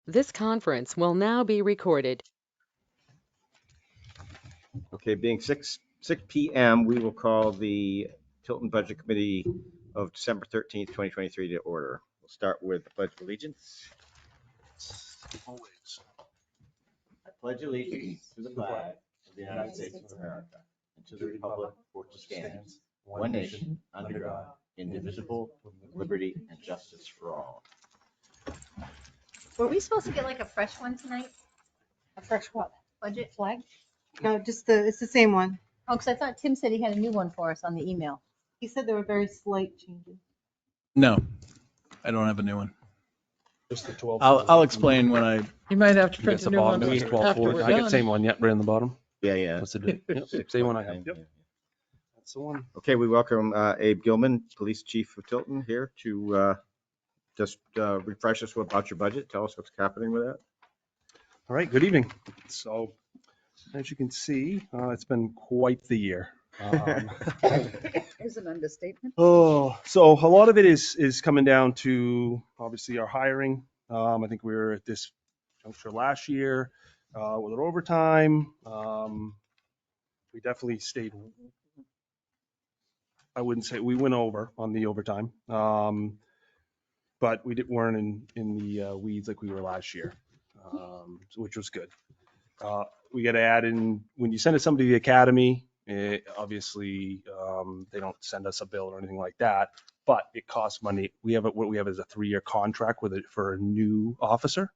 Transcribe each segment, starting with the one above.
This conference will now be recorded. Okay, being 6 p.m., we will call the Tilton Budget Committee of December 13th, 2023 to order. We'll start with the Pledge of Allegiance. Always. I pledge allegiance to the flag of the United States of America and to the republic for which it stands, one nation, under God, indivisible, with liberty and justice for all. Were we supposed to get like a fresh one tonight? A fresh what? Budget flag? No, it's the same one. Oh, because I thought Tim said he had a new one for us on the email. He said there were very slight changes. No, I don't have a new one. Just the 12. I'll explain when I. You might have to I print guess a the new one bottom is after 12 we're forward. I got the done. same one, yep, right on the bottom. Yeah. What's the yep, same one I have. Yep, that's the one. Okay, we welcome Abe Gilman, Police Chief of Tilton, here to just refresh us about your budget. Tell us what's happening with that. All right, good evening. So, as you can see, it's been quite the year. Is an understatement. So a lot of it is coming down to obviously our hiring. I think we were at this juncture last year with our overtime. We definitely stayed. I wouldn't say we went over on the overtime, but we weren't in the weeds like we were last year, which was good. We got to add in when you send somebody to the academy. Obviously, they don't send us a bill or anything like that, but it costs money. What we have is a 3-year contract for a new officer.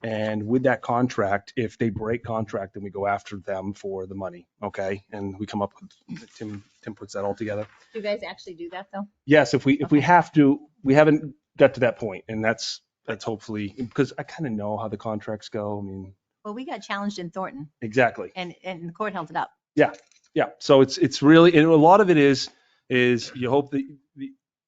And with that contract, if they break contract, then we go after them for the money. Okay. And we come up with, Tim puts that all together. Do you guys actually do that though? Yes. If we have to, we haven't got to that point, and that's hopefully, because I kind of know how the contracts go. I mean, Well, we got challenged in Thornton exactly. and the court held it up. Yeah. So it's really, and a lot of it is you hope that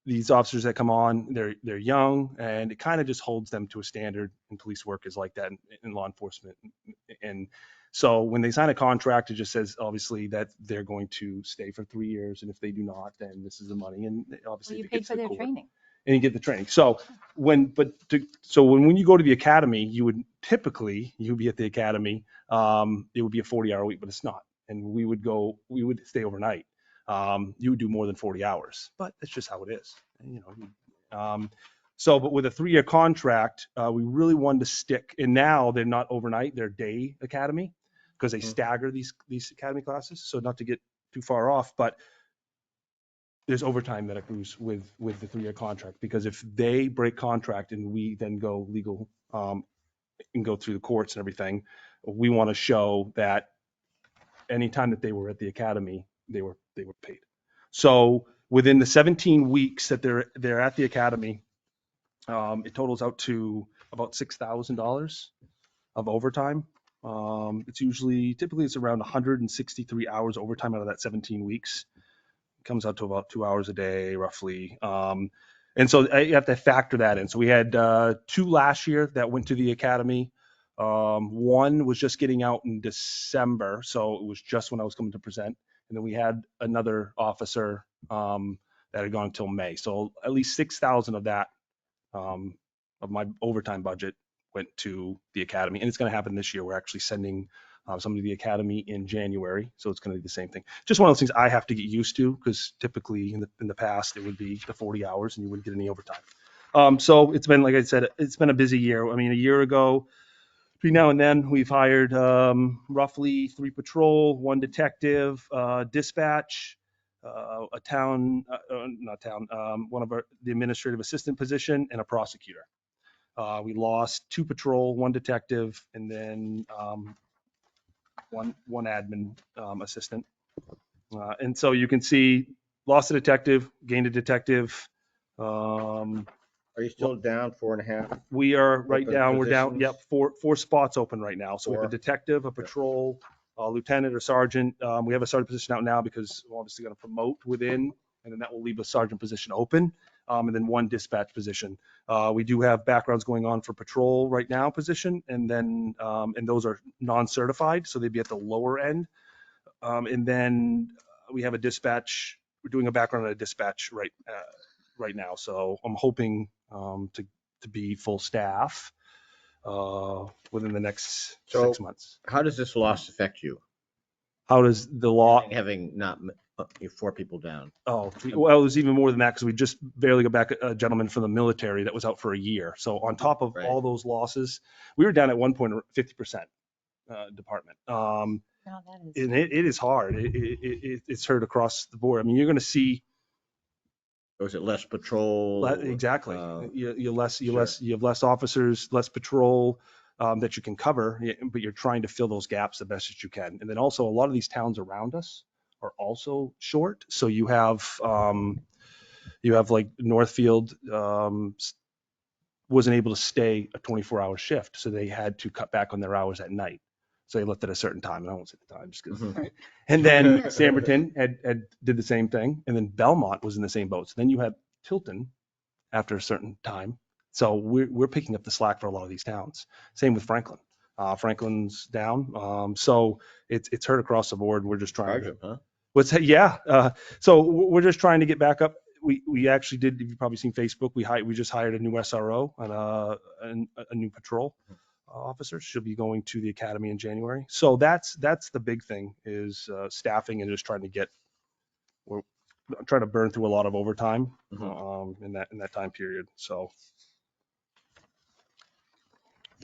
these officers that come on, they're young, and it kind of just holds them to a standard, and police work is like that in law enforcement. And so when they sign a contract, it just says obviously that they're going to stay for 3 years, and if they do not, then this is the money. And obviously Well, you it paid gets for to their court. training. And you get the training. So when you go to the academy, you would be at the academy. It would be a 40-hour week, but it's not. And we would stay overnight. You would do more than 40 hours, but that's just how it is. But with a 3-year contract, we really wanted to stick. And now they're not overnight; they're day academy because they stagger these academy classes. So not to get too far off, but there's overtime that accrues with the 3-year contract, because if they break contract and we then go legal and go through the courts and everything, we want to show that any time that they were at the academy, they were paid. So within the 17 weeks that they're at the academy, it totals out to about $6,000 of overtime. Typically it's around 163 hours overtime out of that 17 weeks. Comes out to about 2 hours a day roughly. And so you have to factor that in. So we had 2 last year that went to the academy. One was just getting out in December, so it was just when I was coming to present. And then we had another officer that had gone until May. So at least 6,000 of that of my overtime budget went to the academy, and it's going to happen this year. We're actually sending somebody to the academy in January, so it's going to be the same thing. Just one of those things I have to get used to, because typically in the past it would be the 40 hours and you wouldn't get any overtime. So it's been, like I said, it's been a busy year. I mean, a year ago, between now and then, we've hired roughly 3 patrol, 1 detective, dispatch, one of the administrative assistant position, and a prosecutor. We lost 2 patrol, 1 detective, and then one admin assistant. And so you can see, lost a detective, gained a detective. Are you still down 4.5? We are right Open down. We're down. positions? Yep, 4 spots open right now. So we have 4. a detective, a patrol, a lieutenant or sergeant. We have a sergeant position out now because we're obviously going to promote within, and then that will leave a sergeant position open, and then 1 dispatch position. We do have backgrounds going on for patrol right now position, and then and those are non-certified, so they'd be at the lower end. And then we have a dispatch. We're doing a background on a dispatch right now. So I'm hoping to be full staff within the next So- 6 months. How does this loss affect you? How does the law? Having not, 4 people down. Oh, well, it was even more than that because we just barely got back a gentleman from the military that was out for a year. So on top of Right. all those losses, we were down at one point 50% department. No, that is. And it is hard. It's hurt across the board. I mean, you're going to see Or is it less patrol? exactly. Sure. You have less officers, less patrol that you can cover, but you're trying to fill those gaps the best that you can. And then also a lot of these towns around us are also short. So you have like Northfield wasn't able to stay a 24-hour shift, so they had to cut back on their hours at night. So they left at a certain time, and I won't say the time just because. Mhm. And then Samberton had did the same thing, and then Belmont was in the same boat. So then you had Tilton after a certain time. So we're picking up the slack for a lot of these towns. Same with Franklin. Franklin's down. So it's hurt across the board. We're just trying to. Huh? Yeah. So we're just trying to get back up. We actually did. You've probably seen Facebook. We just hired a new SRO and a new patrol officer. She'll be going to the academy in January. So that's the big thing is staffing and just trying to get. We're trying to burn through a lot of overtime in that time period. So.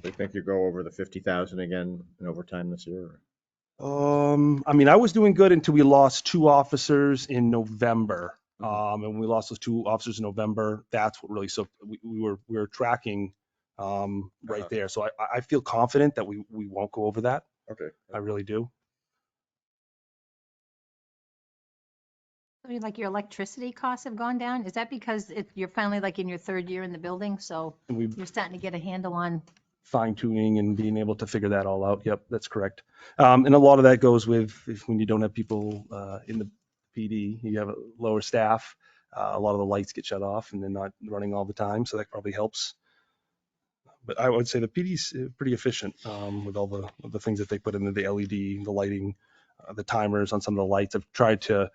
Do you think you go over the 50,000 again in overtime this year? I mean, I was doing good until we lost 2 officers in November. And when we lost those 2 officers in November, that's what really, so we were tracking right there. So I feel confident that we won't go over that. Okay. I really do. I mean, like your electricity costs have gone down. Is that because you're finally like in your 3rd year in the building? So And we've you're starting to get a handle on. fine tuning and being able to figure that all out. Yep, that's correct. And a lot of that goes with when you don't have people in the PD, you have a lower staff. A lot of the lights get shut off and they're not running all the time. So that probably helps. But I would say the PD's pretty efficient with all the things that they put into the LED, the lighting, the timers on some of the lights. I've tried to,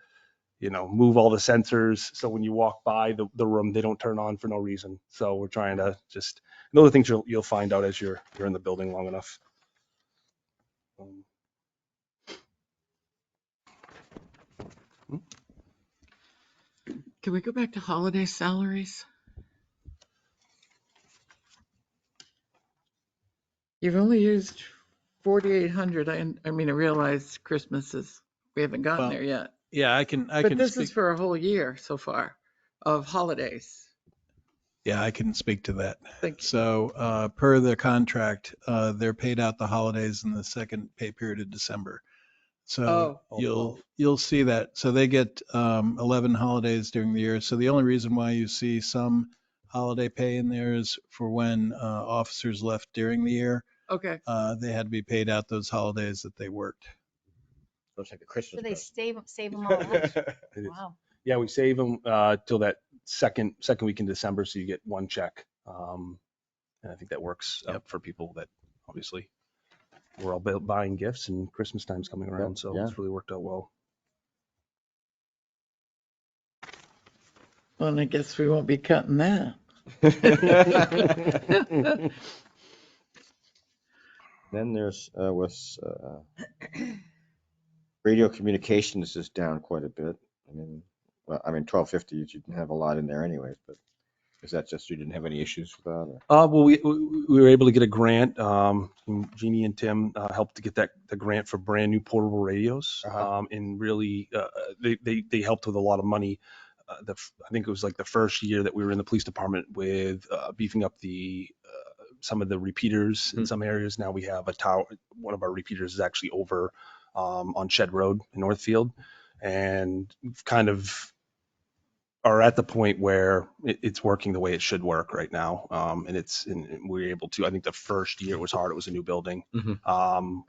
move all the sensors so when you walk by the room, they don't turn on for no reason. So we're trying to just, and other things you'll find out as you're in the building long enough. Can we go back to holiday salaries? You've only used 4,800. I mean, I realize Christmas is, we haven't gotten Well, there yet. Yeah, I can But this speak. is for a whole year so far of holidays. Yeah, I can speak to that. Thank you. So per the contract, they're paid out the holidays in the second pay period of December. So you'll see that. So they get 11 holidays during the year. So the only reason why you see some holiday pay in there is for when officers left during the year. Okay. They had to be paid out those holidays that they worked. Looks like a Christmas Do they present. save them all up? It is. Wow. Yeah, we save them till that second week in December, so you get one check. And I think that works for people that obviously we're all buying gifts and Christmas time's coming around, so it's really worked out well. Well, and I guess we won't be cutting that. Then there's radio communications is down quite a bit. I mean, 1250, you didn't have a lot in there anyways, but is that just you didn't have any issues with that? Or? Well, we were able to get a grant. Jeannie and Tim helped to get the grant for brand new portable radios. And really, they helped with a lot of money. I think it was like the first year that we were in the police department with beefing up some of the repeaters in some areas. Now we have a tower. One of our repeaters is actually over on Shed Road in Northfield, and we've kind of are at the point where it's working the way it should work right now. And we're able to, I think the first year it was hard. It was a new building,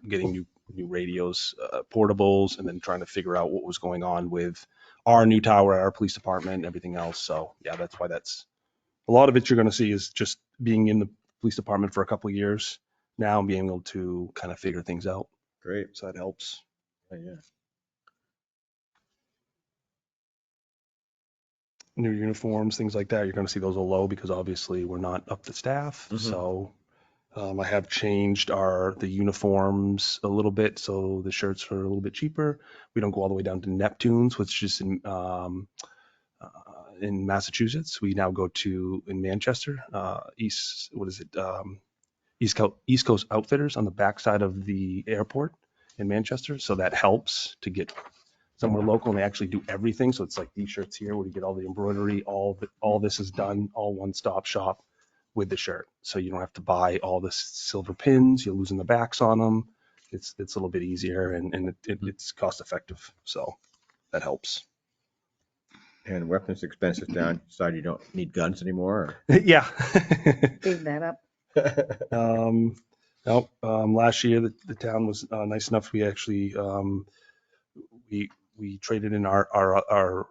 getting new radios, portables, and then trying to figure out what was going on with our new tower, our police department, and everything else. So yeah, that's why that's a lot of it you're going to see is just being in the police department for a couple of years now and being able to kind of figure things out. Great. So that helps. Yeah. New uniforms, things like that. You're going to see those are low because obviously we're not up to staff. So I have changed the uniforms a little bit, so the shirts are a little bit cheaper. We don't go all the way down to Neptune's, which is in Massachusetts. We now go to in Manchester, East Coast Outfitters on the backside of the airport in Manchester. So that helps to get somewhere local, and they actually do everything. So it's like these shirts here where you get all the embroidery, all this is done, all one-stop shop with the shirt. So you don't have to buy all the silver pins, you're losing the backs on them. It's a little bit easier, and it's cost effective. So that helps. And weapons expenses down, decide you don't need guns anymore? Yeah. Gave that up. No, last year the town was nice enough. We actually we traded in our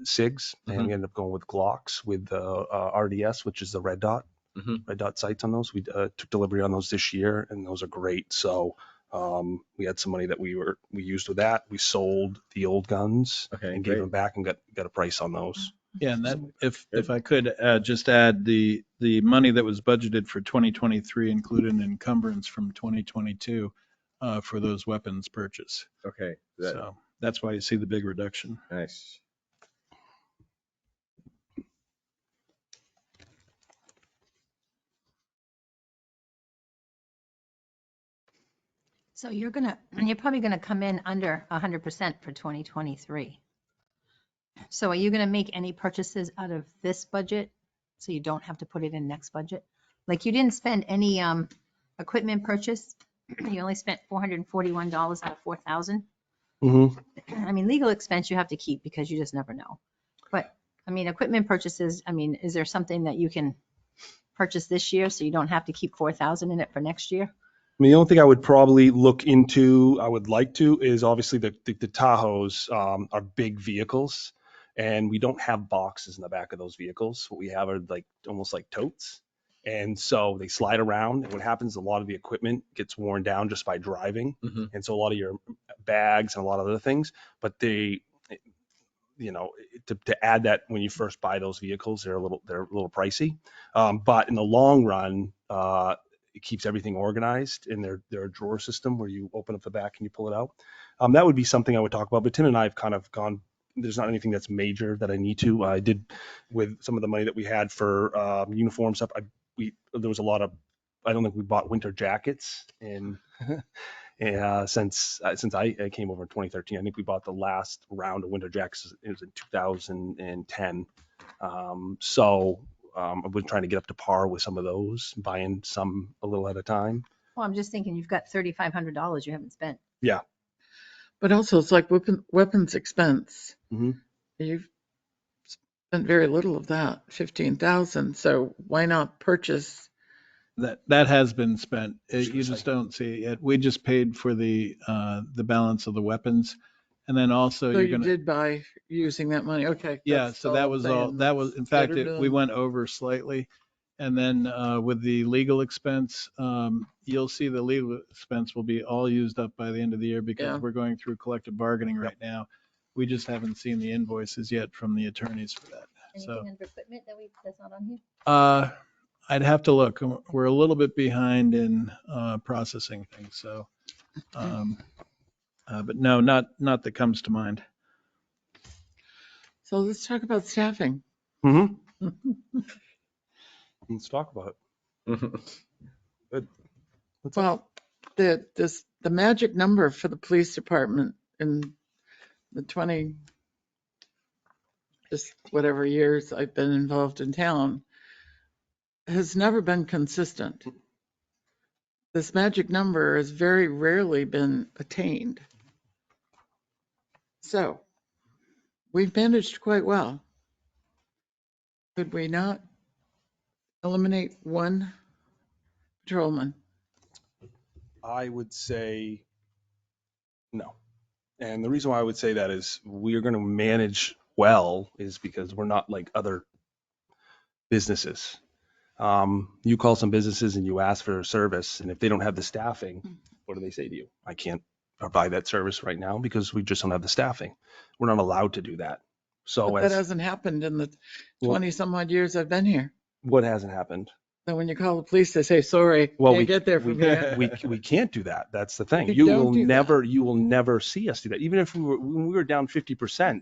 SIGs, and we ended up going with Glocks with RDS, which is the red dot sights on those. We took delivery on those this year, and those are great. So we had some money that we used with that. We sold the old guns and gave them back and got a price on those. Yeah, and that, if I could just add, the money that was budgeted for 2023 included an encumbrance from 2022 for those weapons purchase. Okay. So that's why you see the big reduction. Nice. So you're probably gonna come in under 100% for 2023. So are you gonna make any purchases out of this budget? So you don't have to put it in next budget? Like you didn't spend any equipment purchase? You only spent $441 out of 4,000? I mean, legal expense you have to keep because you just never know. But I mean, equipment purchases, I mean, is there something that you can purchase this year so you don't have to keep 4,000 in it for next year? I mean, the only thing I would probably look into, I would like to, is obviously the Tahoes are big vehicles, and we don't have boxes in the back of those vehicles. What we have are like almost like totes. And so they slide around. And what happens, a lot of the equipment gets worn down just by driving. And so a lot of your bags and a lot of other things, but they, you know, to add that when you first buy those vehicles, they're a little pricey. But in the long run, it keeps everything organized in their drawer system where you open up the back and you pull it out. That would be something I would talk about. But Tim and I have kind of gone, there's not anything that's major that I need to. I did with some of the money that we had for uniform stuff. There was a lot of, I don't think we bought winter jackets and since I came over in 2013. I think we bought the last round of winter jackets. It was in 2010. So I've been trying to get up to par with some of those, buying some a little at a time. Well, I'm just thinking you've got $3,500 you haven't spent. Yeah. But also it's like weapons expense. You've spent very little of that, 15,000. So why not purchase? That has been spent. You just don't see it yet. We just paid for the balance of the weapons. And then also So you did buy using that money. Okay. Yeah, so that was all, that was, in fact, we went over slightly. And then with the legal expense, you'll see the legal expense will be all used up by the end of the year because we're going through collective bargaining right now. We just haven't seen the invoices yet from the attorneys for that. Anything under equipment that's not on here? I'd have to look. We're a little bit behind in processing things, so. But no, not that comes to mind. So let's talk about staffing. Let's talk about it. Good. Well, the magic number for the police department in the 20, just whatever years I've been involved in town, has never been consistent. This magic number has very rarely been attained. So we've managed quite well. Could we not eliminate one patrolman? I would say no. And the reason why I would say that is we are going to manage well is because we're not like other businesses. You call some businesses and you ask for a service, and if they don't have the staffing, what do they say to you? I can't provide that service right now because we just don't have the staffing. We're not allowed to do that. So But that hasn't happened in the 20 some odd years I've been here. What hasn't happened? Then when you call the police, they say, sorry, Well, can't get there from here. we can't do that. That's the thing. You You don't will do that. never see us do that. Even if when we were down 50%,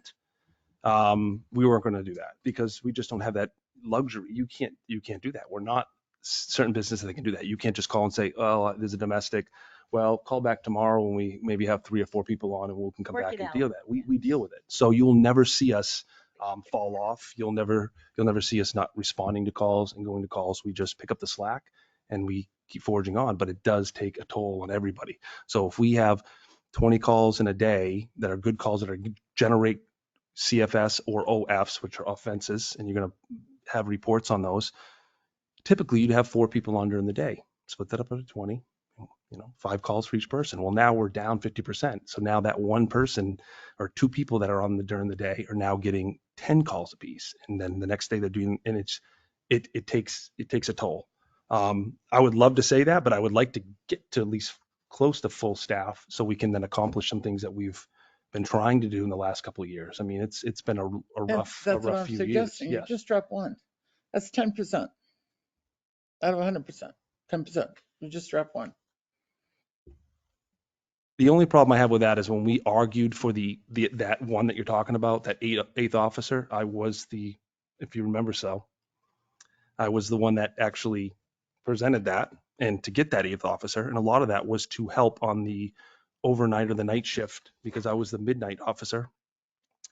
we weren't going to do that because we just don't have that luxury. You can't do that. We're not certain businesses that can do that. You can't just call and say, oh, there's a domestic. Well, call back tomorrow when we maybe have 3 or 4 people on and we can come Work back it and out. deal with that. We deal with it. So you'll never see us fall off. You'll never see us not responding to calls and going to calls. We just pick up the slack and we keep forging on, but it does take a toll on everybody. So if we have 20 calls in a day that are good calls that are generate CFS or OFs, which are offenses, and you're going to have reports on those, typically you'd have 4 people on during the day. Split that up into 20, 5 calls for each person. Well, now we're down 50%. So now that one person or 2 people that are on during the day are now getting 10 calls apiece. And then the next day they're doing, and it takes a toll. I would love to say that, but I would like to get to at least close to full staff so we can then accomplish some things that we've been trying to do in the last couple of years. I mean, it's been a rough That's what I'm few suggesting. years. You just drop one. That's 10% out of 100%. 10%. You just drop one. The only problem I have with that is when we argued for that one that you're talking about, that eighth officer, if you remember I was the one that actually presented that and to get that 8th officer. And a lot of that was to help on the overnight or the night shift because I was the midnight officer.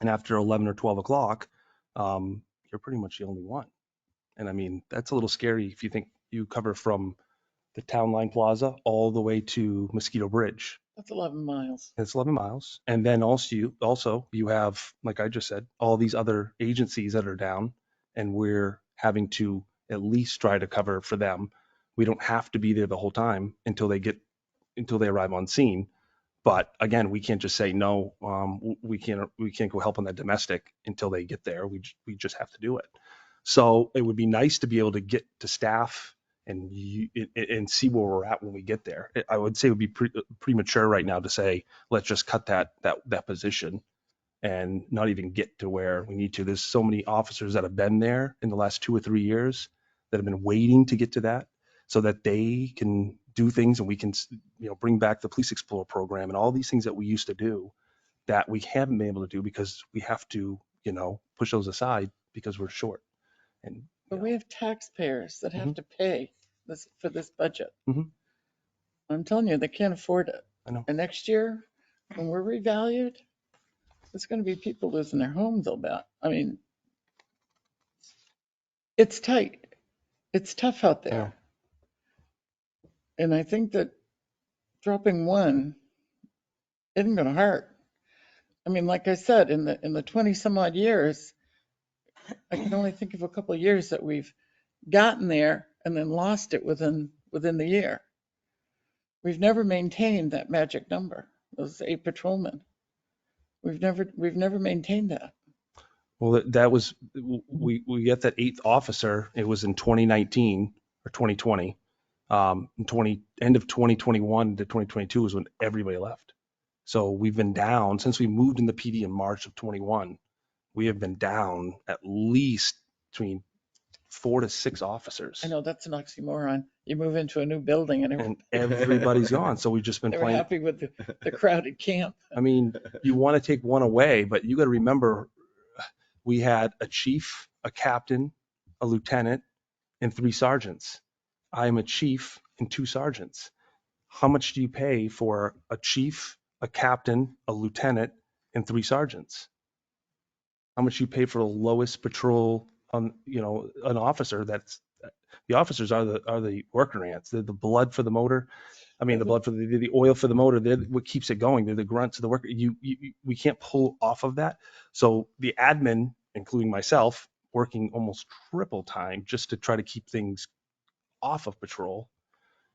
And after 11 or 12 o'clock, you're pretty much the only one. And I mean, that's a little scary if you think you cover from the Town Line Plaza all the way to Mosquito Bridge. That's 11 miles. It's 11 miles. And then also you have, like I just said, all these other agencies that are down and we're having to at least try to cover for them. We don't have to be there the whole time until they arrive on scene. But again, we can't just say, no, we can't go help on that domestic until they get there. We just have to do it. So it would be nice to be able to get to staff and see where we're at when we get there. I would say it would be premature right now to say, let's just cut that position and not even get to where we need to. There's so many officers that have been there in the last 2 or 3 years that have been waiting to get to that so that they can do things and we can, bring back the Police Explorer program and all these things that we used to do that we haven't been able to do because we have to, push those aside because we're short. And But we have taxpayers that have to pay for this budget. Mhm. I'm telling you, they can't afford it. I know. And next year, when we're revalued, there's going to be people losing their homes, I'll bet. I mean, it's tight. It's tough out there. And I think that dropping one isn't going to hurt. I mean, like I said, in the 20 some odd years, I can only think of a couple of years that we've gotten there and then lost it within the year. We've never maintained that magic number, those 8 patrolmen. We've never maintained that. Well, that was, we got that 8th officer. It was in 2019 or 2020. End of 2021 to 2022 was when everybody left. So we've been down since we moved in the PD in March of 21. We have been down at least between 4 to 6 officers. I know that's an oxymoron. You move into a new building And everybody's gone. So we've just been they were playing. happy with the crowded camp. I mean, you want to take one away, but you got to remember we had a chief, a captain, a lieutenant, and 3 sergeants. I am a chief and 2 sergeants. How much do you pay for a chief, a captain, a lieutenant, and 3 sergeants? How much you pay for the lowest patrol on, an officer? The officers are the worker ants. They're the blood for the motor. I mean, the blood for the oil for the motor. They're what keeps it going. They're the grunts of the worker. We can't pull off of that. So the admin, including myself, working almost triple time just to try to keep things off of patrol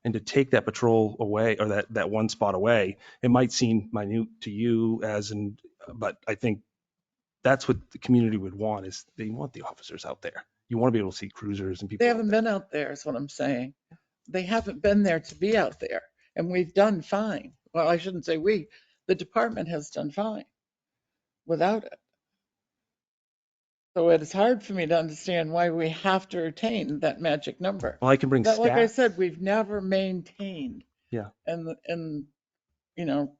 and to take that patrol away or that one spot away. It might seem minute to you but I think that's what the community would want is they want the officers out there. You want to be able to see cruisers and people. They haven't been out there is what I'm saying. They haven't been there to be out there. And we've done fine. Well, I shouldn't say we. The department has done fine without it. So it is hard for me to understand why we have to retain that magic number. Well, I can bring That, like I stats. said, we've never maintained. Yeah. And, you know,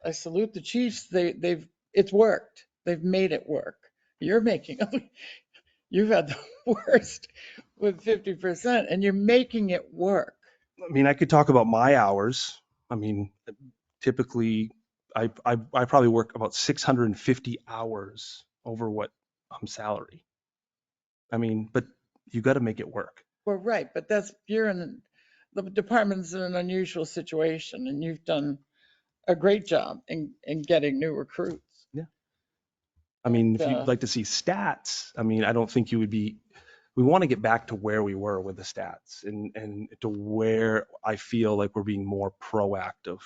I salute the chiefs. It's worked. They've made it work. You've had the worst with 50% and you're making it work. I mean, I could talk about my hours. I mean, typically I probably work about 650 hours over what I'm salary. I mean, but you got to make it work. Well, right, but the department's in an unusual situation and you've done a great job in getting new recruits. Yeah. I mean, if And, you'd like to see stats, I mean, I don't think we want to get back to where we were with the stats and to where I feel like we're being more proactive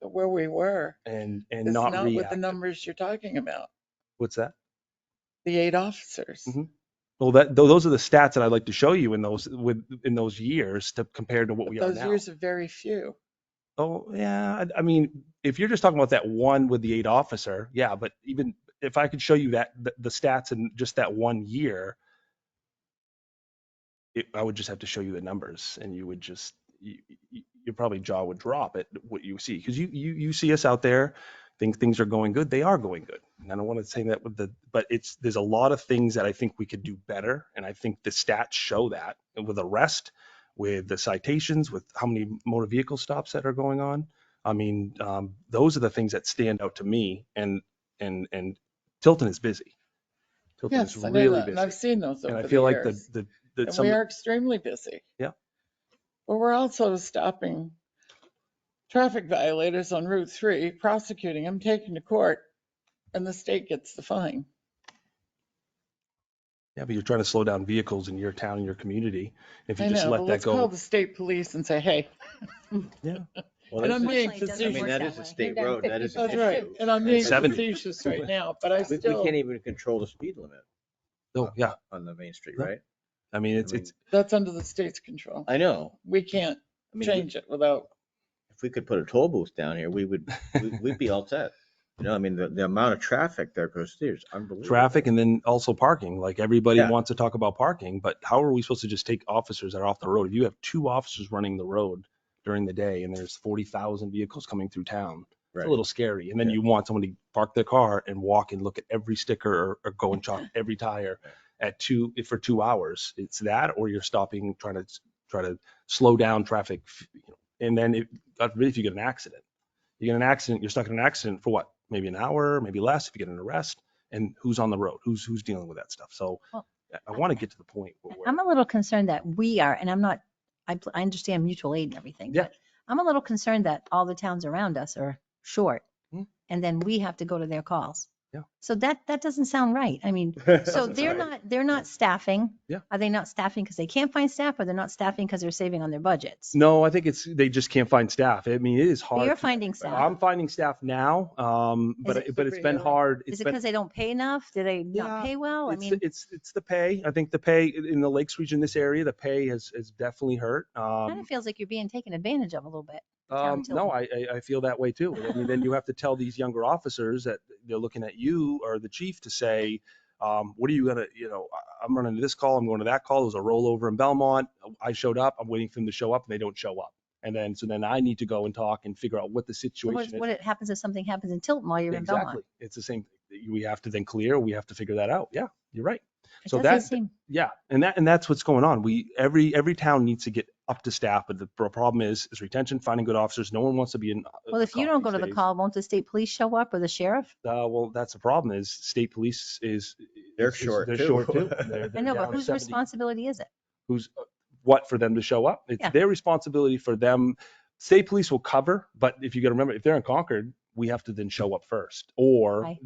where we were, and it's not not with the reactive. numbers you're talking about, What's that? the 8 officers. Mhm. Well, those are the stats that I'd like to show you in those years to compare to what But we are those now. years are very few. Oh, yeah. I mean, if you're just talking about that one with the 8 officer, yeah, but even if I could show you that the stats in just that 1 year, I would just have to show you the numbers and you would just, your probably jaw would drop at what you see. Because you see us out there, think things are going good. They are going good. And I don't want to say that but there's a lot of things that I think we could do better. And I think the stats show that with arrest, with the citations, with how many motor vehicle stops that are going on. I mean, those are the things that stand out to me. And Tilton is busy. Tilton is Yes, I know really that, and busy. I've seen those And over I the feel like years. the And some we are extremely busy. Yeah. But we're also stopping traffic violators on Route 3, prosecuting them, taking to court, and the state gets the fine. Yeah, but you're trying to slow down vehicles in your town, in your community. If you I just know, let but that let's call go. the state police and say, hey. Yeah. Well, And that's I'm being Unfortunately, it doesn't I mean, work facetious. that that is a way. state You're down road. That is a 50%. That's right. And I'm being 70. facetious right now, but I We still, can't even control the speed limit Oh, yeah. on the main street, No. right? I mean, I mean, it's that's under the state's control. I know. We can't I mean, change it without, if we could put a toll booth down here, we'd be all set. You know, I mean, the amount of traffic that goes through is unbelievable. traffic and then also parking. Like everybody Yeah. wants to talk about parking, but how are we supposed to just take officers that are off the road? If you have 2 officers running the road during the day and there's 40,000 vehicles coming through town, it's Right. a little scary. And then Yeah. you want someone to park their car and walk and look at every sticker or go and chalk every tire for 2 hours. It's that, or you're stopping, trying to slow down traffic. And then God forbid if you get an accident, you're stuck in an accident for what? Maybe an hour, maybe less if you get an arrest. And who's on the road? Who's dealing with that stuff? So Well, I want to get to the point where I'm a little concerned that we are, and I'm not, I understand mutual aid and everything, Yeah. but I'm a little concerned that all the towns around us are short. Hmm. And then we have to go to their calls. Yeah. So that doesn't sound right. I mean, so they're not staffing. Yeah. Are they not staffing because they can't find staff, or they're not staffing because they're saving on their budgets? No, I think they just can't find staff. I mean, it is But hard. you're finding staff. I'm finding staff now, but it's been hard. Is it because they don't pay enough? Do they not Yeah, pay well? I it's mean, it's the pay. I think the pay in the Lakes region, this area, the pay has definitely hurt. kind of feels like you're being taken advantage of a little bit. the town of No, Tilton. I feel that way too. I mean, then you have to tell these younger officers that they're looking at you or the chief to say, what are you gonna, I'm running to this call, I'm going to that call. There's a rollover in Belmont. I showed up. I'm waiting for them to show up, and they don't show up. And then I need to go and talk and figure out what the So situation is. what happens if something happens in Tilton while you're in Belmont? Exactly. It's the same thing. We have to then clear. We have to figure that out. Yeah, you're right. It So doesn't seem, yeah, and that's what's going on. Every town needs to get up to staff, but the problem is retention, finding good officers. No one wants to be in. well, if you don't go to the call, won't the state police show up or the sheriff? Well, that's the problem. Is state police They're short They're too. short too. I know, but whose responsibility is it? Who's what for them to show up? It's Yeah. their responsibility for them. State police will cover, but if you got to remember, if they're in Concord, we have to then show up first, or Right.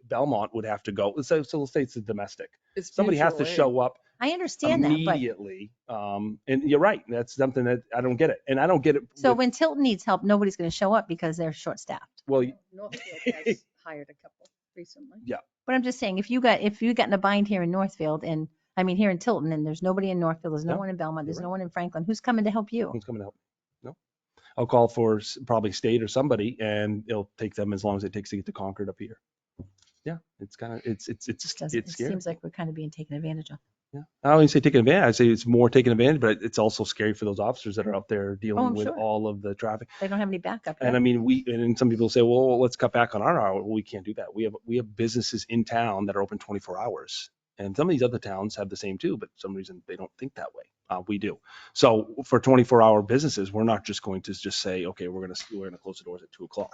Belmont would have to go. So let's say it's a domestic. It's Somebody has to mutual aid. show up I understand that, but immediately. And you're right. That's something that I don't get it. And I don't get it. so when Tilton needs help, nobody's going to show up because they're short staffed. Well, Northfield has hired a couple recently. But I'm just saying, if you got in a bind here in Northfield and, I mean, here in Tilton, and there's nobody in Northfield, there's no No, one in Belmont, there's you're no one in Franklin, who's coming to help you? who's coming to help? No, I'll call for probably state or somebody, and it'll take them as long as it takes to get to Concord up here. Yeah, it's kind of, it's It scary. seems like we're kind of being taken advantage of. Yeah. I don't even say taking advantage. I say it's more taking advantage, but it's also scary for those officers that are out there dealing I'm with sure. all of the traffic. They don't have any backup. And I mean, and some people say, well, let's cut back on our hour. Well, we can't do that. We have businesses in town that are open 24 hours. And some of these other towns have the same too, but for some reason they don't think that way. We do. So for 24-hour businesses, we're not just going to just say, okay, we're going to close the doors at 2:00.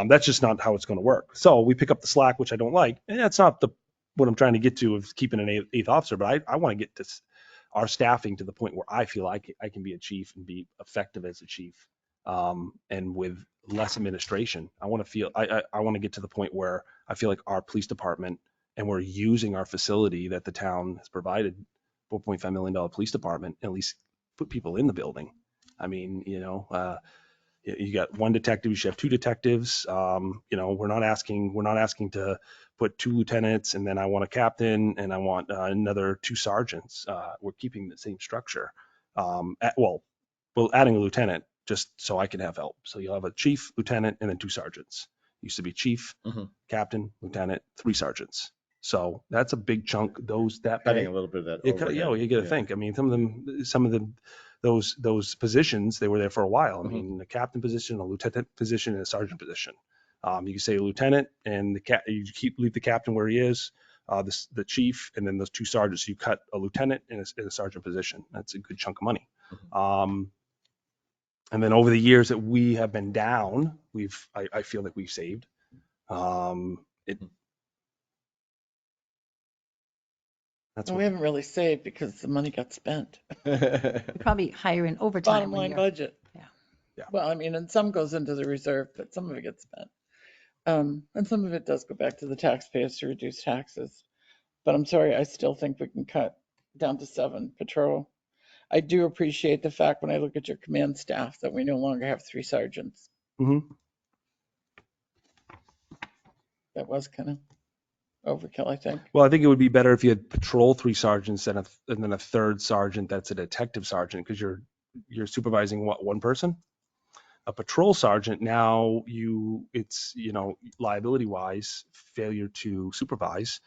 That's just not how it's going to work. So we pick up the slack, which I don't like. And that's not what I'm trying to get to of keeping an eighth officer, but I want to get to our staffing to the point where I feel I can be a chief and be effective as a chief. And with less administration, I want to get to the point where I feel like our police department, and we're using our facility that the town has provided, $4.5 million police department, and at least put people in the building. I mean, you got one detective, you should have two detectives. We're not asking to put two lieutenants, and then I want a captain, and I want another two sergeants. We're keeping the same structure. Adding a lieutenant just so I can have help. So you'll have a chief, lieutenant, and then two sergeants. Used to be chief, captain, lieutenant, three sergeants. So that's a big chunk. Cutting a little bit of that overhead. You got to think. I mean, some of them, those positions, they were there for a while. I mean, the captain position, a lieutenant position, and a sergeant position. You can say a lieutenant, and leave the captain where he is, the chief, and then those two sergeants. You cut a lieutenant and a sergeant position. That's a good chunk of money. And then over the years that we have been down, I feel like we've saved. We haven't really saved because the money got spent. We probably hire in overtime. Bottom when line you're- budget. Yeah. Well, I mean, and some goes into the reserve, but some of it gets spent. And some of it does go back to the taxpayers to reduce taxes. But I'm sorry, I still think we can cut down to 7 patrol. I do appreciate the fact when I look at your command staff that we no longer have 3 sergeants. That was kind of overkill, I think. Well, I think it would be better if you had patrol 3 sergeants and then a third sergeant that's a detective sergeant, because you're supervising one person. A patrol sergeant, now it's liability wise, failure to supervise.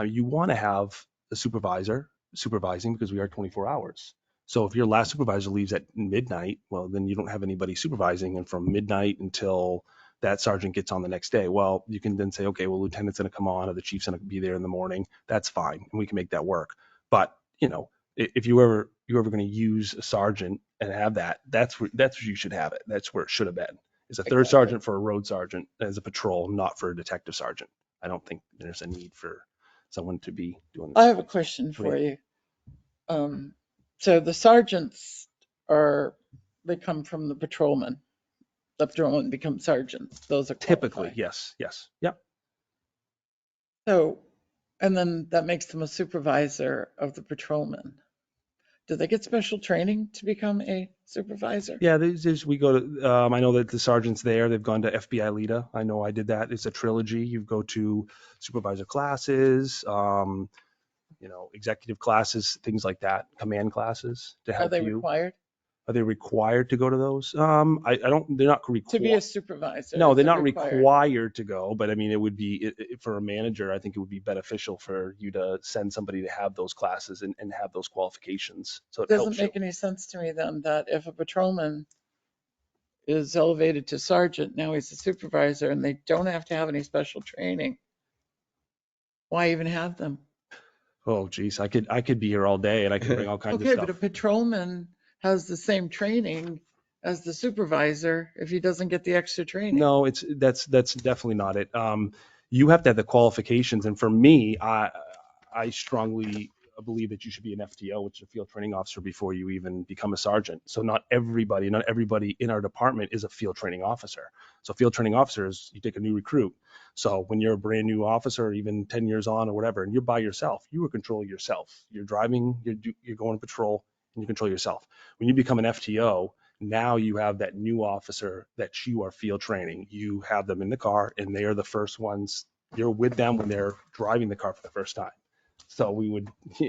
You want to have a supervisor supervising, because we are 24 hours. So if your last supervisor leaves at midnight, well, then you don't have anybody supervising, and from midnight until that sergeant gets on the next day. Well, you can then say, okay, well, lieutenant's going to come on, or the chief's going to be there in the morning. That's fine, and we can make that work. But if you ever going to use a sergeant and have that's where you should have it. That's where it should have been. Is a third Exactly. sergeant for a road sergeant as a patrol, not for a detective sergeant. I don't think there's a need for someone to be doing I this. have a question for you. So the sergeants they come from the patrolmen. The patrolmen become sergeants. Those are Typically, qualified. yes. Yep. So, and then that makes them a supervisor of the patrolmen. Do they get special training to become a supervisor? Yeah, we go to, I know that the sergeants there, they've gone to FBI LEDA. I know I did that. It's a trilogy. You go to supervisor classes, executive classes, things like that, command classes to help Are they you. required Are they required to go to those? They're not required. to be a supervisor? No, Is they're it not required to go, but I mean, it would be, for a manager, I think it would be beneficial for you to send somebody to have those classes and have those qualifications. So it Doesn't helps make you. any sense to me then that if a patrolman is elevated to sergeant, now he's a supervisor, and they don't have to have any special training. Why even have them? Oh, geez, I could be here all day and I could bring all kinds of Okay, stuff. but a patrolman has the same training as the supervisor if he doesn't get the extra training. No, that's definitely not it. You have to have the qualifications, and for me, I strongly believe that you should be an FTO, which is a field training officer, before you even become a sergeant. So not everybody in our department is a field training officer. So field training officers, you take a new recruit. So when you're a brand new officer, even 10 years on or whatever, and you're by yourself, you are controlling yourself. You're driving, you're going to patrol, and you control yourself. When you become an FTO, now you have that new officer that you are field training. You have them in the car, and they are the first ones. You're with them when they're driving the car for the first time. So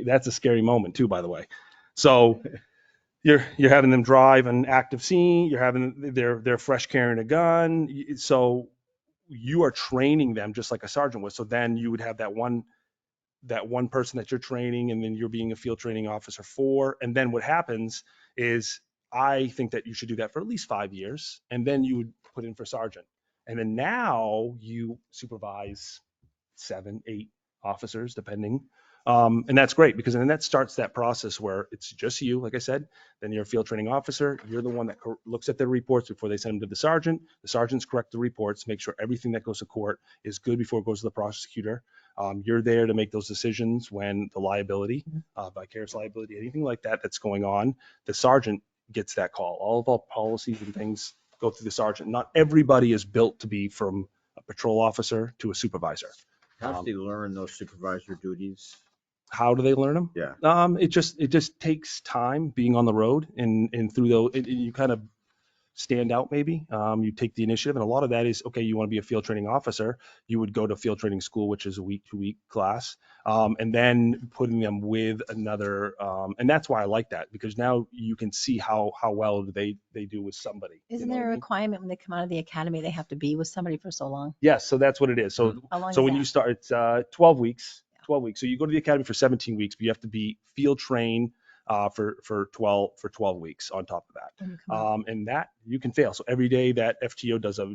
that's a scary moment too, by the way. So you're having them drive an active scene. You're having they're fresh carrying a gun. So you are training them just like a sergeant was. So then you would have that one person that you're training, and then you're being a field training officer for. And then what happens is, I think that you should do that for at least 5 years, and then you would put in for sergeant. And then now you supervise 7, 8 officers, depending. And that's great, because then that starts that process where it's just you, like I said, then you're a field training officer. You're the one that looks at their reports before they send them to the sergeant. The sergeants correct the reports, make sure everything that goes to court is good before it goes to the prosecutor. You're there to make those decisions when the liability, vicarious liability, anything like that that's going on, the sergeant gets that call. All of our policies and things go through the sergeant. Not everybody is built to be from a patrol officer to a supervisor. How do they learn those supervisor duties? How do they learn them? Yeah. It just takes time being on the road, and through those, you kind of stand out maybe. You take the initiative, and a lot of that is, okay, you want to be a field training officer, you would go to field training school, which is a week-to-week class, and then putting them with another, and that's why I like that, because now you can see how well they do with somebody. Isn't You know there what a I mean? requirement when they come out of the academy, they have to be with somebody for so long? Yes, so that's what it is. So How long so is when that? you start, it's 12 weeks. 12 weeks. So you go to the academy for 17 weeks, but you have to be field trained for 12 weeks on top of that. When you come out? And that you can fail. So every day that FTO does a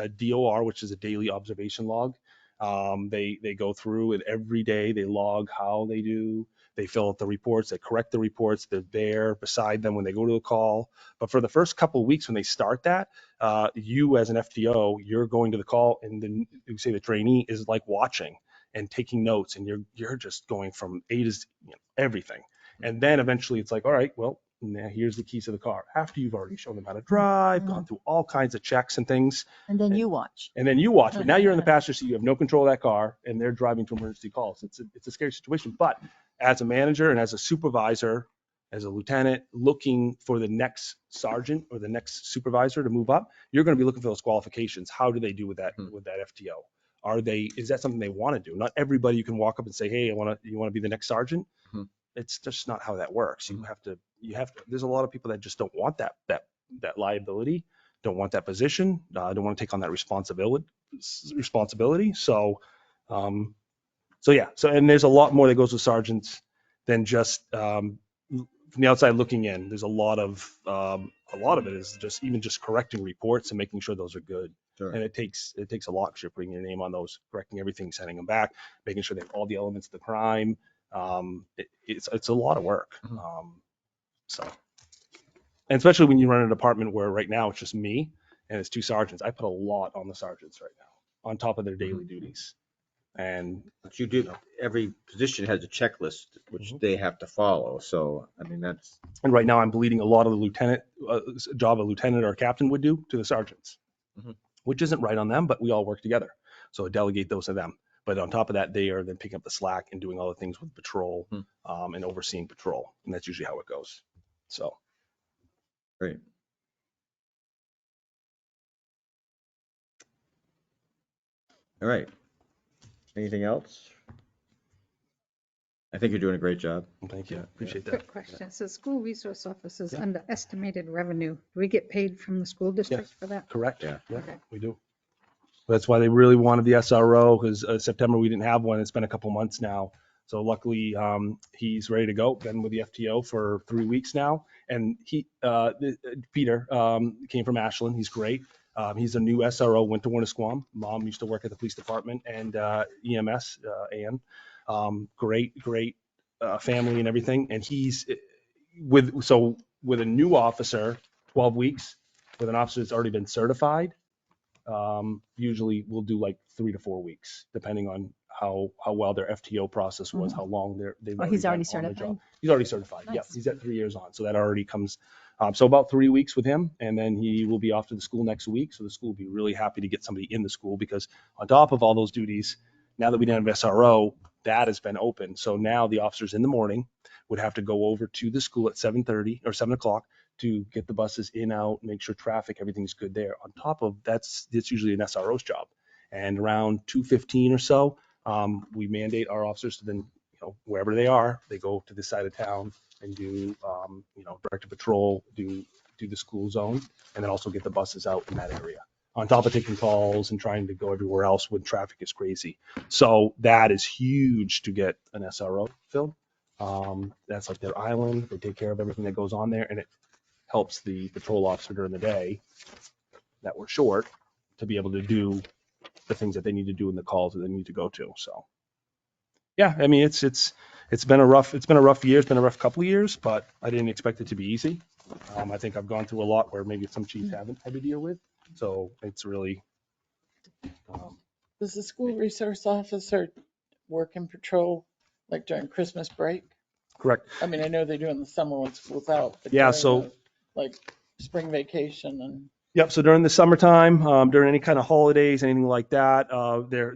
DOR, which is a daily observation log. They go through, and every day they log how they do. They fill out the reports, they correct the reports, they're there beside them when they go to a call. But for the first couple of weeks when they start that, you as an FTO, you're going to the call, and then you say the trainee is like watching and taking notes, and you're just going from A to Z, everything. And then eventually it's like, all right, well, now here's the keys to the car. After you've already shown them how to drive, gone through all kinds of checks and things, And then you watch. and then you watch. But now you're in the passenger seat, you have no control of that car, and they're driving to emergency calls. It's a scary situation. But as a manager and as a supervisor, as a lieutenant, looking for the next sergeant or the next supervisor to move up, you're going to be looking for those qualifications. How do they do with that FTO? Is that something they want to do? Not everybody you can walk up and say, hey, you want to be the next sergeant? It's just not how that works. You have to, there's a lot of people that just don't want that liability, don't want that position, don't want to take on that responsibility. So yeah. So, and there's a lot more that goes with sergeants than just, from the outside looking in. There's a lot of it is just correcting reports and making sure those are good. Sure. And it takes a lot, because you're putting your name on those, correcting everything, sending them back, making sure they have all the elements of the crime. It's a lot of work. So, and especially when you run a department where right now it's just me and it's 2 sergeants, I put a lot on the sergeants right now on top of their daily duties. And But you do, every position has a checklist which they have to follow. So, I mean, that's. And right now I'm bleeding a lot of the lieutenant job a lieutenant or a captain would do to the sergeants, which isn't right on them, but we all work together. So I delegate those to them. But on top of that, they are then picking up the slack and doing all the things with patrol and overseeing patrol. And that's usually how it goes. So. Great. All right. Anything else? I think you're doing a great job. Thank you. Appreciate that. Quick question. So school resource officers under estimated revenue, do we get paid from the school district for that? Correct. Yeah. Okay. We do. That's why they really wanted the SRO, because September we didn't have one. It's been a couple months now. So luckily he's ready to go. Been with the FTO for 3 weeks now. And Peter came from Ashland. He's great. He's a new SRO, went to Winnisquam. Mom used to work at the police department and EMS, Ann. Great family and everything. And he's with a new officer, 12 weeks, with an officer that's already been certified. Usually we'll do like 3 to 4 weeks, depending on how well their FTO process was, how long they've He's already been on the certified? job. He's already certified. Nice. Yep, he's at 3 years on, so that already comes. So about 3 weeks with him, and then he will be off to the school next week. So the school will be really happy to get somebody in the school, because on top of all those duties, now that we didn't have SRO, that has been open. So now the officers in the morning would have to go over to the school at 7:30 or 7 o'clock to get the buses in, out, make sure traffic, everything's good there. On top of that's usually an SRO's job. And around 2:15 or so, we mandate our officers to then, wherever they are, they go to this side of town and do, directed patrol, do the school zone, and then also get the buses out in that area. on top of taking calls and trying to go everywhere else when traffic is crazy. So that is huge to get an SRO filled. That's like their island. They take care of everything that goes on there, and it helps the patrol officer during the day that we're short to be able to do the things that they need to do in the calls that they need to go to. So yeah, I mean, it's been a rough year. It's been a rough couple of years, but I didn't expect it to be easy. I think I've gone through a lot where maybe some chiefs haven't had to deal with. So it's really, Does the school resource officer work in patrol like during Christmas break? correct. I mean, I know they do in the summer when school's out. But Yeah, during so- the, like spring vacation and. Yep. So during the summertime, during any kind of holidays, anything like that,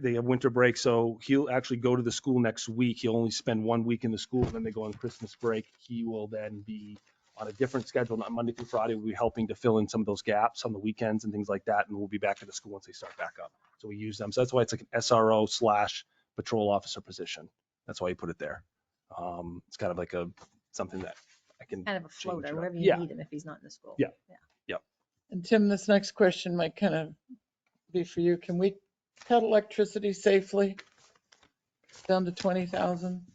they have winter break. So he'll actually go to the school next week. He'll only spend 1 week in the school, and then they go on Christmas break. He will then be on a different schedule, not Monday through Friday. We'll be helping to fill in some of those gaps on the weekends and things like that. And we'll be back at the school once they start back up. So we use them. So that's why it's like an SRO/patrol officer position. That's why you put it there. It's kind of like something that I can Kind of a floater, change it up. wherever you Yeah. need him if he's not in the school. Yeah. And Tim, this next question might kind of be for you. Can we cut electricity safely down to 20,000?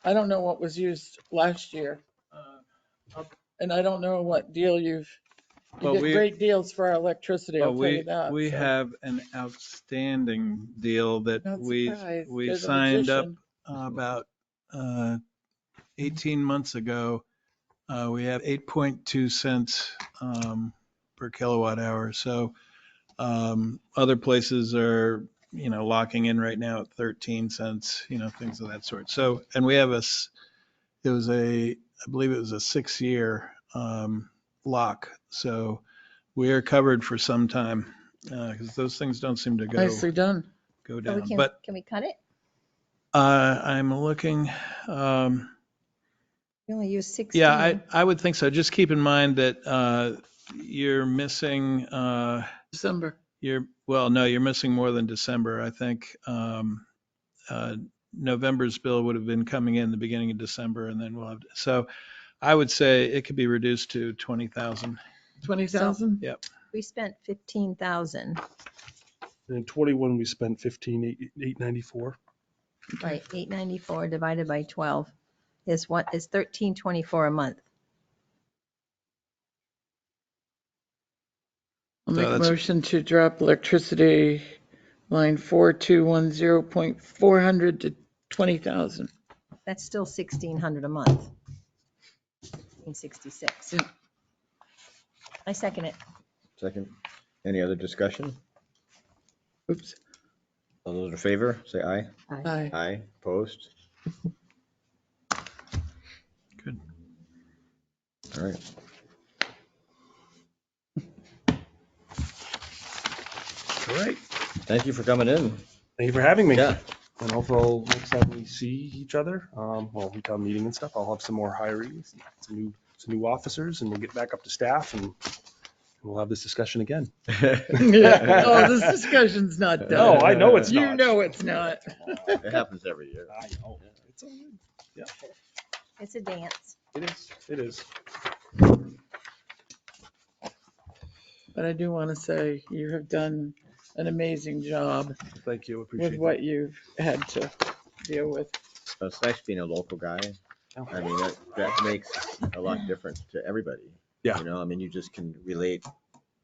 I don't know what was used last year. And I don't know what deal you Well, get we- great deals for our electricity, Well, I'll tell you that. we so. have an outstanding deal that Not we surprised. we There's a signed up magician. about 18 months ago. We have 8.2 cents per kilowatt hour. So other places are, locking in right now at 13 cents, things of that sort. So, and we have I believe it was a 6-year lock. So we are covered for some time because those things don't seem to Nicely done. go So we down. can, But can we cut it? I'm looking. We only use 16. Yeah, I would think so. Just keep in mind that you're missing, December. you're missing more than December. I think November's bill would have been coming in the beginning of December, and then we'll have, so I would say it could be reduced to 20,000. 20,000? Yep. We spent 15,000, And in 21, we spent 894. right? 894 divided by 12 is 1324 a month. I'll So make a that's- motion to drop electricity line 4210.400 to 20,000. That's still 1,600 a month. 1,666. Yeah. I second it. Second, any other discussion? Oops. All those in favor, say aye. Aye. Aye, opposed? Good. All right. All right. Thank you for coming in. Thank you for having me. Yeah. And also next time we see each other, we have a meeting and stuff, I'll have some more hirees, some new officers, and we'll get back up to staff and we'll have this discussion again. Yeah. Oh, this discussion's not done. No, I know it's You not. know it's not. It happens every year. I know. It's all good. Yeah, It's a dance. it is. It is. But I do want to say you have done an amazing job Thank you. Appreciate with it. what you've had to deal with. So it's nice being a local guy. I mean, that makes a lot difference to everybody. Yeah. You know, I mean, you just can relate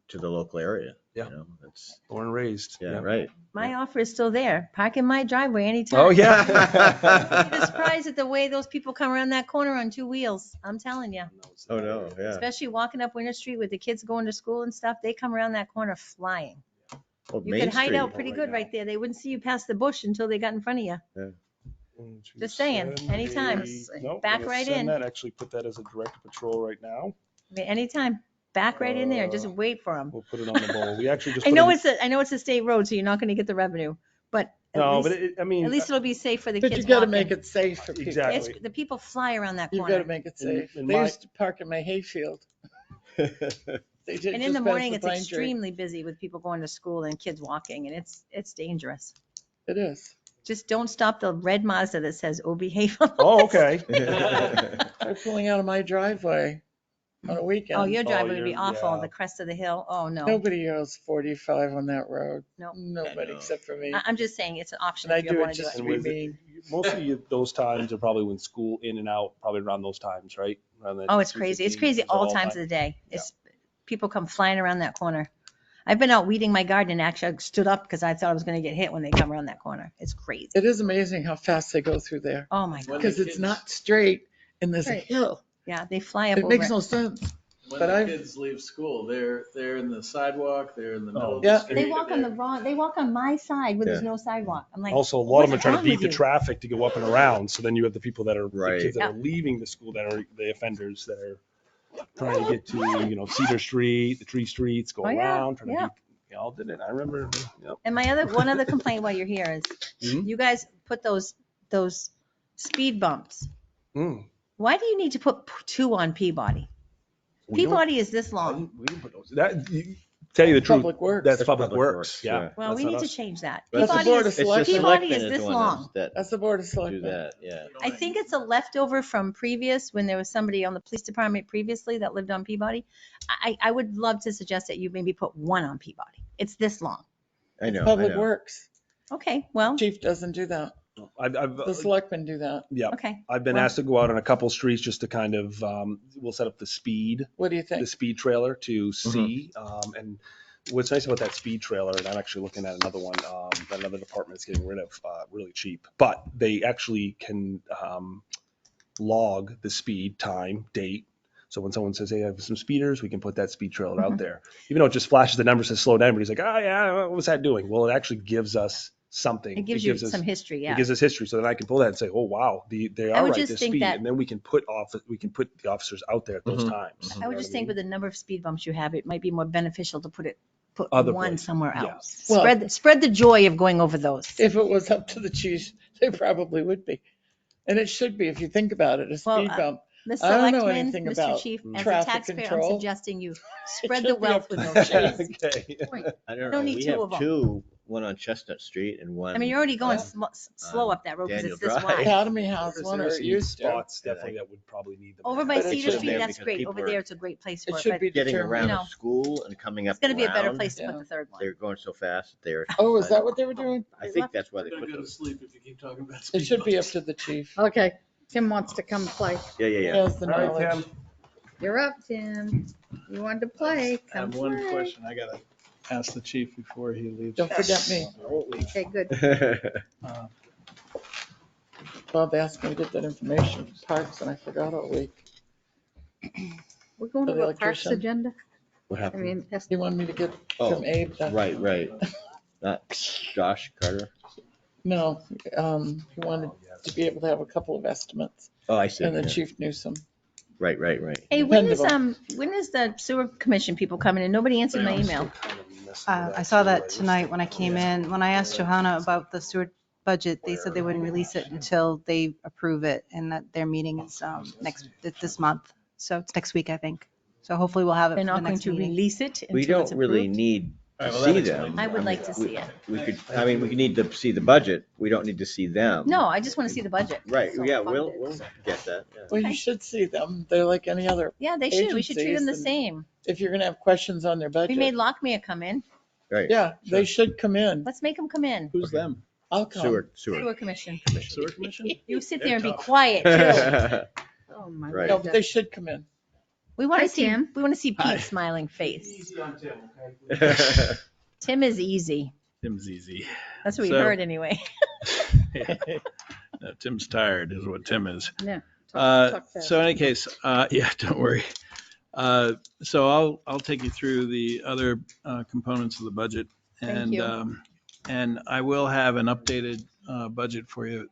to the local area. Yeah. You know, that's, Born and raised. yeah, right. My offer is still there. Park in my driveway anytime. Oh, yeah. You'd be surprised at the way those people come around that corner on 2 wheels. I'm telling you. Oh, no, yeah. Especially walking up Winter Street with the kids going to school and stuff. They come around that corner flying. Well, You Main could hide Street- out pretty good right there. They wouldn't see you past the bush until they got in front of you. Just saying, anytime. Nope, Back I'm gonna right send in. that, actually put that as a direct patrol right now. I mean, anytime. Back right in there. Just wait for them. We'll put it on the bowl. We actually just. I put know in- it's a state road, so you're not going to get the revenue, but No, but I mean. at least it'll be safe for the But kids you got to walking. make it safe for people. Exactly. The people fly around that You've got corner. to make it safe. in They my- used to park in my hayfield. They did And just in the past morning, it's pine tree. extremely busy with people going to school and kids walking, and it's dangerous. It is. Just don't stop the red Mazda that says, "Oh, behave." on the Oh, list." okay. They're pulling out of my driveway on a weekend. Oh, your driveway would you're- be awful, yeah. the crest of the hill. Oh, no. Nobody goes 45 on that road. No. Nobody know. except for me. I'm just saying it's an option And I if you ever do it want to do just it. to And be with mean. mostly those times are probably when school in and out, probably around those times, right? Around that Oh, it's crazy. It's 2:15, crazy is all times of the day. It's, people come flying around that corner. I've been out weeding my garden and actually I stood up because I thought I was going to get hit when they come around that corner. It's crazy. It is amazing how fast they go through there Oh, my God. because it's not straight and there's a Right. hill. Yeah, they fly up It over makes it. no sense. When But the I've- kids leave school, they're in the sidewalk, they're in the middle of Yeah. the street. They walk on the wrong, they walk on my side where there's Yeah. no sidewalk. I'm like, Also, a lot of them are what's trying to wrong beat with the you? traffic to go up and around. So then you have the people that are, the Right. kids that Yeah. are leaving the school that are the offenders that are trying to get to, Cedar Street, the Tree Streets, go Oh, yeah, around, trying yeah. to beat, they all did it. I remember, yep. And one other complaint while you're here is Mhm. you guys put those speed bumps. Mm. Why do you need to put 2 on Peabody? We don't- Peabody is this long. we didn't put those. Tell you the truth, Public Works. that's That's Public Public Works, Works, yeah. yeah. Well, That's we not need to us. change that. That's the Peabody Board of is, It's the Selectmen. Peabody selectmen is is this the one long. that That's the Board of do Selectmen. that, yeah. I think it's a leftover from previous, when there was somebody on the police department previously that lived on Peabody. I would love to suggest that you maybe put 1 on Peabody. It's this long. I know, I Public know. Works. Okay, well, Chief doesn't do that. The selectmen do that. Yeah, okay. I've been Well- asked to go out on a couple streets just to kind of, we'll set up the speed What do you think? trailer to see. And what's nice about that speed trailer, and I'm actually looking at another one, that another department is getting rid of really cheap, but they actually can log the speed, time, date. So when someone says, hey, I have some speeders, we can put that speed trailer out there. Even though it just flashes the number, says slow down, but he's like, oh yeah, what was that doing? Well, it actually gives us something. It gives you us some history, yeah. It gives us history, so then I can pull that and say, "Oh wow, they I are would right. just This think speed," that- and then we can put the officers out there at those Mhm. times. I would just think with the number of speed bumps you have, it might be more beneficial to put Other 1 places, somewhere yeah. else. Well- Spread the joy of going over those. If it was up to the chiefs, they probably would be. And it should be, if you think about it, a Well, speed bump. The I don't know selectmen, anything Mr. about Chief, as a traffic taxpayer, I'm control. suggesting you spread should the be up wealth with to those. the Please. Okay. I don't don't know, need we 2 have of 'em. 2, one on Chestnut Street and one. I mean, you're already going uh, slow up that road because Daniel it's this Drive. wide. Academy has There's one, or it some used to. spots definitely that would probably need them. Over by But it Cedar should Street, be that's because great. people Over are- there, it's a great place for It it. should But be Getting determined. around You know, the school and coming up it's going to be a better around, place to Yeah. put the third one. they're going so fast that they're. Oh, is that what they were doing? I think that's why they They're put gonna go to those. sleep if you keep talking about It speed should be up bumps. to the chief. Okay, Tim wants to come play. Yeah, yeah, He yeah. has the All right, knowledge. Tim. You're up, Tim. You wanted to play, I come have one play. question I gotta ask the chief before he leaves. Don't forget me. Okay, good. Uh, Bob asked me to get that information from Parks and I forgot all week. We're going For to the a parks electrician. agenda. What I happened? mean, He wanted me to get Oh, from Abe. that- right, right. Not Josh Carter. No, he wanted to be able to have a couple of estimates. Oh, I see. And then yeah. Chief Newsom. Right. Hey, when is Dependable. the sewer commission people coming in? Nobody answered my email. I saw that tonight when I came in. When I asked Johanna about the sewer budget, they said they wouldn't release it until they approve it and that their meeting is this month. So it's next week, I think. So hopefully we'll have it They're for the not going next to meeting. release it We until it's don't really approved? need All to right, well, that see explains them. I would mean, like to see it. We need to see the budget. We don't need to see them. No, I just want to see the budget. Right, So yeah, funded. we'll get that. Yeah. Well, Okay. you should see them. They're like any other. Yeah, they should. We should treat them the Agencies same. If you're gonna have questions on their We budget. made Lockmere come in. Right. Yeah, they should come in. Let's make them come in. Who's them? I'll come. Sewer. Sewer commission. Sewer commission? You sit They're there and be tough. quiet too. Oh, my Right. No, God. but they should come in. We want Hi, to see, Tim. we want to see Hi. Pete's smiling face. Easy on Tim, okay? Tim is easy. Tim's easy. That's what we So- heard anyway. Yeah. No, Tim's tired is what Tim is. Yeah. Talk fast. So in any case, yeah, don't worry. So I'll take you through the other components of the budget. Thank And you. and I will have an updated budget for you.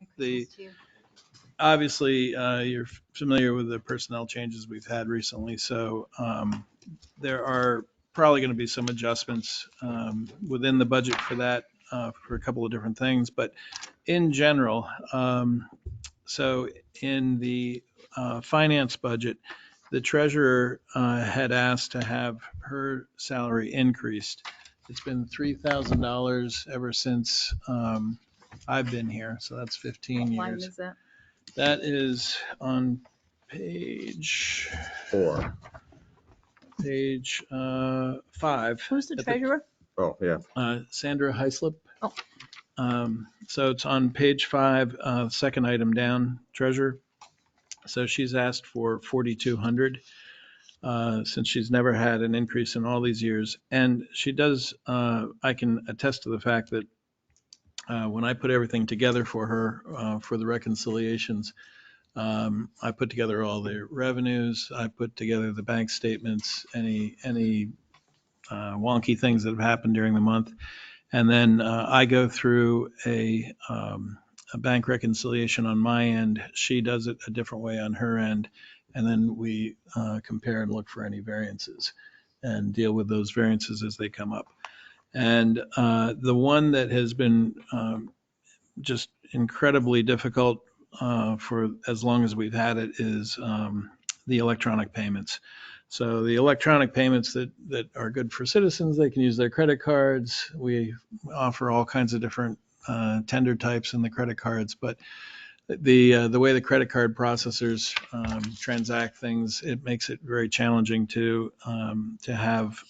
Obviously, you're familiar with the personnel changes we've had recently, so there are probably going to be some adjustments within the budget for that, for a couple of different things. But in general, so in the finance budget, the treasurer had asked to have her salary increased. It's been $3,000 ever since I've been here, so that's 15 What line years. is that? That is on page 4. page 5. Who's the at treasurer? Oh, yeah. Sandra Heislip. Oh. So it's on page 5, second item down, treasurer. So she's asked for 4,200 since she's never had an increase in all these years. And she does, I can attest to the fact that when I put everything together for her for the reconciliations, I put together all the revenues, I put together the bank statements, any wonky things that have happened during the month. And then I go through a bank reconciliation on my end. She does it a different way on her end. And then we compare and look for any variances and deal with those variances as they come up. And the one that has been just incredibly difficult for as long as we've had it is the electronic payments. So the electronic payments that are good for citizens, they can use their credit cards. We offer all kinds of different tender types in the credit cards, but the way the credit card processors transact things, it makes it very challenging to have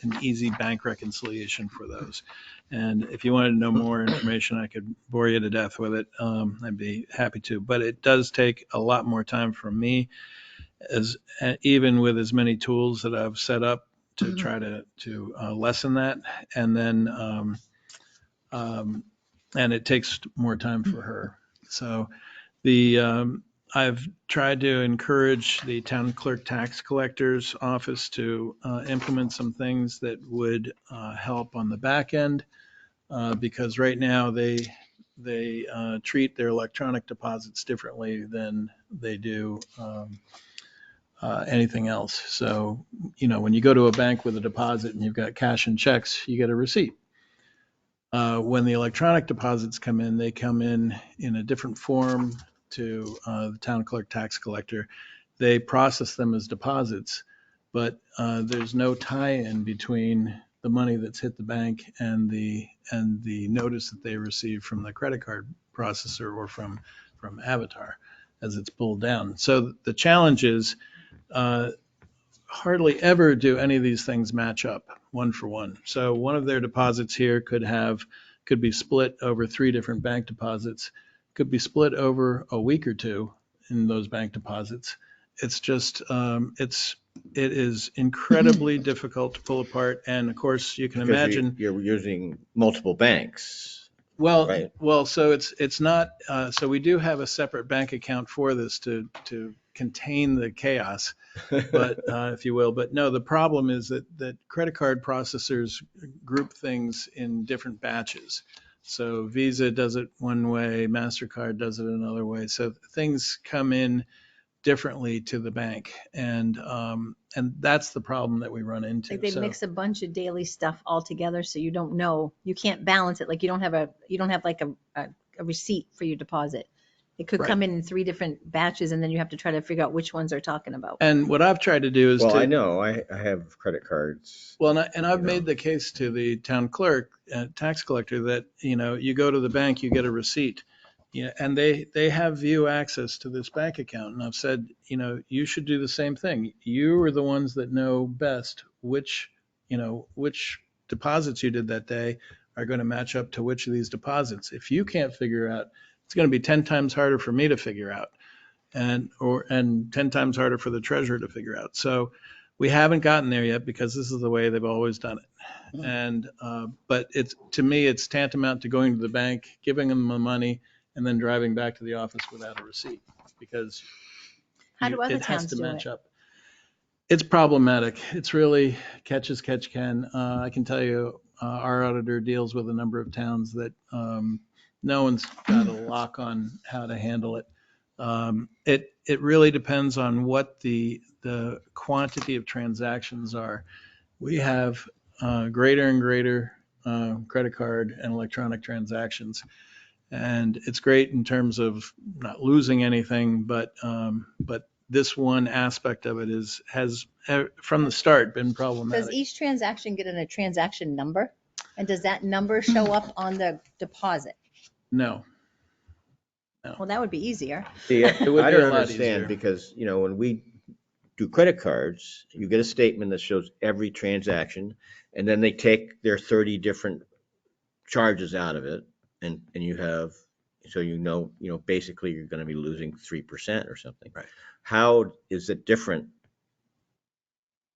an easy bank reconciliation for those. And if you wanted to know more information, I could bore you to death with it. I'd be happy to, but it does take a lot more time from me, as even with as many tools that I've set up to try to lessen that. And then and it takes more time for her. So I've tried to encourage the town clerk tax collector's office to implement some things that would help on the back end, because right now they treat their electronic deposits differently than they do anything else. So, when you go to a bank with a deposit and you've got cash and checks, you get a receipt. When the electronic deposits come in, they come in a different form to the town clerk tax collector. They process them as deposits, but there's no tie-in between the money that's hit the bank and the notice that they receive from the credit card processor or from Avatar as it's pulled down. So the challenge is hardly ever do any of these things match up one for one. So one of their deposits here could be split over 3 different bank deposits, could be split over a week or two in those bank deposits. It's just, it is incredibly difficult to pull apart. And of course, you can imagine. You're using multiple banks. Well, Right. So it's not, so we do have a separate bank account for this to contain the chaos, but if you will. But no, the problem is that credit card processors group things in different batches. So Visa does it one way, MasterCard does it another way. So things come in differently to the bank, and that's the problem that we run into. Like they mix a bunch of daily stuff all together, so you don't know, you can't balance it. Like you don't have like a receipt for your deposit. It could come in 3 different batches, and then you have to try to figure out which ones they're talking about. And what I've tried to do is I know I have credit cards. Well, and I've made the case to the town clerk, tax collector, that, you go to the bank, you get a receipt, and they have view access to this bank account. And I've said, you should do the same thing. You are the ones that know best which deposits you did that day are going to match up to which of these deposits. If you can't figure out, it's going to be 10 times harder for me to figure out, and 10 times harder for the treasurer to figure out. So we haven't gotten there yet because this is the way they've always done it. And but to me, it's tantamount to going to the bank, giving them the money, and then driving back to the office without a receipt, because How do other it has towns to do match it? up. It's problematic. It's really catch as catch can. I can tell you, our auditor deals with a number of towns that no one's got a lock on how to handle it. It really depends on what the quantity of transactions are. We have greater and greater credit card and electronic transactions, and it's great in terms of not losing anything, but this one aspect of it has from the start been problematic. Does each transaction get in a transaction number? And does that number show up on the deposit? No. Well, that would be easier. See, I would be a don't lot understand easier. because, when we do credit cards, you get a statement that shows every transaction, and then they take their 30 different charges out of it, and you have, so basically you're going to be losing 3% or something. Right. How is it different?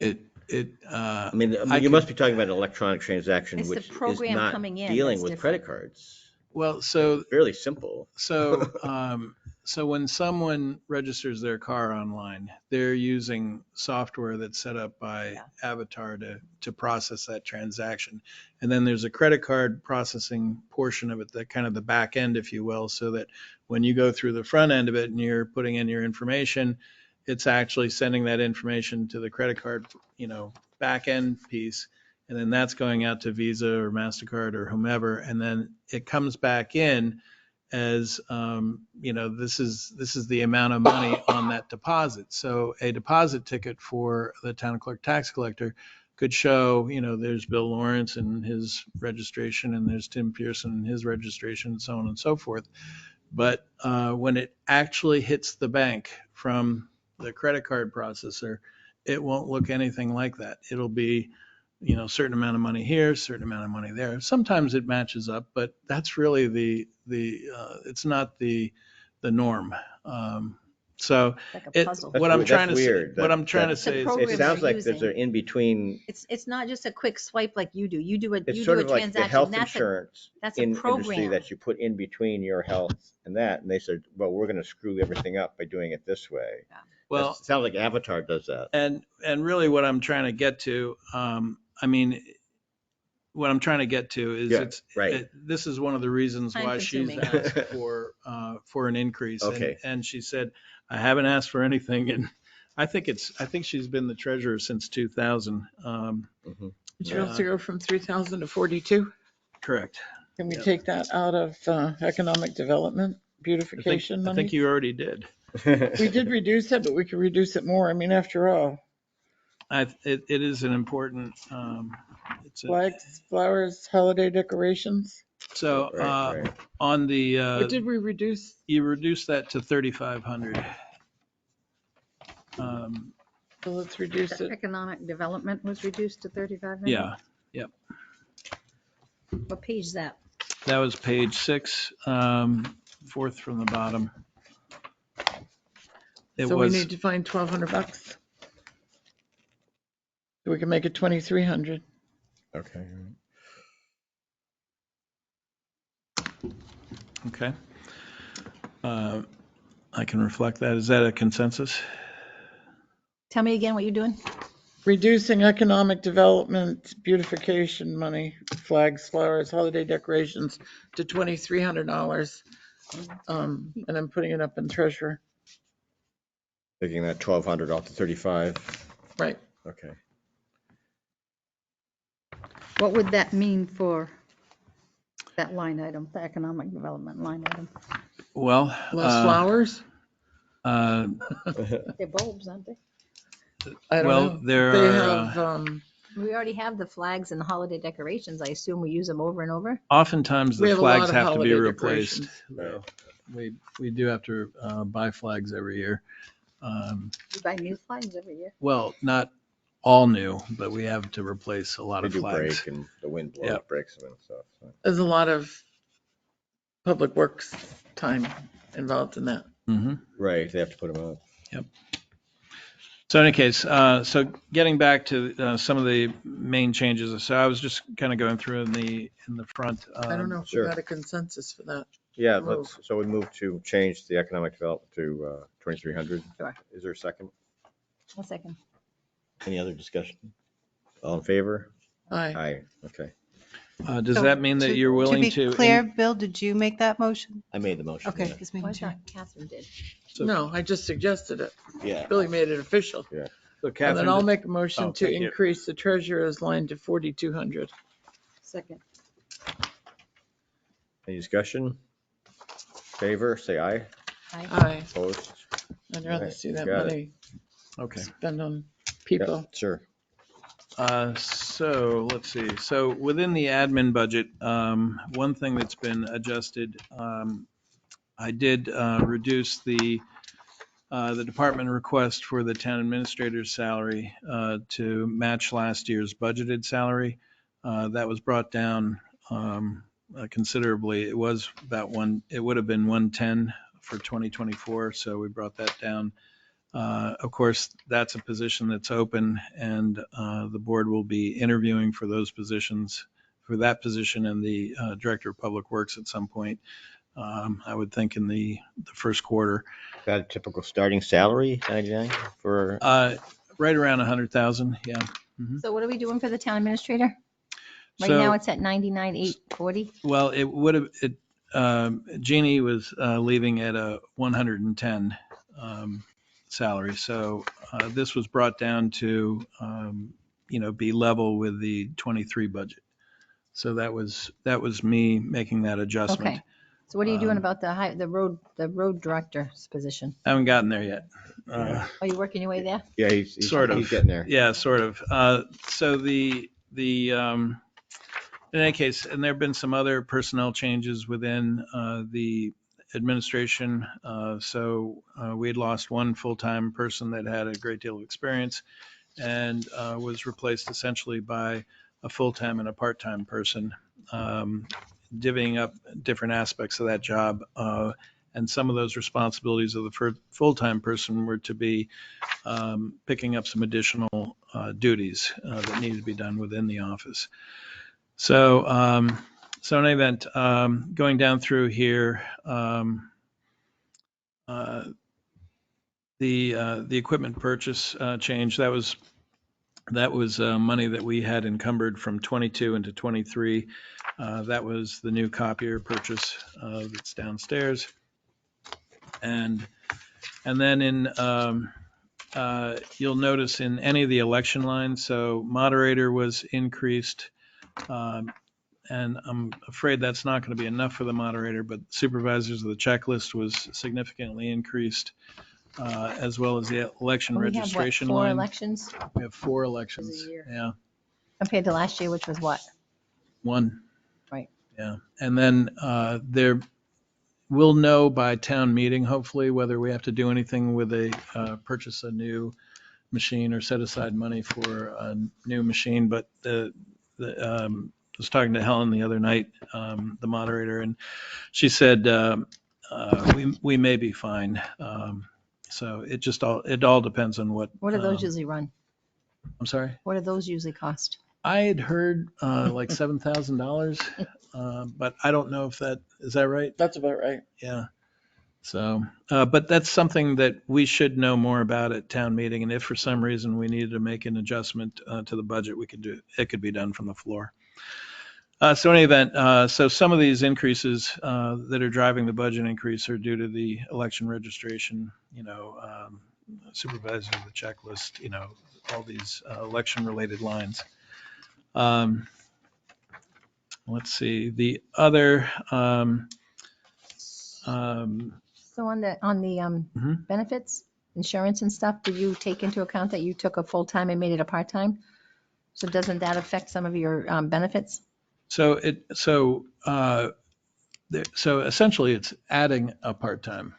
I mean, you must be talking about an electronic transaction, It's the which is program not coming in dealing that's with different. credit cards. Well, so Fairly simple. So when someone registers their car online, they're using software that's set up by Avatar to process that transaction. And then there's a credit card processing portion of it, that kind of the back end, if you will, so that when you go through the front end of it and you're putting in your information, it's actually sending that information to the credit card, back end piece. And then that's going out to Visa or MasterCard or whomever. And then it comes back in as, this is the amount of money on that deposit. So a deposit ticket for the town clerk tax collector could show, there's Bill Lawrence and his registration, and there's Tim Pearson and his registration, and so on and so forth. But when it actually hits the bank from the credit card processor, it won't look anything like that. It'll be, certain amount of money here, certain amount of money there. Sometimes it matches up, but that's really it's not the norm. So Like a puzzle. what I'm trying to say, weird. what I'm trying to say is, program It sounds they're like there's using. an in-between. It's not just a quick swipe like you do. You do a It's sort of like the transaction. health That's insurance that's a industry program. that you put in between your health and that. And they said, well, we're going to screw everything up by doing it this way. well, It sounds like Avatar does that. and really what I'm trying to get to, what I'm trying to get to is Yeah, right. this is one of the reasons why she's Time-consuming. asked for an increase. Okay. And she said, I haven't asked for anything. And I think she's been the treasurer since 2000. Did you also go from 3,000 to 42? Correct. Can we Yep. take that out of economic development beautification I money? think you already did. We did reduce it, but we could reduce it more. I mean, after all, It is an important, flags, flowers, holiday decorations. so Right. on the, What did we reduce? you reduce that to 3,500. So let's reduce The it. economic development was reduced to 3,500? Yeah, What page is that? that was page 6, fourth from the bottom. It So was, we need to find $1,200. So we can make it 2,300. Okay. okay. I can reflect that. Is that a consensus? Tell me again what you're doing. Reducing economic development beautification money, flags, flowers, holiday decorations to $2,300. And I'm putting it up in treasurer. Taking that 1,200 off to 35. Right. Okay. What would that mean for that line item, the economic development line item? Well, Less flowers? They're bulbs, aren't they? I don't well, know. there They are, have, We already have the flags and the holiday decorations. I assume we use them over and over. oftentimes We the have a lot flags of have to be holiday replaced. decorations. We do have to buy flags every year. We buy new flags every year. Well, not all new, but we have to replace a lot They of do flags. break and the wind blows, Yep. breaks them and stuff. So. there's a lot of public works time involved in that. Mm-hmm. Right, they have to put them up. So in any case, so getting back to some of the main changes. So I was just kind of going through in the front. I don't know if we Sure. got a consensus for that. Yeah, Move. so we move to change the economic development to 2,300. Sure. Is there a second? 1 second. Any other discussion? All in favor? Aye. Aye, okay. Does So that mean that you're willing To to? be clear, Bill, did you make that motion? I made the motion. Okay, yeah. just Oh, I making sure. thought Catherine did. So- No, I just suggested it. Yeah. Billy made it official. So And Catherine, then I'll make a motion Oh, to thank you. increase the treasurer's line to 4,200. Second. Any discussion? Favor, say aye. Aye. Opposed? I'd rather Right, see that got it. money okay. spent on Yeah, people. sure. So let's see. So within the admin budget, one thing that's been adjusted, I did reduce the the department request for the town administrator's salary to match last year's budgeted salary. That was brought down considerably. It was about it would have been 110 for 2024, so we brought that down. Of course, that's a position that's open, and the board will be interviewing for those positions, for that position and the Director of Public Works at some point. I would think in the first quarter. Got a typical starting salary, 99 for? Right around 100,000, yeah. So what are we doing for the town administrator? Right now it's at 99,840. Well, it would have, Jeannie was leaving at a 110 salary. So this was brought down to, be level with the 23 budget. So that was me making that adjustment. Okay. So what are you doing about the road director's position? I haven't gotten there yet. Are you working your way there? Yeah, he's Sort of. He's getting there. Yeah, sort of. So in any case, and there have been some other personnel changes within the administration. So we had lost one full-time person that had a great deal of experience and was replaced essentially by a full-time and a part-time person, divvying up different aspects of that job. And some of those responsibilities of the full-time person were to be picking up some additional duties that needed to be done within the office. So, in any event, going down through here, the equipment purchase change, that was money that we had encumbered from 22 into 23. That was the new copier purchase that's downstairs. And then you'll notice in any of the election lines, so moderator was increased. And I'm afraid that's not going to be enough for the moderator, but supervisors of the checklist was significantly increased, as well as the election registration line. We have 4 elections? We have 4 elections. A year. Yeah. Compared to last year, which was what? 1. Right. Yeah. And then we'll know by town meeting, hopefully, whether we have to do anything with purchase a new machine or set aside money for a new machine. But I was talking to Helen the other night, the moderator, and she said we may be fine. So it all depends on what. What do those usually run? I'm sorry? What do those usually cost? I had heard like $7,000, but I don't know if is that right? That's about right. Yeah. So, but that's something that we should know more about at town meeting. And if for some reason we needed to make an adjustment to the budget, we could do it. Could be done from the floor. So in any event, so some of these increases that are driving the budget increase are due to the election registration, supervisor of the checklist, all these election related lines. Let's see, the other. So on the benefits, insurance and stuff, did you take into account that you took a full-time and made it a part-time? So doesn't that affect some of your benefits? So essentially it's adding a part-time.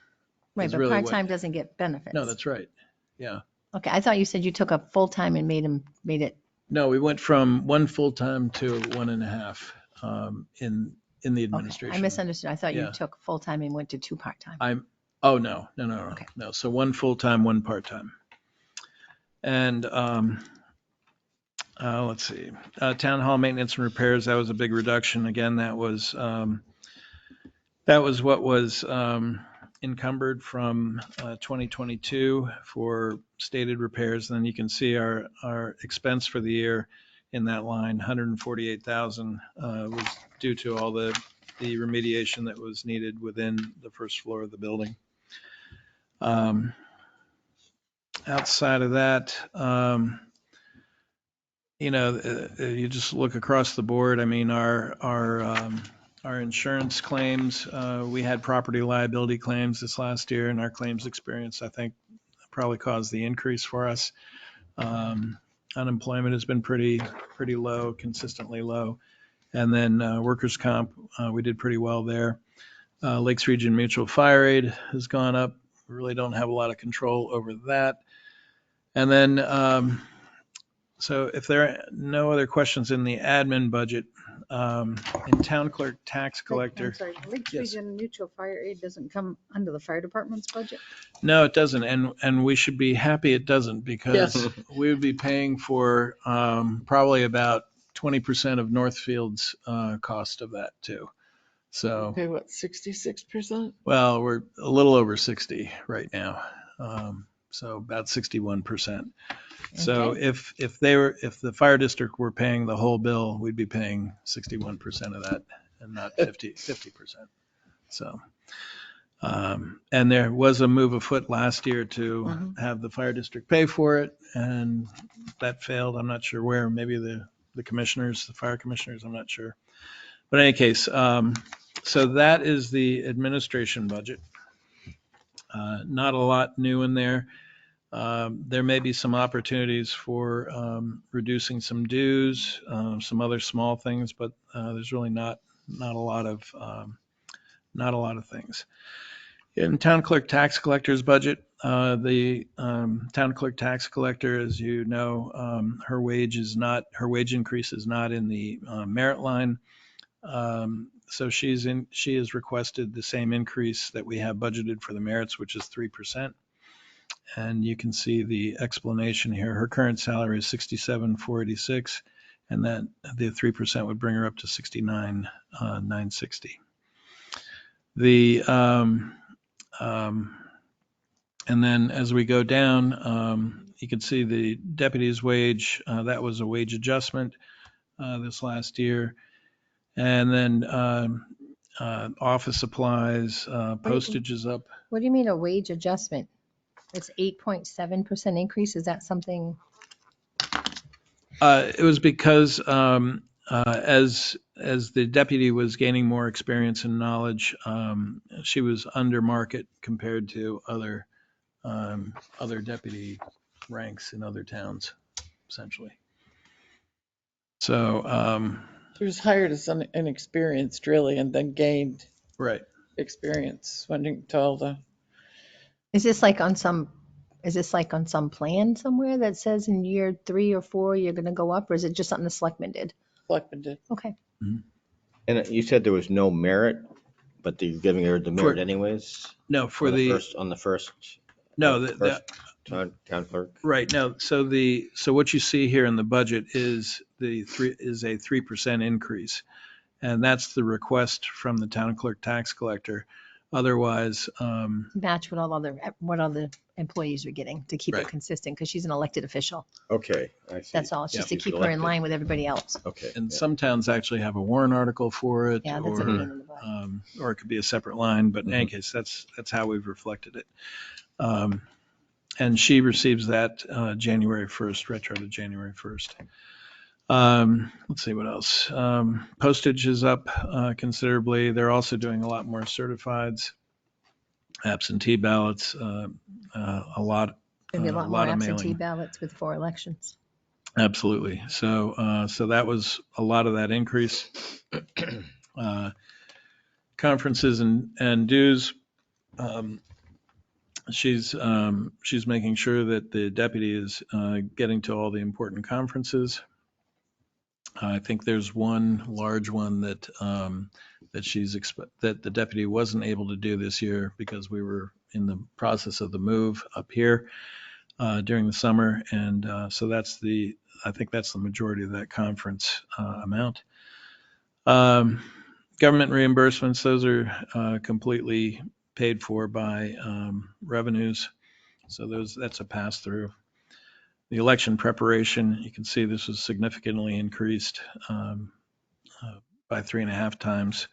Right, but part-time doesn't get benefits. No, that's right. Yeah. Okay, I thought you said you took a full-time and made it. No, we went from 1 full-time to 1.5 in the administration. Okay, I misunderstood. I thought Yeah. you took full-time and went to 2 part-time. No. Okay. No. So 1 full-time, 1 part-time. And let's see, town hall maintenance and repairs, that was a big reduction. Again, that was what was encumbered from 2022 for stated repairs. And then you can see our expense for the year in that line, 148,000 was due to all the remediation that was needed within the first floor of the building. Outside of that, you just look across the board. I mean, our insurance claims, we had property liability claims this last year, and our claims experience, I think, probably caused the increase for us. Unemployment has been pretty low, consistently low. And then workers' comp, we did pretty well there. Lakes Region Mutual Fire Aid has gone up we really don't have a lot of control over that. And then, so if there are no other questions in the admin budget, in town clerk, tax collector. I'm sorry, Lakes Yes. Region Mutual Fire Aid doesn't come under the fire department's budget? No, it doesn't. And we should be happy it doesn't, because we would be paying for probably about 20% of Northfield's cost of that too. So, Okay, what, 66%? well, we're a little over 60 right now. So about 61%. So Okay. if the fire district were paying the whole bill, we'd be paying 61% of that and not 50%. So, and there was a move afoot last year to have the fire district pay for it, and that failed. I'm not sure where, maybe the commissioners, the fire commissioners, I'm not sure. But in any case, so that is the administration budget. Not a lot new in there. There may be some opportunities for reducing some dues, some other small things, but there's really not a lot of things. In town clerk tax collector's budget, the town clerk tax collector, as you know, her wage increase is not in the merit line. So she has requested the same increase that we have budgeted for the merits, which is 3%. And you can see the explanation here. Her current salary is $67,486, and that the 3% would bring her up to $69,960. And then as we go down, you can see the deputy's wage. That was a wage adjustment this last year. And then office supplies, postage is up. What do you mean a wage adjustment? It's 8.7% increase. Is that something? It was because as the deputy was gaining more experience and knowledge, she was under market compared to other deputy ranks in other towns, essentially. So She was hired as inexperienced, really, and then gained right. experience when to all the. Is this like on some plan somewhere that says in year 3 or 4 you're going to go up, or is it just something the selectmen did? Selectmen did. Okay. And you said there was no merit, but you're giving her the merit anyways? No, On the first. No, first town clerk? Right. No. So what you see here in the budget is a 3% increase. And that's the request from the town clerk tax collector. Otherwise, Match what other employees are getting to keep Right. it consistent, because she's an elected official. Okay, I see. That's all. It's just to She's keep her in elected. line with everybody else. Okay. and yeah. some towns actually have a warrant article for it, Yeah, that's a or pain in the butt. or it could be a separate line. But in any case, that's how we've reflected it. And she receives that January 1st, retro to January 1st. Let's see what else. Postage is up considerably. They're also doing a lot more certifieds, absentee ballots, a lot. There'll be a lot more of absentee mailing. ballots with 4 elections. Absolutely. So that was a lot of that increase. Conferences and dues. She's making sure that the deputy is getting to all the important conferences. I think there's one large one that that the deputy wasn't able to do this year because we were in the process of the move up here during the summer, and so I think that's the majority of that conference amount. Government reimbursements, those are completely paid for by revenues, so that's a pass through. The election preparation, you can see this was significantly increased by 3.5 times.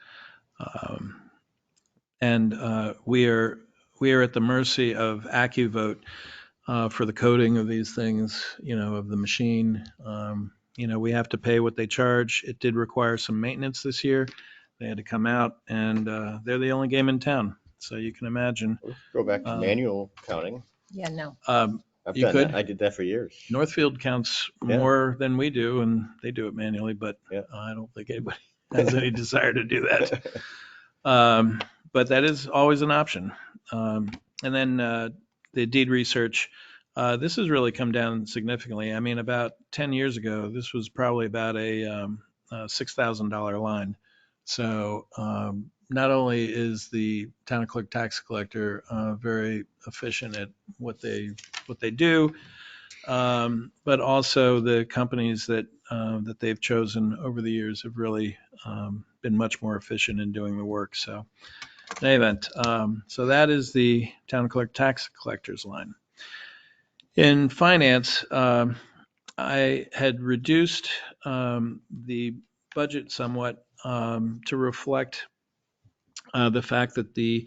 And we are at the mercy of AccuVote for the coding of these things, of the machine. We have to pay what they charge. It did require some maintenance this year. They had to come out, and they're the only game in town. So you can imagine. Let's go back to manual counting. Yeah, no. I've You done could. that. I did that for years. Northfield counts Yeah. more than we do, and they do it manually, but Yeah. I don't think anybody has any desire to do that. But that is always an option. And then the deed research. This has really come down significantly. I mean, about 10 years ago, this was probably about a $6,000 line. So not only is the town clerk tax collector very efficient at what they do, but also the companies that they've chosen over the years have really been much more efficient in doing the work. So in any event, so that is the town clerk tax collector's line. In finance, I had reduced the budget somewhat to reflect the fact that the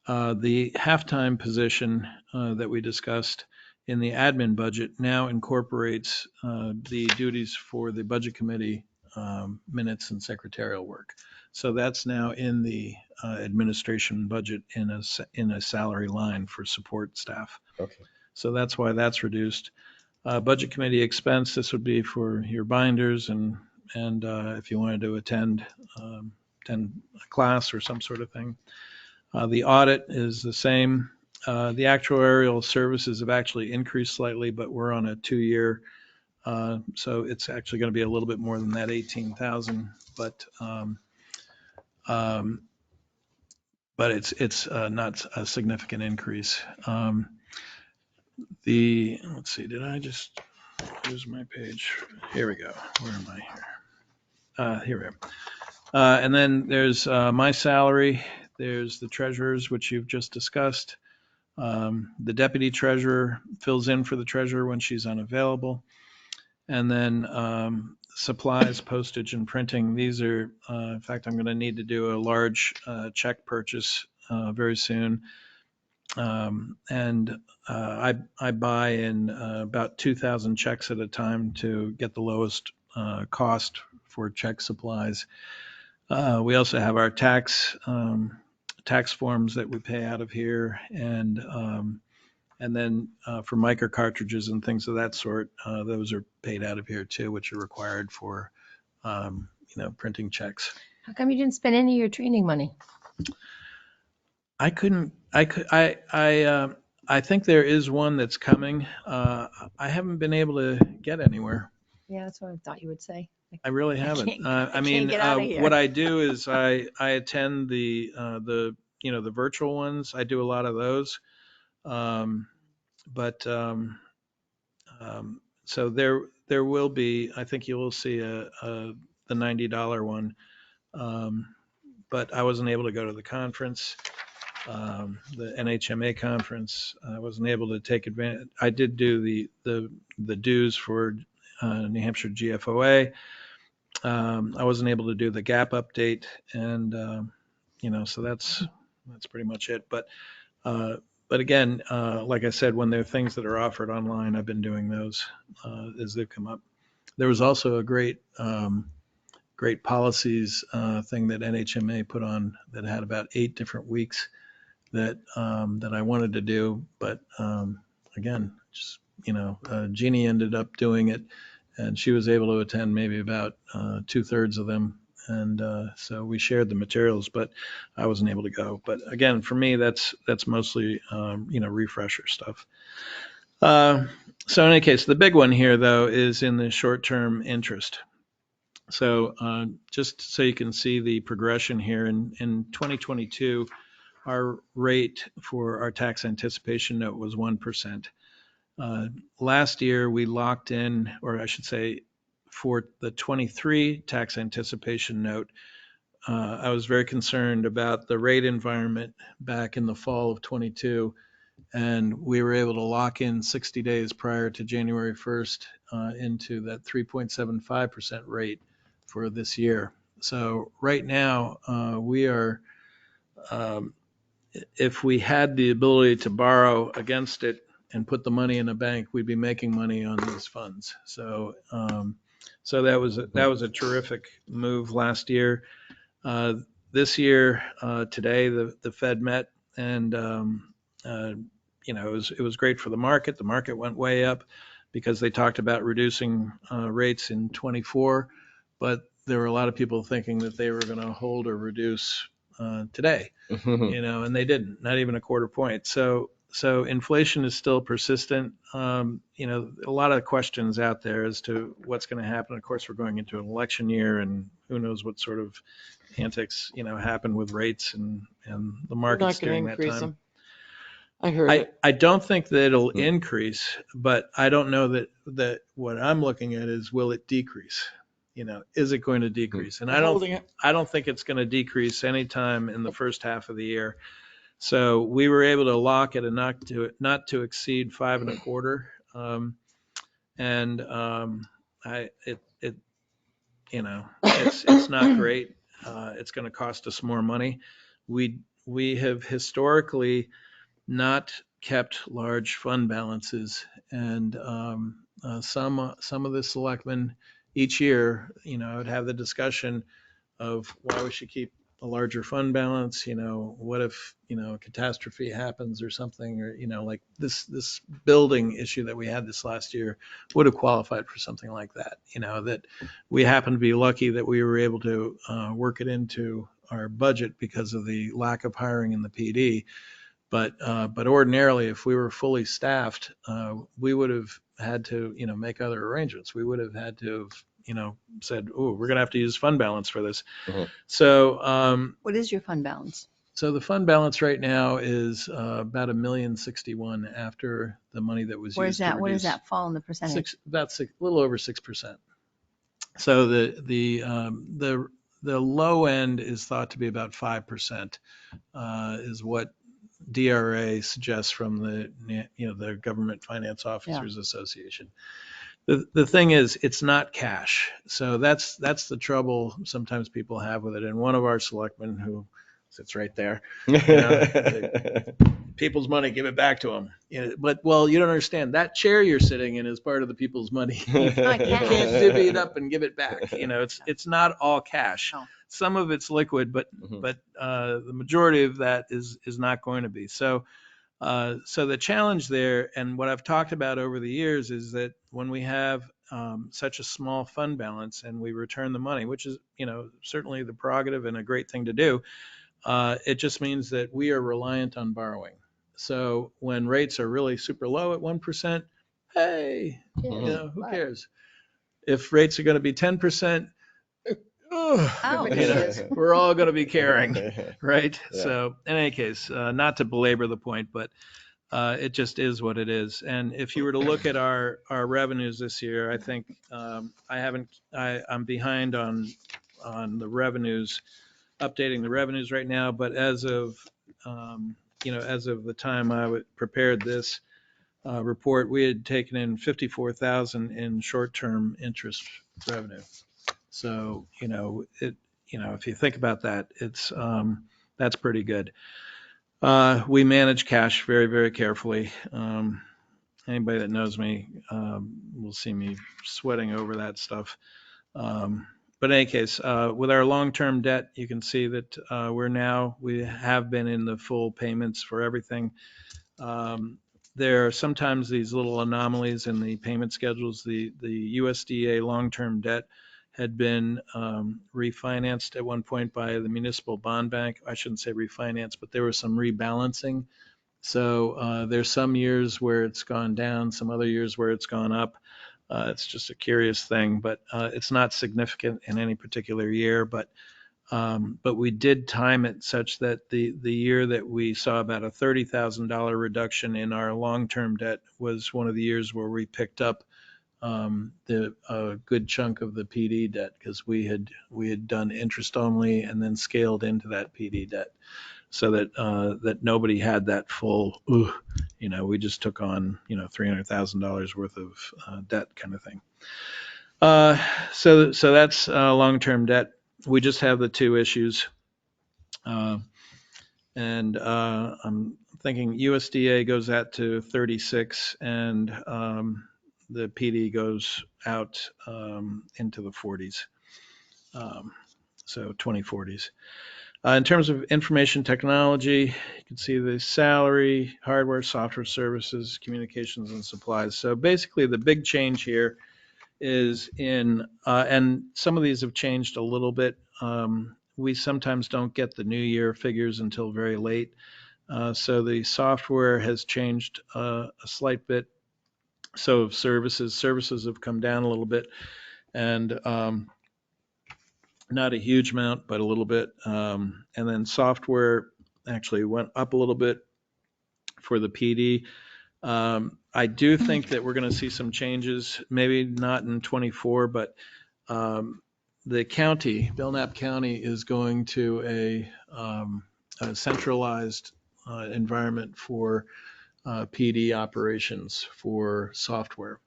halftime position that we discussed in the admin budget now incorporates the duties for the budget committee minutes and secretarial work. So that's now in the administration budget in a salary line for support staff. Okay. So that's why that's reduced. Budget committee expense, this would be for your binders and if you wanted to attend a class or some sort of thing. The audit is the same. The actuarial services have actually increased slightly, but we're on a 2-year, so it's actually going to be a little bit more than that 18,000. But it's not a significant increase. Let's see, did I just lose my page? Here we go. Where am I here? Here we are. And then there's my salary. There's the treasurer's, which you've just discussed. The deputy treasurer fills in for the treasurer when she's unavailable. And then supplies, postage, and printing. These are, in fact, I'm going to need to do a large check purchase very soon. And I buy in about 2,000 checks at a time to get the lowest cost for check supplies. We also have our tax forms that we pay out of here, and then for micro cartridges and things of that sort, those are paid out of here too, which are required for printing checks. How come you didn't spend any of your training money? I think there is one that's coming. I haven't been able to get anywhere. Yeah, that's what I thought you would say. I really haven't. I mean, get outta here. What I do is I attend the virtual ones. I do a lot of those. So there will be, I think you will see the $90 one. But I wasn't able to go to the conference, the NHMA conference. I wasn't able to take advantage. I did do the dues for New Hampshire GFOA. I wasn't able to do the gap update, and so that's pretty much it. But again, like I said, when there are things that are offered online, I've been doing those as they come up. There was also a great policies thing that NHMA put on that had about 8 different weeks that I wanted to do, but again, just Jeannie ended up doing it, and she was able to attend maybe about 2/3 of them, and so we shared the materials, but I wasn't able to go. But again, for me, that's mostly refresher stuff. So in any case, the big one here though is in the short-term interest. So just so you can see the progression here, in 2022, our rate for our tax anticipation note was 1%. Last year, we locked in, or I should say, for the 23 tax anticipation note, I was very concerned about the rate environment back in the fall of 22, and we were able to lock in 60 days prior to January 1st into that 3.75% rate for this year. So right now, we are, if we had the ability to borrow against it and put the money in a bank, we'd be making money on these funds. So that was a terrific move last year. This year, today, the Fed met, and it was great for the market. The market went way up because they talked about reducing rates in 24, but there were a lot of people thinking that they were going to hold or reduce today, and they didn't, not even a quarter point. So inflation is still persistent. A lot of questions out there as to what's going to happen. Of course, we're going into an election year, and who knows what sort of antics, happen with rates and the markets during that time. I heard it. I don't think that it'll increase, but I don't know that what I'm looking at is, will it decrease? Is it going to decrease? And I don't think it's going to decrease anytime in the first half of the year. So we were able to lock at a not to exceed 5.25. It's not great. It's going to cost us more money. We have historically not kept large fund balances, and some of the selectmen each year, I would have the discussion of why we should keep a larger fund balance. What if a catastrophe happens or something, or like this building issue that we had this last year would have qualified for something like that. That we happen to be lucky that we were able to work it into our budget because of the lack of hiring in the PD. But ordinarily, if we were fully staffed, we would have had to, make other arrangements. We would have had to have, said, "Oh, we're going to have to use fund balance for this." So, What is your fund balance? so the fund balance right now is about $1,061,000 after the money that was Where used is that? to Where does reduce that fall in the percentage? a little over 6%. So the low end is thought to be about 5%, is what DRA suggests from the Government Finance Officers Association. The thing is, it's not cash. So that's the trouble sometimes people have with it. And one of our selectmen, who sits right there, people's money, give it back to them. But you don't understand, that chair you're sitting in is part of the people's money. You can't divvy it up and give it back. It's not all cash. No. Some of it's liquid, but the majority of that is not going to be. So the challenge there, and what I've talked about over the years, is that when we have such a small fund balance and we return the money, which is certainly the prerogative and a great thing to do, it just means that we are reliant on borrowing. So when rates are really super low at 1%, hey, who cares? If rates are going to be 10%, we're all going to be caring, right? Yeah. So in any case, not to belabor the point, but it just is what it is. And if you were to look at our revenues this year, I think I'm behind on the revenues, updating the revenues right now. But as of the time I prepared this report, we had taken in $54,000 in short-term interest revenue. So, if you think about that, that's pretty good. We manage cash very, very carefully. Anybody that knows me will see me sweating over that stuff. But in any case, with our long-term debt, you can see that we have been in the full payments for everything. There are sometimes these little anomalies in the payment schedules. The USDA long-term debt had been refinanced at one point by the municipal bond bank. I shouldn't say refinanced, but there was some rebalancing. So there's some years where it's gone down, some other years where it's gone up. It's just a curious thing, but it's not significant in any particular year. But we did time it such that the year that we saw about a $30,000 reduction in our long-term debt was one of the years where we picked up a good chunk of the PD debt, because we had done interest only and then scaled into that PD debt, so that nobody had that full. We just took on $300,000 worth of debt kind of thing. So that's long-term debt. We just have the two issues, and I'm thinking USDA goes out to 36, and the PD goes out into the 40s, so 2040s. In terms of information technology, you can see the salary, hardware, software services, communications, and supplies. So basically the big change here is in, and some of these have changed a little bit, we sometimes don't get the new year figures until very late. So the software has changed a slight bit. So services have come down a little bit, and not a huge amount, but a little bit. And then software actually went up a little bit for the PD. I do think that we're going to see some changes, maybe not in 24, but the county, Belknap County, is going to a centralized environment for PD operations for software.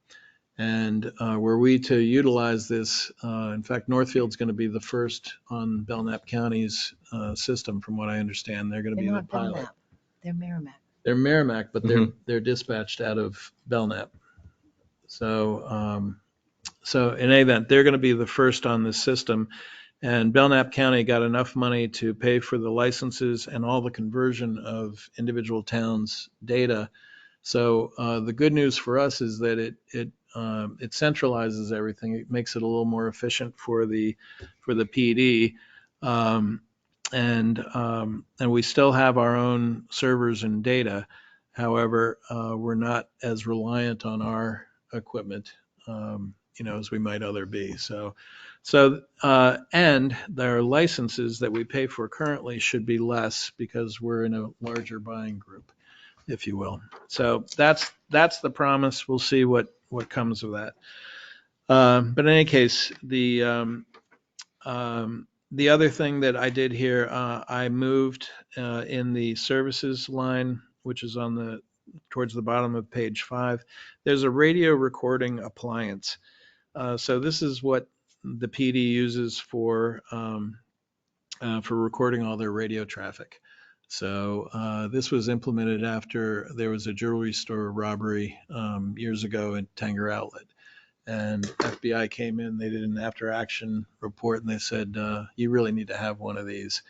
And were we to utilize this, in fact, Northfield's going to be the first on Belknap County's system, from what I understand. They're going to be the pilot. Belknap. They're Merrimack. They're Merrimack, but they're dispatched out of Belknap. So so in any event, they're going to be the first on this system. And Belknap County got enough money to pay for the licenses and all the conversion of individual towns' data. So the good news for us is that it centralizes everything. It makes it a little more efficient for the PD, and we still have our own servers and data. However, we're not as reliant on our equipment, as we might other be. So and their licenses that we pay for currently should be less because we're in a larger buying group, if you will. So that's the promise. We'll see what comes of that. But in any case, the other thing that I did here, I moved in the services line, which is towards the bottom of page 5. There's a radio recording appliance. So this is what the PD uses for recording all their radio traffic. So this was implemented after there was a jewelry store robbery years ago at Tanger Outlet. And FBI came in, they did an after action report, and they said, you really need to have one of these.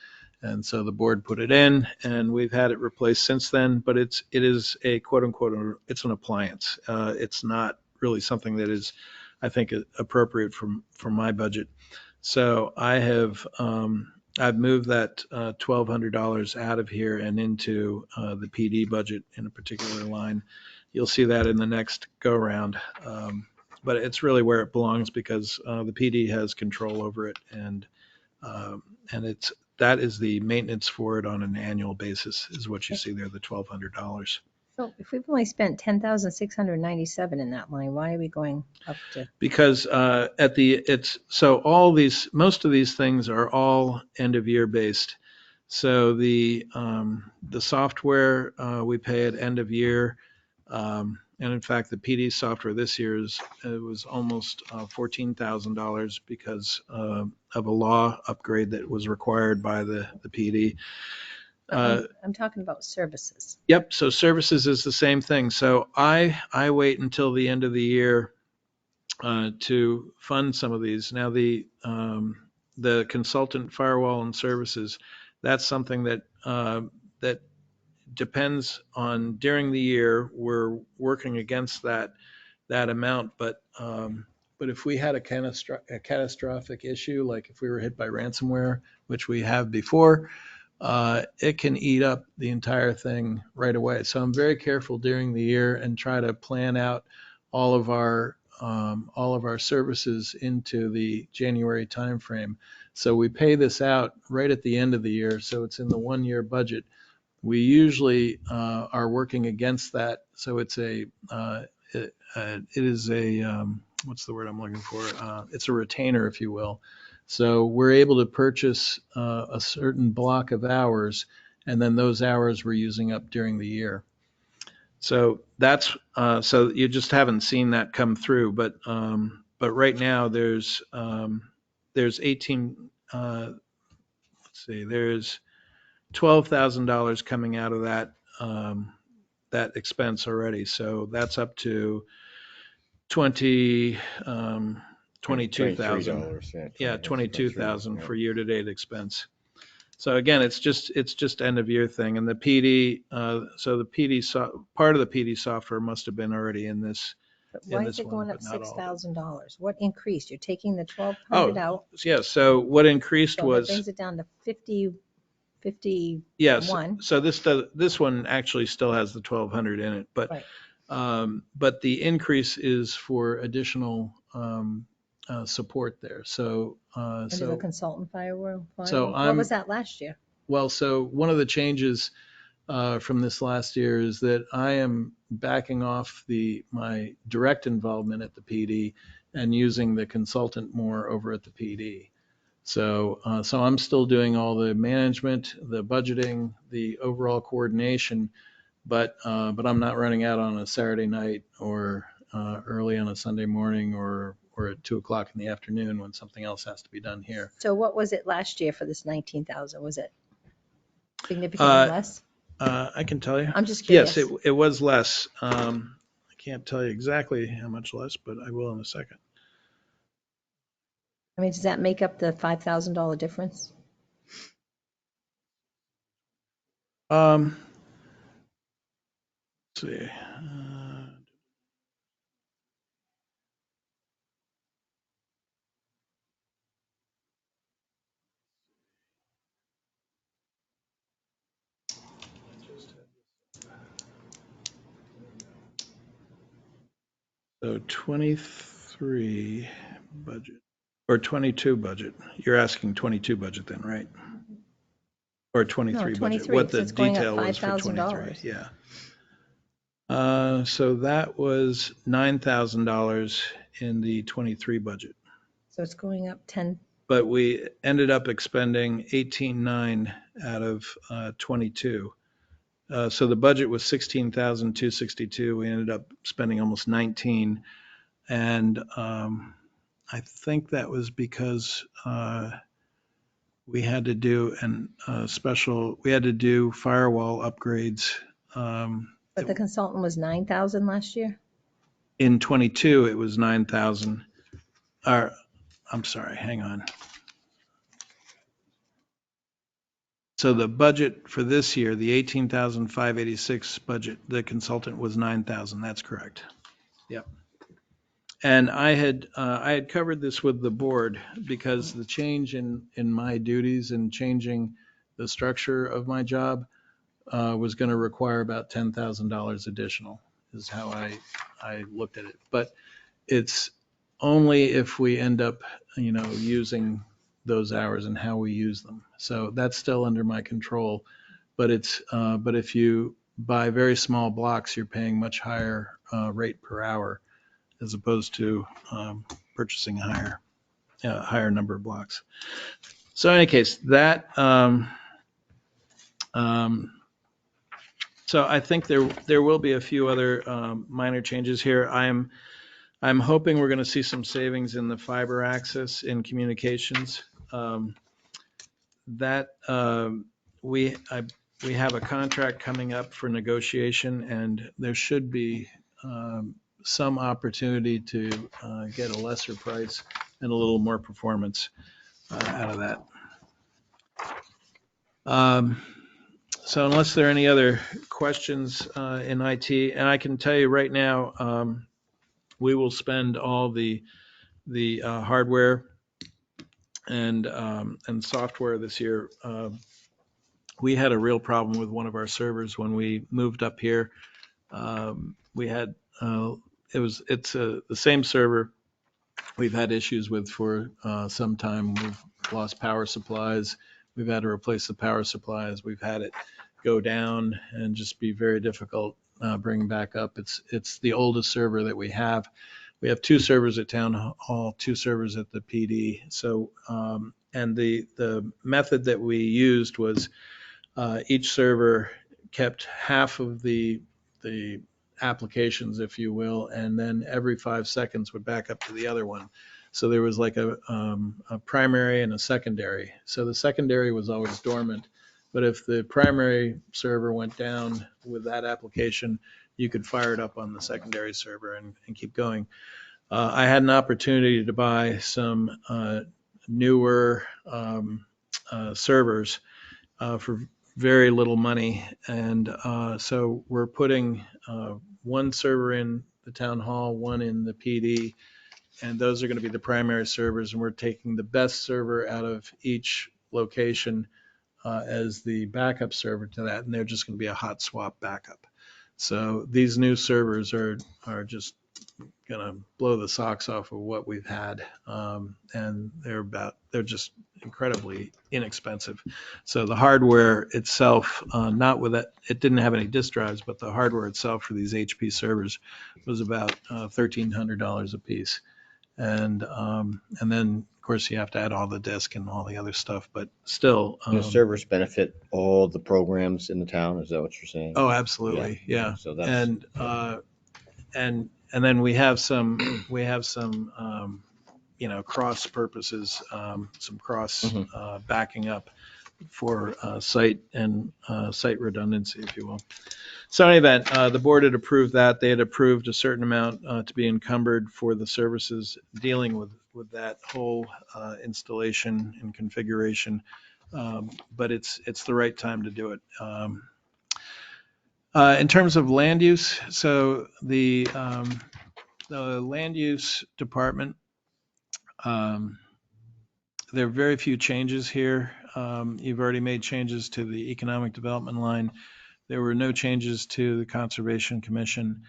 And so the board put it in, and we've had it replaced since then, but it is a quote unquote, it's an appliance. It's not really something that is, I think, appropriate for my budget. So I've moved that $1,200 out of here and into the PD budget in a particular line. You'll see that in the next go round. But it's really where it belongs because the PD has control over it, and that is the maintenance for it on an annual basis is what you see there, the $1,200. So if we've only spent 10,697 in that line, why are we going up to? Because most of these things are all end of year based. So the software we pay at end of year. And in fact, the PD software this year was almost $14,000 because of a law upgrade that was required by the PD. I'm talking about services. Yep. So services is the same thing. So I wait until the end of the year to fund some of these. Now the consultant firewall and services, that's something that depends on during the year. We're working against that amount, but if we had a catastrophic issue, like if we were hit by ransomware, which we have before, it can eat up the entire thing right away. So I'm very careful during the year and try to plan out all of our services into the January timeframe. So we pay this out right at the end of the year, so it's in the 1-year budget. We usually are working against that, so it's it is a what's the word I'm looking for? It's a retainer, if you will. So we're able to purchase a certain block of hours, and then those hours we're using up during the year. So that's so you just haven't seen that come through, but right now there's 18. Let's see, there's $12,000 coming out of that expense already. So that's up to 22,000. Yeah, 22,000 for year-to-date expense. So again, it's just end of year thing, and the PD. So the PD part of the PD software must have been already in this Why this is it one, going up but not all of it. $6,000? What increased? You're taking the 1,200 out, Yeah, so what increased so that was, brings it down to 51. yes, so this one actually still has the 1,200 in it, Right. but the increase is for additional support there. So, Under the consultant firewall. So What I'm- was that last year? well, so one of the changes from this last year is that I am backing off my direct involvement at the PD and using the consultant more over at the PD. So I'm still doing all the management, the budgeting, the overall coordination, but I'm not running out on a Saturday night or early on a Sunday morning or at 2 o'clock in the afternoon when something else has to be done here. So what was it last year for this 19,000? Was it significantly less? I can tell you. I'm just curious. Yes, it was less. I can't tell you exactly how much less, but I will in a second. I mean, does that make up the $5,000 difference? Let's see. So 23 budget, or 22 budget. You're asking 22 budget then, right? Or 23 budget, 23, what so the it's going up detail was for $5,000. 23, yeah. So that was $9,000 in the 23 budget. So it's going up 10. But we ended up expending 18.9 out of 22. So the budget was 16,262. We ended up spending almost 19. And I think that was because we had to do we had to do firewall upgrades. But the consultant was 9,000 last year? In 22, it was 9,000. Or, I'm sorry, hang on. So the budget for this year, the 18,586 budget, the consultant was 9,000. That's correct. Yep. And I had covered this with the board because the change in my duties and changing the structure of my job was going to require about $10,000 additional, is how I looked at it. But it's only if we end up, using those hours and how we use them. So that's still under my control. But but if you buy very small blocks, you're paying much higher rate per hour as opposed to purchasing a higher number of blocks. So in any case, so I think there will be a few other minor changes here. I'm hoping we're going to see some savings in the fiber access in communications. We have a contract coming up for negotiation, and there should be some opportunity to get a lesser price and a little more performance out of that. So unless there are any other questions in IT, and I can tell you right now, we will spend all the hardware and software this year. We had a real problem with one of our servers when we moved up here. We had it's the same server we've had issues with for some time. We've lost power supplies. We've had to replace the power supplies. We've had it go down and just be very difficult bringing back up. It's the oldest server that we have. We have 2 servers at Town Hall, 2 servers at the PD. So, and the method that we used was each server kept half of the applications, if you will, and then every 5 seconds would back up to the other one. So there was like a primary and a secondary. So the secondary was always dormant, but if the primary server went down with that application, you could fire it up on the secondary server and keep going. I had an opportunity to buy some newer servers for very little money, and so we're putting one server in the town hall, one in the PD. And those are going to be the primary servers, and we're taking the best server out of each location as the backup server to that, and they're just going to be a hot swap backup. So these new servers are just going to blow the socks off of what we've had, and they're just incredibly inexpensive. So the hardware itself, not with it didn't have any disk drives, but the hardware itself for these HP servers was about $1,300 a piece. And then, of course, you have to add all the disk and all the other stuff, but still. The servers benefit all the programs in the town, is that what you're saying? Oh, absolutely, yeah. So that's. And then we have some cross purposes, some cross backing up for site and site redundancy, if you will. So in any event, the board had approved that. They had approved a certain amount to be encumbered for the services dealing with that whole installation and configuration. But it's the right time to do it. In terms of land use, so the land use department, there are very few changes here. You've already made changes to the economic development line. There were no changes to the Conservation Commission.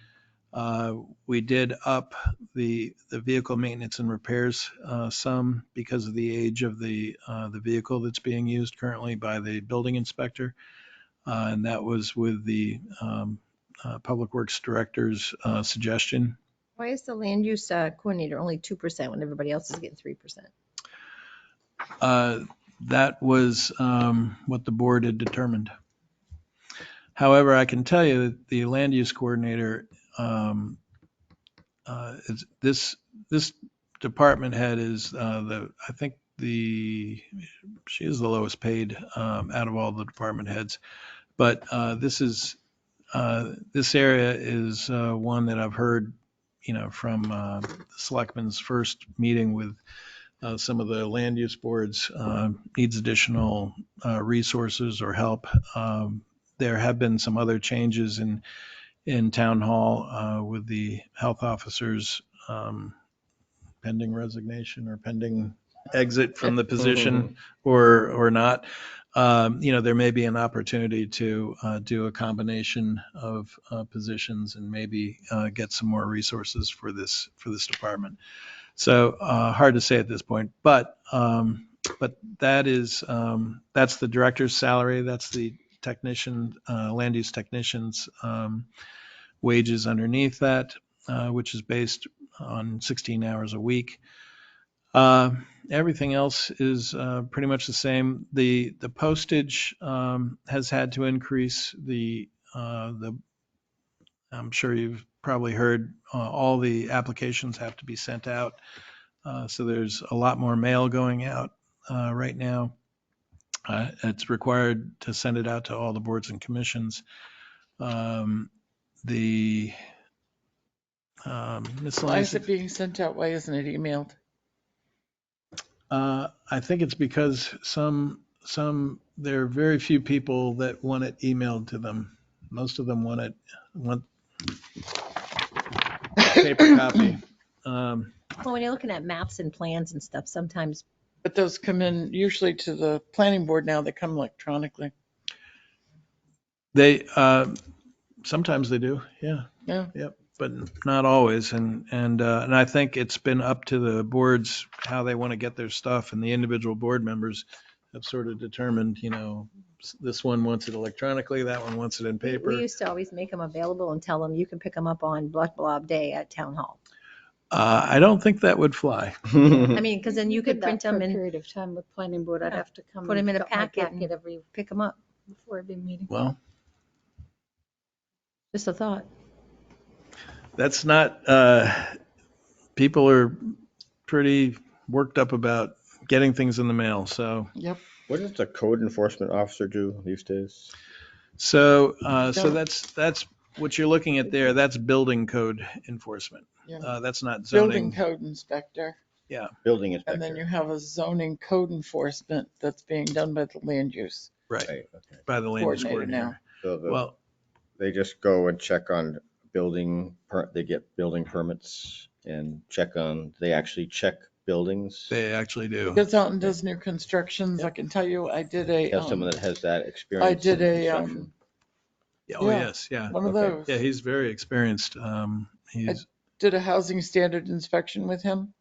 We did up the vehicle maintenance and repairs some because of the age of the vehicle that's being used currently by the building inspector. And that was with the Public Works Director's suggestion. Why is the land use coordinator only 2% when everybody else is getting 3%? That was what the board had determined. However, I can tell you that the land use coordinator, this department head is she is the lowest paid out of all the department heads. But this area is one that I've heard, from the Selectmen's first meeting with some of the land use boards, needs additional resources or help. There have been some other changes in town hall with the health officers pending resignation or pending exit from the position or not. There may be an opportunity to do a combination of positions and maybe get some more resources for this department. So hard to say at this point, but that's the director's salary. That's the technician, land use technician's wages underneath that, which is based on 16 hours a week. Everything else is pretty much the same. The postage has had to increase. I'm sure you've probably heard all the applications have to be sent out. So there's a lot more mail going out right now. It's required to send it out to all the boards and commissions. The Why miscellaneous. is it being sent out? Why isn't it emailed? I think it's because there are very few people that want it emailed to them. Most of them want paper copy. Well, when you're looking at maps and plans and stuff, sometimes. But those come in usually to the planning board now. They come electronically. They sometimes they do, yeah. Yeah. Yep, but not always. And I think it's been up to the boards how they want to get their stuff, and the individual board members have sort of determined, this one wants it electronically, that one wants it in paper. We used to always make them available and tell them you can pick them up on blah, blah day at town hall. I don't think that would fly. I mean, because then you could Did that print them for a and period of time with planning board. I'd Yeah. have to come. put them in a and pick up my packet and pick them up. before every meeting. Well, Just a thought. that's not, people are pretty worked up about getting things in the mail, so. Yep. What does the code enforcement officer do these days? So that's what you're looking at there. That's building code enforcement. Yeah. That's not Building zoning. code inspector. Building And then inspector. you have a zoning code enforcement that's being done by the land use Right, Right, okay. by the land use coordinator now. coordinator. So Well, they just go and check on they get building permits and they actually check buildings. They actually do. Because Tilton does new constructions. I can tell you, I did a, Have someone that has that experience. I did in a, construction. Oh, yeah. yes, yeah. one of Okay. those. Yeah, he's very experienced. He's, Did a housing standard inspection with him.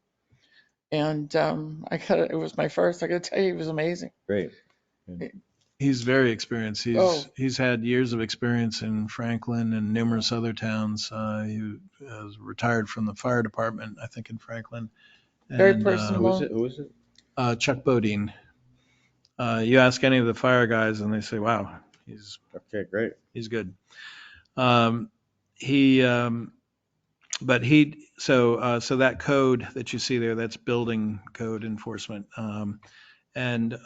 And it was my first. I gotta tell you, it was amazing. Great. he's very experienced. Oh. He's had years of experience in Franklin and numerous other towns. He was retired from the fire department, I think, in Franklin. Very And, personable. Who is it? Chuck Bodine. You ask any of the fire guys and they say, wow, Okay, great. he's good. So that code that you see there, that's building code enforcement. And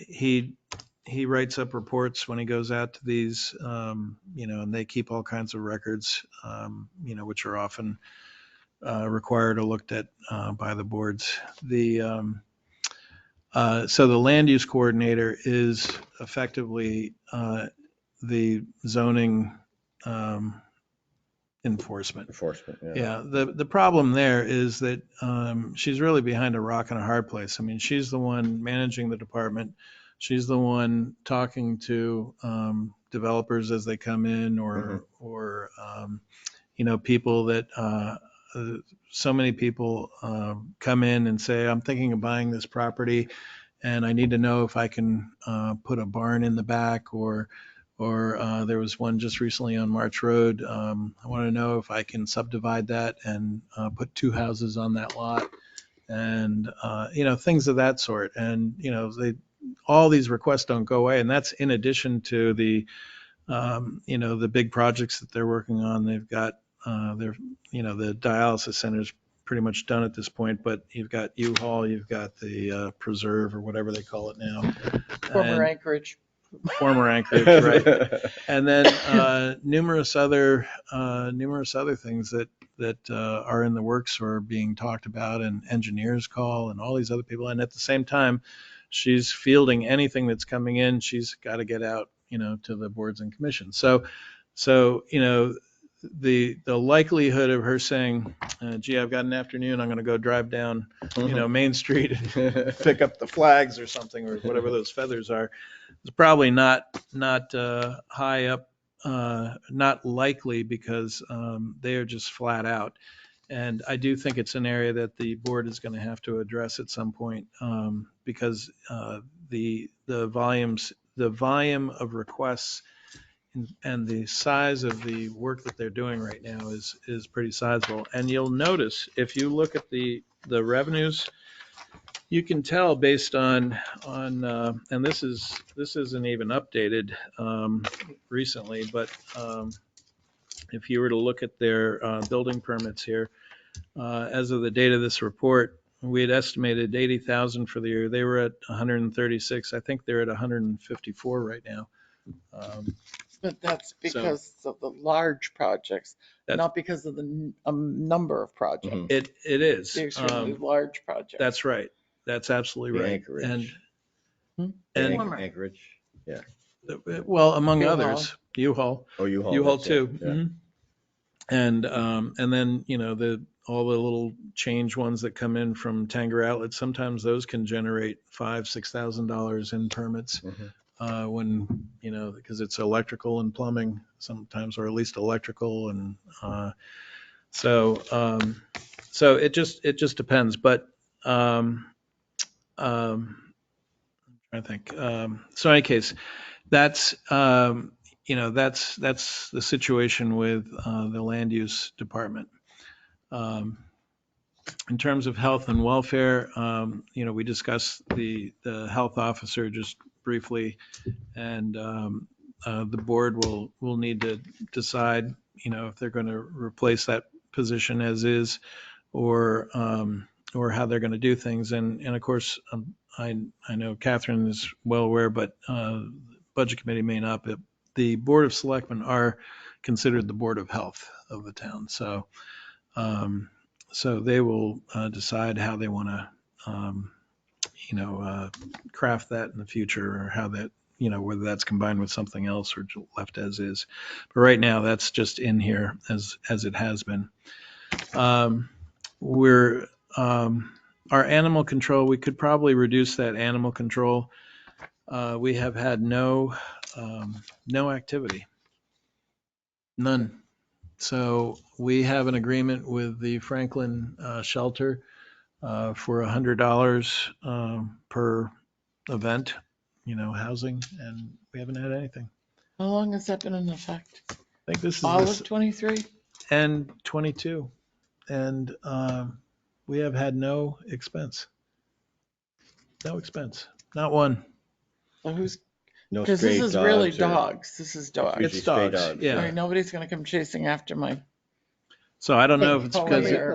he writes up reports when he goes out to these, and they keep all kinds of records, which are often required or looked at by the boards. So the land use coordinator is effectively the zoning enforcement. Yeah. Yeah, the problem there is that she's really behind a rock and a hard place. I mean, she's the one managing the department. She's the one talking to developers as they come in, or people that so many people come in and say, I'm thinking of buying this property, and I need to know if I can put a barn in the back, or there was one just recently on March Road. I want to know if I can subdivide that and put 2 houses on that lot, and things of that sort. And all these requests don't go away, and that's in addition to the big projects that they're working on. They've got the dialysis center's pretty much done at this point, but you've got U-Haul, you've got the preserve, or whatever they call it now. Former Anchorage. Former Anchorage, right? And then numerous other things that are in the works or being talked about, and engineers call, and all these other people. And at the same time, she's fielding anything that's coming in. She's got to get out, to the boards and commissions. So the likelihood of her saying, gee, I've got an afternoon, I'm going to go drive down, Main Street and pick up the flags or something, or whatever those feathers are, is probably not high up, not likely, because they are just flat out. And I do think it's an area that the board is going to have to address at some point, because the volume of requests and the size of the work that they're doing right now is pretty sizable. And you'll notice, if you look at the revenues, you can tell based on and this isn't even updated recently, but if you were to look at their building permits here, as of the date of this report, we had estimated 80,000 for the year. They were at 136. I think they're at 154 right now. But that's because of the large projects, not because of the number of projects. Mhm. It is. The extremely large projects. That's right. That's absolutely right. Anchorage. And Anchorage. Yeah. well, among U-Haul. others, U-Haul. Oh, U-Haul. U-Haul that's too. it, yeah. And then all the little change ones that come in from Tanger Outlet, sometimes those can generate $5,000-$6,000 in permits. Mhm. When because it's electrical and plumbing sometimes, or at least electrical, and so it just depends. But I'm trying to think. So in any case, that's that's the situation with the land use department. In terms of health and welfare, we discussed the health officer just briefly, and the board will need to decide, if they're going to replace that position as is, or how they're going to do things. And of course, I know Catherine is well aware, but budget committee may not. But the Board of Selectmen are considered the Board of Health of the town. So they will decide how they want to, craft that in the future, or how that whether that's combined with something else or left as is. But right now, that's just in here as it has been. We're, our animal control, we could probably reduce that animal control. We have had no activity. None. So we have an agreement with the Franklin shelter for $100 per event, housing, and we haven't had anything. How long has that been in effect? I think this is All this of 23? and 22. And we have had no expense. No expense. Not one. So who's, No because stray this is really dogs or- dogs. This is dogs. usually It's stray dogs. dogs, Yeah. I mean, nobody's going to come chasing after my, So I don't know if it's Hey,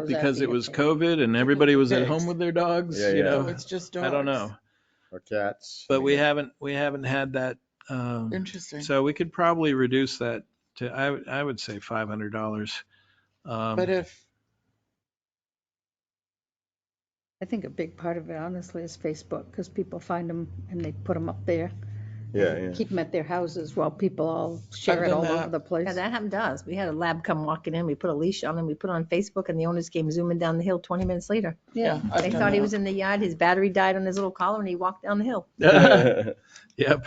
because Collier. it was COVID and everybody was at home with their dogs. Yeah, yeah. no, it's just dogs. I don't know. Or cats. But we haven't had that. Interesting. So we could probably reduce that to I would say $500. But if, I think a big part of it honestly is Facebook, because people find them and they put them up there. Yeah, yeah. Keep them at their houses while people all share I've it done all that. over the place. Yeah, that happened to us. We had a lab come walking in, we put a leash on him, we put it on Facebook, and the owners came zooming down the hill 20 minutes later. yeah, I've They done thought he that. was in the yard, his battery died on his little collar, and he walked down the hill. Yep.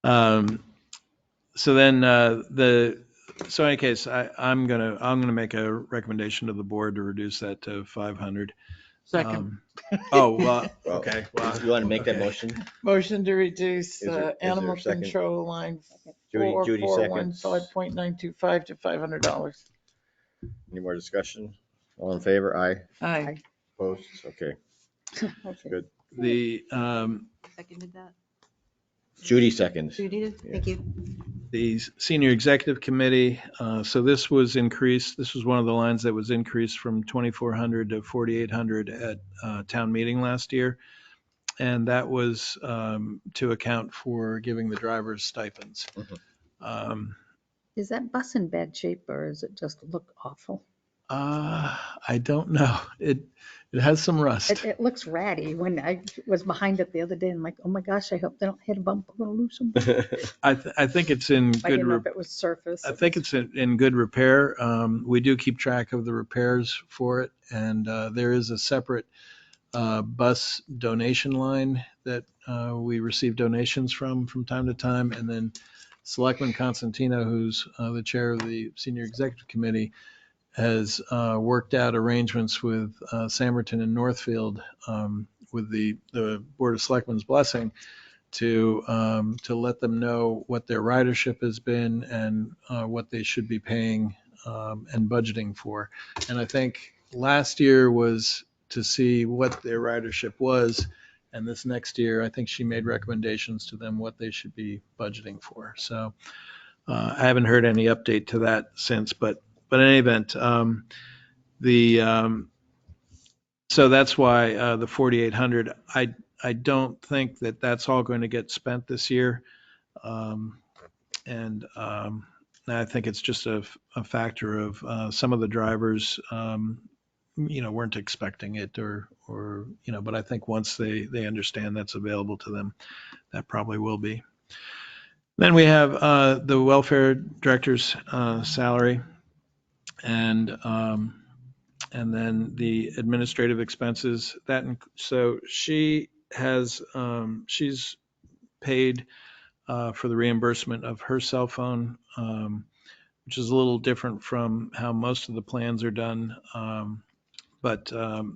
So then so in any case, I'm gonna make a recommendation to the board to reduce that to 500. Second. Oh, well, Well, okay. Well, You want to make that okay. motion? Motion to reduce Is there a animal second? control line Judy seconds. 4415.925 to $500. Any more discussion? All in favor? Aye. Aye. Opposed? Okay. Okay. Good. The Seconded that. Judy seconds. Judy did? Thank you. the senior executive committee, so this was increased. This was one of the lines that was increased from 2,400 to 4,800 at town meeting last year. And that was to account for giving the drivers stipends. Is that bus in bad shape or is it just look awful? I don't know. It has some rust. It looks ratty. When I was behind it the other day, I'm like, oh my gosh, I hope they don't hit a bump. I'm going to lose them. I think it's in I good. didn't know if it was surface. I think it's in good repair. We do keep track of the repairs for it, and there is a separate bus donation line that we receive donations from time to time, and then Selectman Constantino, who's the chair of the senior executive committee, has worked out arrangements with Samerton and Northfield with the Board of Selectmen's blessing to let them know what their ridership has been and what they should be paying and budgeting for. And I think last year was to see what their ridership was. And this next year, I think she made recommendations to them what they should be budgeting for. So I haven't heard any update to that since, but in any event, so that's why the 4,800. I don't think that that's all going to get spent this year, and I think it's just a factor of some of the drivers, weren't expecting it, or but I think once they understand that's available to them, that probably will be. Then we have the welfare director's salary. And then the administrative expenses so she has she's paid for the reimbursement of her cell phone, which is a little different from how most of the plans are done. But there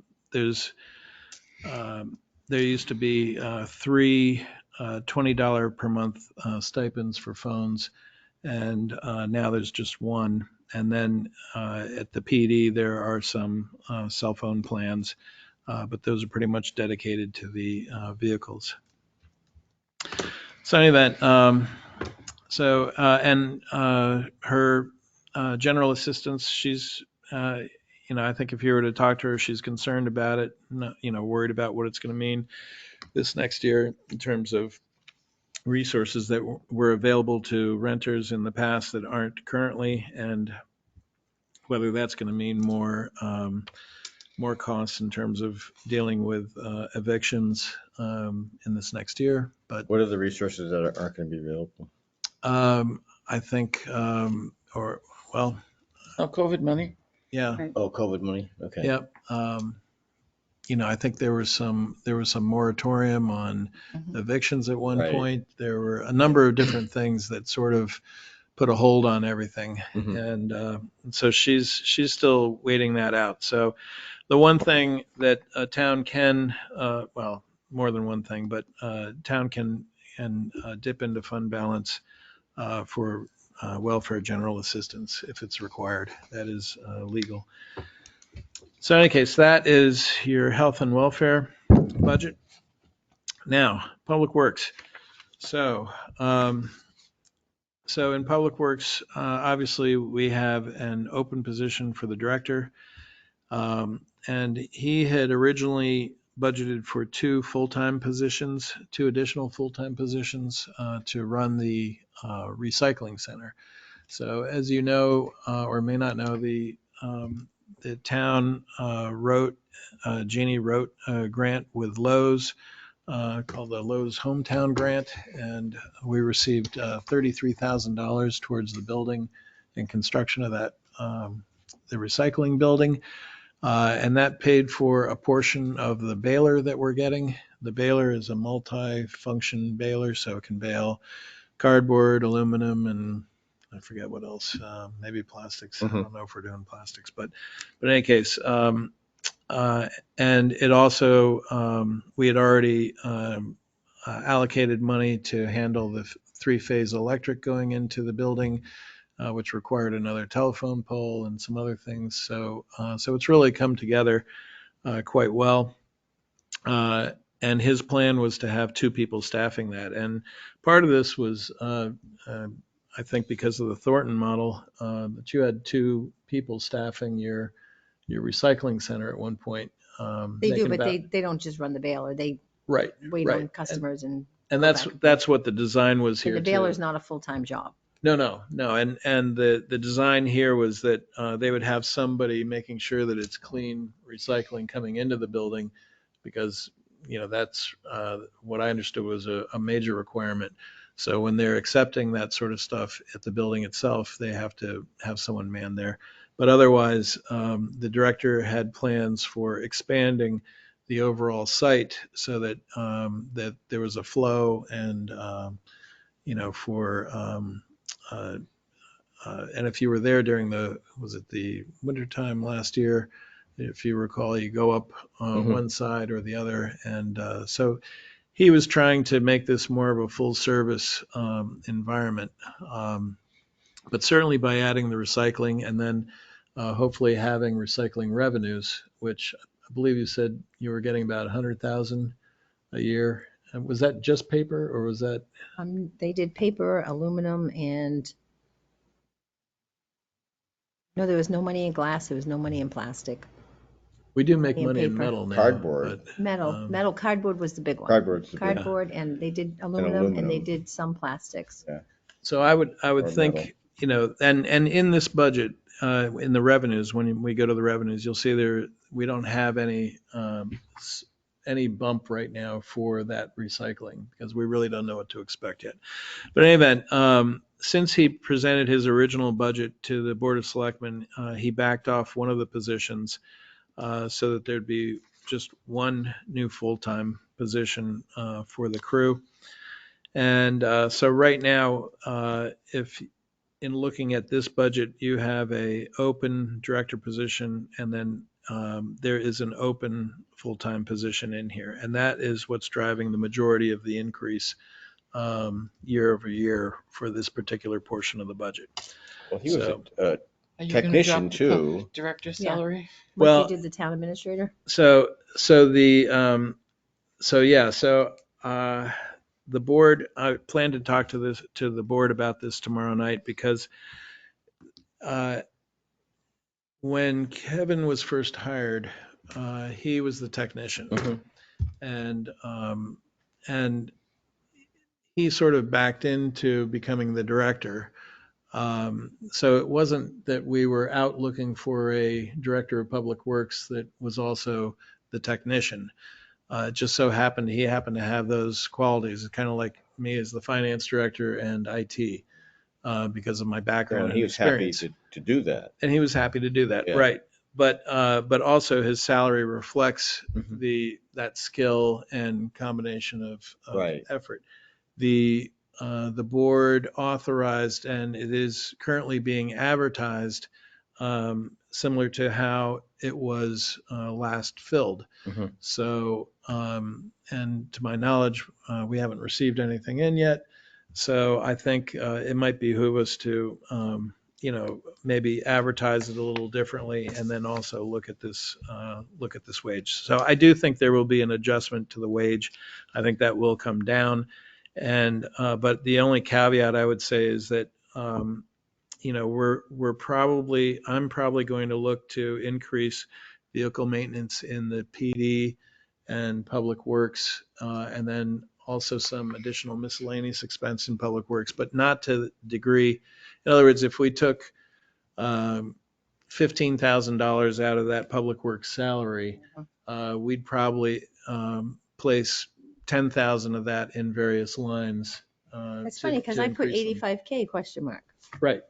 used to be three $20 per month stipends for phones, and now there's just one. And then at the PD, there are some cell phone plans, but those are pretty much dedicated to the vehicles. So in any event, her general assistance, she's, I think if you were to talk to her, she's concerned about it, worried about what it's going to mean this next year in terms of resources that were available to renters in the past that aren't currently, and whether that's going to mean more more costs in terms of dealing with evictions in this next year. But What are the resources that aren't going to be available? I think, well, Oh, COVID money? yeah, Oh, COVID money? Okay. yeah. I think there was some moratorium on evictions at one Right. point. There were a number of different things that sort of put a hold on everything. Mhm. And so she's still waiting that out. So the one thing that a town can, well, more than one thing, but town can dip into fund balance for welfare general assistance if it's required. That is legal. So in any case, that is your health and welfare budget. Now, Public Works. So, in Public Works, obviously we have an open position for the director. And he had originally budgeted for two additional full-time positions to run the recycling center. So as you know, or may not know, the town Jeannie wrote a grant with Lowe's called the Lowe's Hometown Grant, and we received $33,000 towards the building and construction of that, the recycling building. And that paid for a portion of the baler that we're getting. The baler is a multi-function baler, so it can bale cardboard, aluminum, and I forget what else, maybe plastics. I don't know if we're doing plastics, but in any case, and it also, we had already allocated money to handle the three-phase electric going into the building, which required another telephone pole and some other things. So it's really come together quite well. And his plan was to have two people staffing that. And part of this was, I think, because of the Thornton model, that you had two people staffing your recycling center at one point. They do, making but about- they don't just run the baler. They right, wait right. on customers and And go that's back. that's what the design was So here the too. baler's not a full-time job. No. And the design here was that they would have somebody making sure that it's clean recycling coming into the building, because, that's what I understood was a major requirement. So when they're accepting that sort of stuff at the building itself, they have to have someone man there. But otherwise, the director had plans for expanding the overall site so that that there was a flow and for and if you were there during was it the wintertime last year, if you recall, you go up one side or the other. And so he was trying to make this more of a full service environment. But certainly by adding the recycling and then hopefully having recycling revenues, which I believe you said you were getting about 100,000 a year. Was that just paper or was that? They did paper, aluminum, and no, there was no money in glass. There was no money in plastic. We do make In money in paper. metal now. Cardboard. But, Metal, cardboard was the big one. Cardboard's the big- Cardboard, and they did aluminum, and they aluminum. did some plastics. So I would Or think, and in this budget, in the revenues, when we go to the revenues, you'll see we don't have any bump right now for that recycling because we really don't know what to expect yet. But in any event, since he presented his original budget to the Board of Selectmen, he backed off one of the positions so that there'd be just one new full-time position for the crew. And so right now, if in looking at this budget, you have a open director position, and then there is an open full-time position in here. And that is what's driving the majority of the increase year over year for this particular portion of the budget. Well, he was So- a Are you gonna technician drop the too. director's Yeah. salary? Like Well- they did the town administrator. The board, I plan to talk to the board about this tomorrow night because when Kevin was first hired, he was the technician. And he sort of backed into becoming the director So it wasn't that we were out looking for a director of public works that was also the technician. It just so happened he happened to have those qualities, kind of like me as the finance director and IT, because of my background And and he was happy experience. to do that. And he was happy to do that, Yeah. right? But also his salary reflects Mhm. that skill and combination of Right. effort. The board authorized, and it is currently being advertised, similar to how it was last filled. Mhm. So, and to my knowledge, we haven't received anything in yet. So I think it might behoove us to, maybe advertise it a little differently, and then also look at this wage. So I do think there will be an adjustment to the wage. I think that will come down. And but the only caveat I would say is that I'm probably going to look to increase vehicle maintenance in the PD and Public Works, and then also some additional miscellaneous expense in Public Works, but not to the degree. In other words, if we took $15,000 out of that Public Works salary, we'd probably place 10,000 of that in various lines. That's funny because I put increase them. 85K question mark. Right.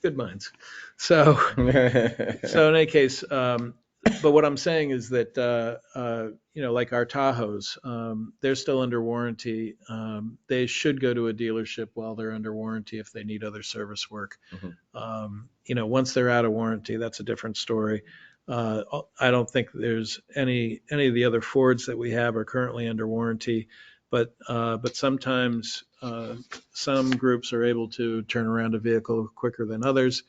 Good minds. So in any case, but what I'm saying is that, like our Tahoes, they're still under warranty. They should go to a dealership while they're under warranty if they need other service work. Once they're out of warranty, that's a different story. I don't think there's any of the other Fords that we have are currently under warranty, but sometimes some groups are able to turn around a vehicle quicker than others.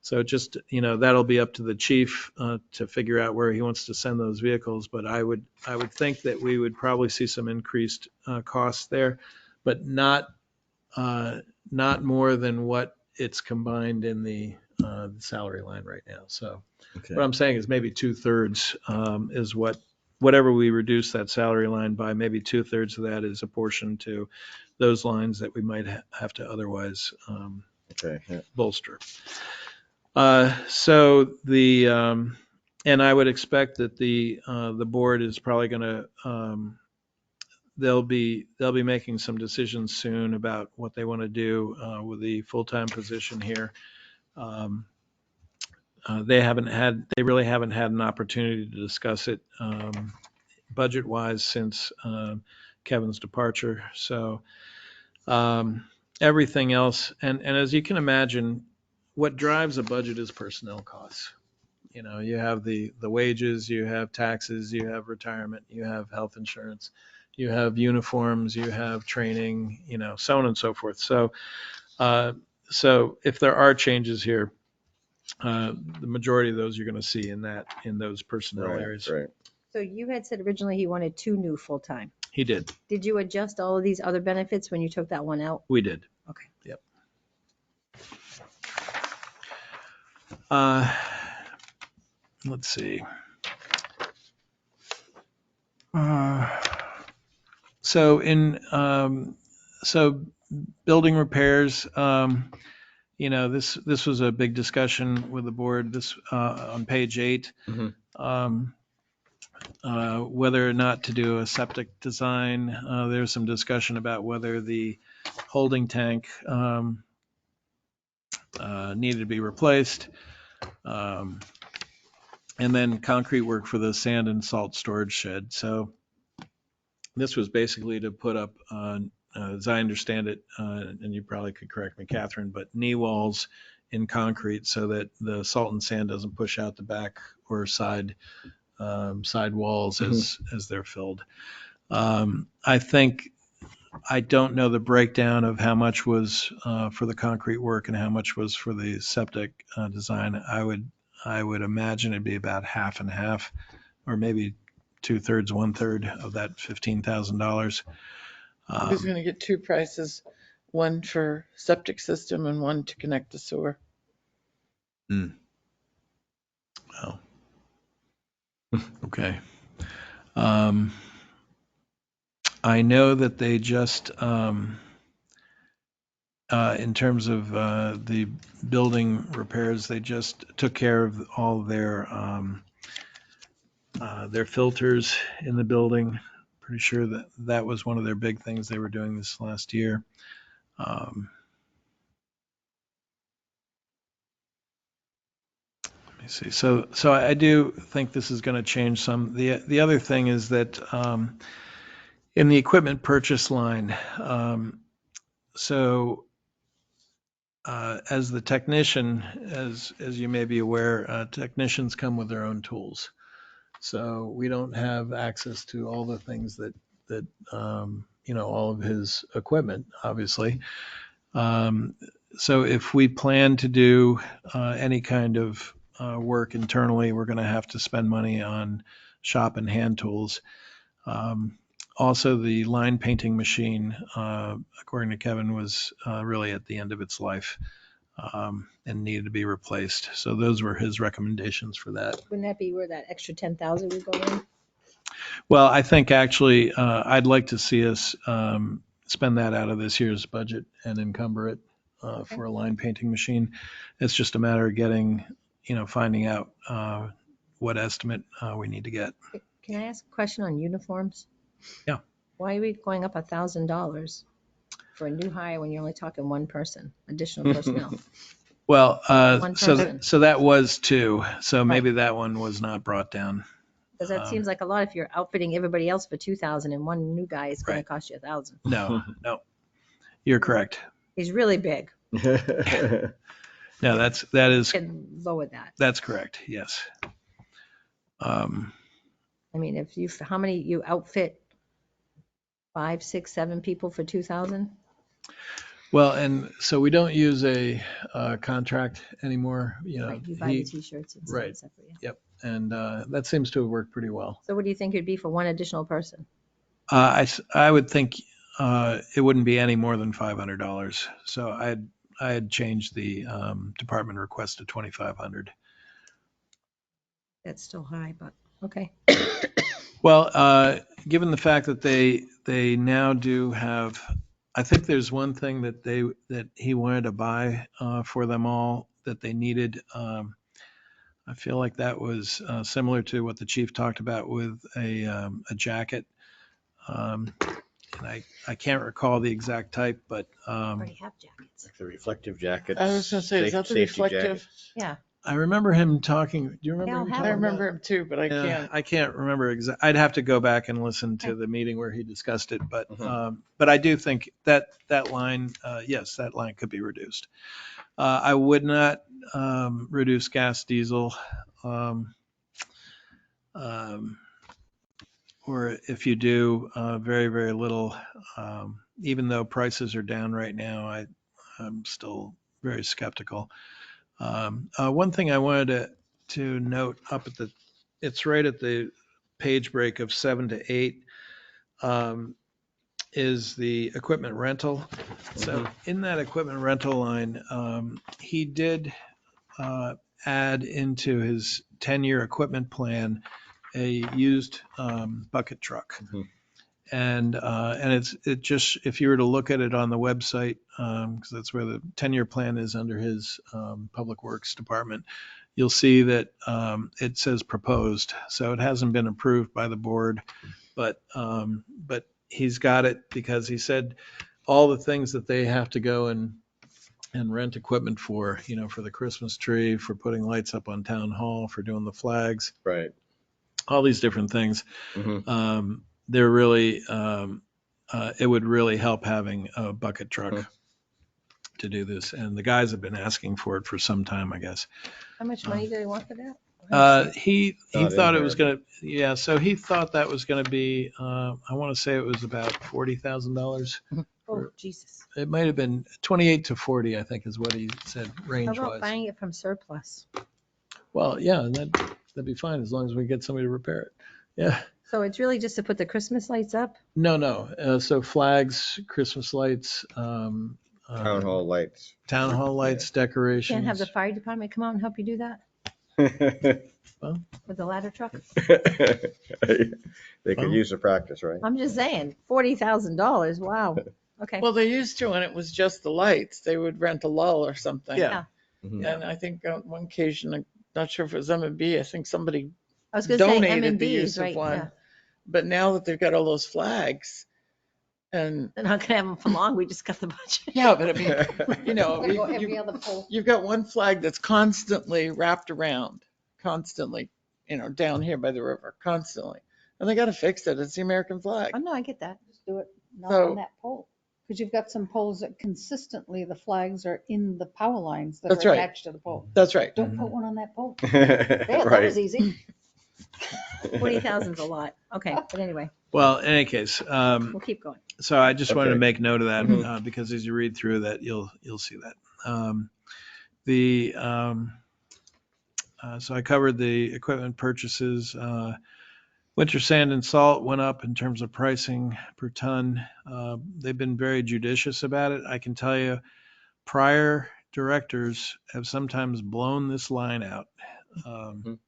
So just, that'll be up to the chief to figure out where he wants to send those vehicles. But I would think that we would probably see some increased costs there, but not more than what it's combined in the salary line right now. So what I'm saying is maybe 2/3 is whatever we reduce that salary line by, maybe 2/3 of that is apportioned to those lines that we might have to otherwise bolster. And I would expect that the board is probably going to, they'll be making some decisions soon about what they want to do with the full-time position here. They really haven't had an opportunity to discuss it budget-wise since Kevin's departure. So everything else, and as you can imagine, what drives a budget is personnel costs. You have the wages, you have taxes, you have retirement, you have health insurance, you have uniforms, you have training, so on and so forth. So if there are changes here, the majority of those you're going to see in those personnel areas. Right. So you had said originally he wanted 2 new full-time. He did. Did you adjust all of these other benefits when you took that one out? We did. Okay. Yep. Let's see. So building repairs, this was a big discussion with the board, this on page 8. Whether or not to do a septic design. There's some discussion about whether the holding tank needed to be replaced. And then concrete work for the sand and salt storage shed. So this was basically to put up, as I understand it, and you probably could correct me, Catherine, but knee walls in concrete so that the salt and sand doesn't push out the back or side walls as they're filled. I don't know the breakdown of how much was for the concrete work and how much was for the septic design. I would imagine it'd be about half and half, or maybe 2/3, 1/3 of that $15,000. Who's going to get 2 prices, one for septic system and one to connect to sewer? Oh. Okay. I know that they just in terms of the building repairs, they just took care of all their filters in the building. Pretty sure that that was one of their big things they were doing this last year. Let me see. So I do think this is going to change some. The other thing is that in the equipment purchase line, as the technician, as you may be aware, technicians come with their own tools. So we don't have access to all the things that all of his equipment, obviously. So if we plan to do any kind of work internally, we're going to have to spend money on shop and hand tools. Also, the line painting machine, according to Kevin, was really at the end of its life and needed to be replaced. So those were his recommendations for that. Wouldn't that be where that extra 10,000 would go in? Well, I think actually I'd like to see us spend that out of this year's budget and encumber it for a line painting machine. It's just a matter of getting, finding out what estimate we need to get. Can I ask a question on uniforms? Yeah. Why are we going up $1,000 for a new hire when you're only talking one person, additional personnel? Well, One person. so that was two. So maybe that one was not brought down. Because that seems like a lot if you're outfitting everybody else for 2,000 and one new guy is going to cost you 1,000. No, you're correct. He's really big. No, that is Can lower that. that's correct. Yes. I mean, how many you outfit? 5, 6, 7 people for 2,000? Well, and so we don't use a contract anymore. Right, you buy the t-shirts and right. separate. Yeah. Yep. And that seems to have worked pretty well. So what do you think it'd be for one additional person? I would think it wouldn't be any more than $500. So I had changed the department request to $2,500. That's still high, but okay. Well, given the fact that they now do have, I think there's one thing that he wanted to buy for them all that they needed. I feel like that was similar to what the chief talked about with a jacket. And I can't recall the exact type, but Already have jackets. Like the reflective jackets. I was gonna say, is that the safety reflective? jackets. Yeah. I remember him talking. Do you remember They all him have talking I them. remember him too, but I Yeah, can't. I can't remember I'd have to go back and listen to the meeting where he discussed it, but I do think that line, yes, that line could be reduced. I would not reduce gas, diesel, or if you do, very, very little. Even though prices are down right now, I'm still very skeptical. One thing I wanted to note it's right at the page break of 7 to 8, is the equipment rental. So in that equipment rental line, he did add into his 10-year equipment plan a used bucket truck. And it just, if you were to look at it on the website, because that's where the 10-year plan is under his Public Works Department, you'll see that it says proposed. So it hasn't been approved by the board, but he's got it because he said all the things that they have to go and rent equipment for, for the Christmas tree, for putting lights up on Town Hall, for doing the flags, Right. all these different things. They're really, it would really help having a bucket truck to do this. And the guys have been asking for it for some time, I guess. How much money do they want for that? He Not thought in it was there. so he thought that was going to be, I want to say it was about $40,000. Oh, Jesus. It might have been 28 to 40, I think is what he said How range about was. buying it from surplus? Well, yeah, that'd be fine as long as we get somebody to repair it. Yeah. So it's really just to put the Christmas lights up? No. So flags, Christmas lights, Town hall lights. decorations. Can't have the fire department come out and help you do that with the ladder truck? They could use the practice, right? I'm just saying, $40,000. Wow. Okay. Well, they used to, when it was just the lights, they would rent a lull or something. Yeah. Mhm. And I think on one occasion, I'm not sure if it was M&B, I think somebody I was going to say donated the M&B use is of right. one. Yeah. But now that they've got all those flags, and They're not going to have them for long. We just got the budget. yeah, but I mean, you know, Gotta go you- every other pole. you've got one flag that's constantly wrapped around, constantly, you know, down here by the river, constantly. And they got to fix it. It's the American flag. Oh, no, I get that. Just do it not So- on that pole. Because you've got some poles that consistently, the flags are in the power lines that That's are right. attached to the pole. That's right. Don't put one on that pole. Yeah, that was Right. easy. 40,000 is a lot. Okay. But anyway, Well, in any case, we'll keep going. so I just wanted to Okay. make note of that Mhm. because as you read through that, you'll see that. The so I covered the equipment purchases. Winter sand and salt went up in terms of pricing per ton. They've been very judicious about it. I can tell you, prior directors have sometimes blown this line out. Mhm.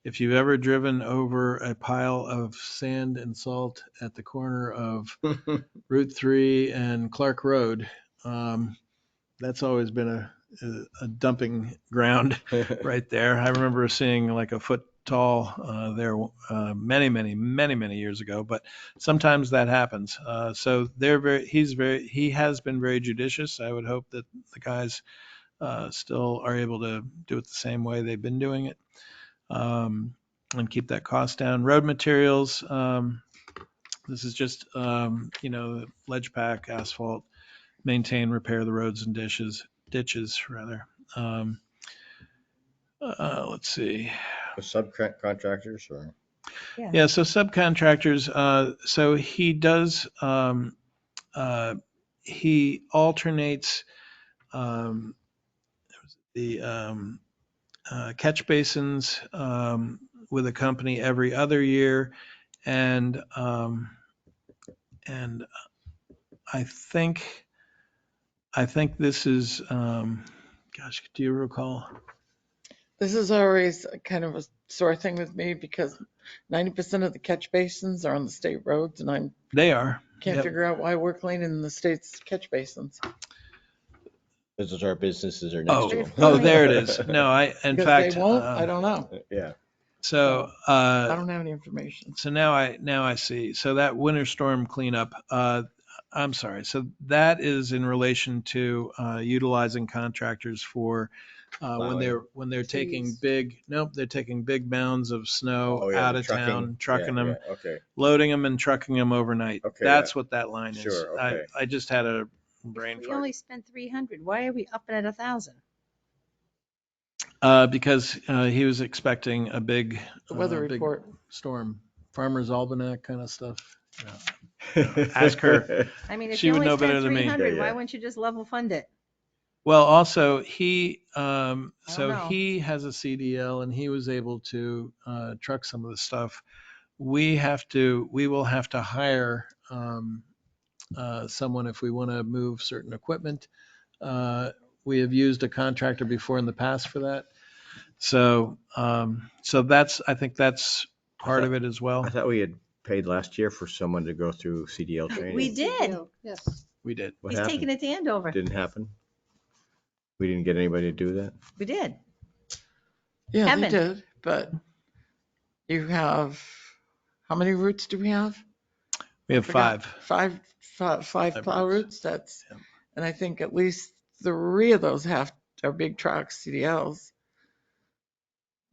If you've ever driven over a pile of sand and salt at the corner of Route 3 and Clark Road, that's always been a dumping ground right there. I remember seeing like a foot tall there many years ago, but sometimes that happens. So he has been very judicious. I would hope that the guys still are able to do it the same way they've been doing it, and keep that cost down. Road materials, this is just, ledge pack, asphalt, maintain, repair the roads and ditches rather. Let's see. Subcontractors or? Yeah, so subcontractors, so he does, he alternates the catch basins with a company every other year. And I think this is, gosh, do you recall? This is always kind of a sore thing with me because 90% of the catch basins are on the state roads, and I They are. can't Yep. figure out why we're cleaning the state's catch basins. Because our businesses are next to them. Oh, there it is. No, in Because fact, they won't, I don't know. Yeah. so, I don't have any information. so now I see. So that winter storm cleanup, I'm sorry. So that is in relation to utilizing contractors for when they're taking they're taking big mounds of snow Oh, yeah, out the of trucking. town, trucking Yeah, them, yeah, okay. loading them and trucking them overnight. Okay, That's yeah. what that line is. Sure, okay. I just had a brain We fart. only spent 300. Why are we up at 1,000? Because he was expecting a big The weather big report. storm, Farmer's Almanac kind of stuff. Ask her. I mean, if She you would only know better spent than me. 300, Yeah, why yeah. wouldn't you just level fund it? Well, also he know. he has a CDL and he was able to truck some of the stuff. We will have to hire someone if we want to move certain equipment. We have used a contractor before in the past for that. So I think that's part of it as well. I thought we had paid last year for someone to go through CDL training. We did. Yes. We did. What He's happened? taking it to Andover. Didn't happen? We didn't get anybody to do that? We did. Yeah, they Kevin. did, but you have, how many routes do we have? We have Forgot. five. Five plow routes. routes, that's, Yeah. and I think at least 3 of those are big trucks, CDLs.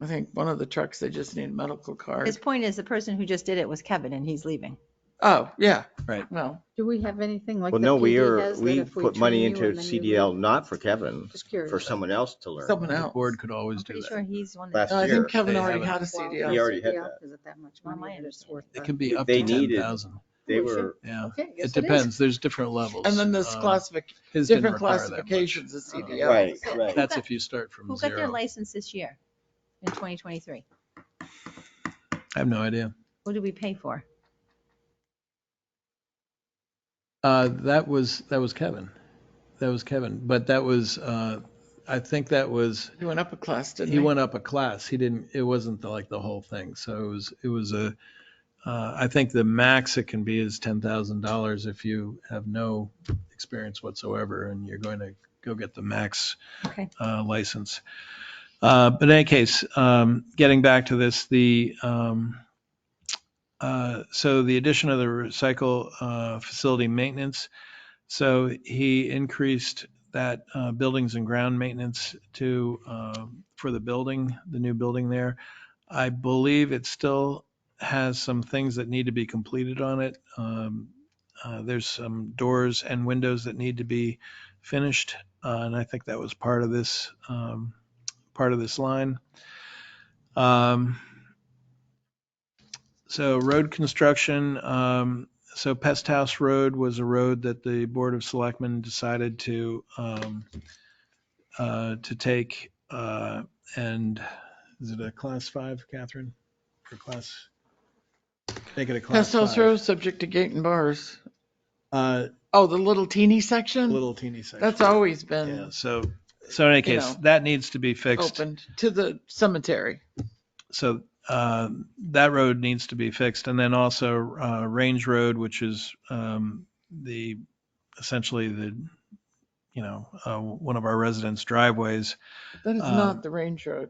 I think one of the trucks, they just need a medical card. His point is the person who just did it was Kevin and he's leaving. Oh, yeah. Right. Well, Do we have anything like Well, the no, PD has that we if we put money train you into and then you CDL, leave? not for Kevin, Just curious. for someone else to learn. someone The else. board could always I'm do pretty that. sure he's one of Last the. No, I year, think Kevin they already haven't. had a Wow, CDL. He already had CDL, that. Is it that much Well, money? my that it's worth It that? can be up They to needed- 10,000. They Oh, shit. were, Yeah. Okay, yes, It it is. depends. There's different levels. And then there's his didn't different require that much. classifications of CDL. right, So right. That's if you start from Who got their zero. license this year in 2023? I have no idea. What did we pay for? That was Kevin. That was Kevin. But that was, I think that was, He went up a class, didn't he? he went up a class. He didn't, it wasn't like the whole thing. So it was I think the max it can be is $10,000 if you have no experience whatsoever and you're going to go get the max Okay. license. But in any case, getting back to this, so the addition of the recycle facility maintenance. So he increased that buildings and ground maintenance to for the building, the new building there. I believe it still has some things that need to be completed on it. There's some doors and windows that need to be finished, and I think that was part of this line. So road construction. So Pest House Road was a road that the Board of Selectmen decided to take. And is it a class 5, Catherine? For class? Make it a class Pest House 5. Row, subject to gate and bars. Uh, Oh, the little teeny section? Little teeny section. That's always Yeah. been So in any case, know, that needs to be fixed. opened to the cemetery. So that road needs to be fixed, and then also Range Road, which is essentially one of our residents' driveways. That is not the Range Road.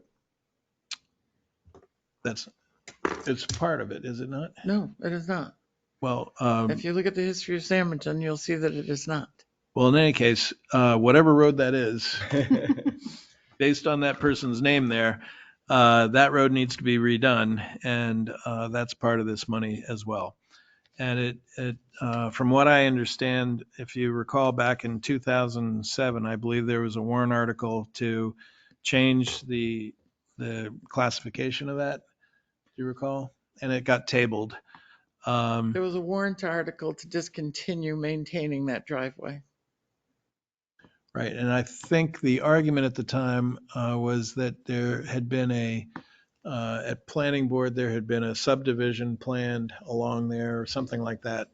It's part of it, is it not? No, it is not. Well, If you look at the history of Sandmerton, you'll see that it is not. well, in any case, whatever road that is, based on that person's name there, that road needs to be redone, and that's part of this money as well. And from what I understand, if you recall back in 2007, I believe there was a warrant article to change the classification of that. Do you recall? And it got tabled. There was a warrant article to discontinue maintaining that driveway. Right, and I think the argument at the time was that there had been at planning board, there had been a subdivision planned along there or something like that.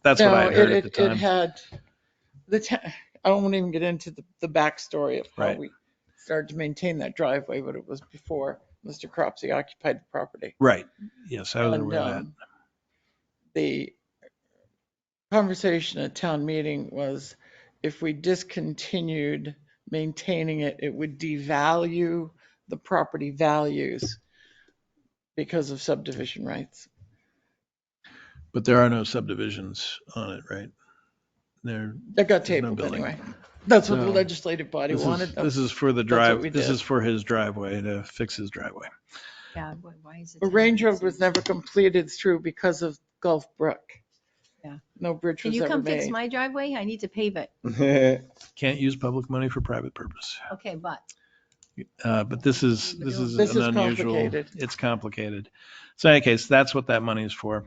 That's what I had heard at the time. It had, I won't even get into the backstory of how Right. we started to maintain that driveway, but it was before Mr. Cropsey occupied the property. Right, yes, I was And, aware of that. the conversation at town meeting was if we discontinued maintaining it, it would devalue the property values because of subdivision rights. But there are no subdivisions on it, right? That got There's no tabled building. anyway. That's what the So, legislative body wanted. This is for the that's what drive. we This did. is for his driveway, to fix his driveway. Yeah, why is it? A Range Road was never completed through because of Gulf Brook. Yeah. No bridge Can was you ever come fix made. my driveway? I need to pave it. Can't use public money for private purpose. Okay, but But this is This an is unusual. complicated. It's complicated. So in any case, that's what that money is for.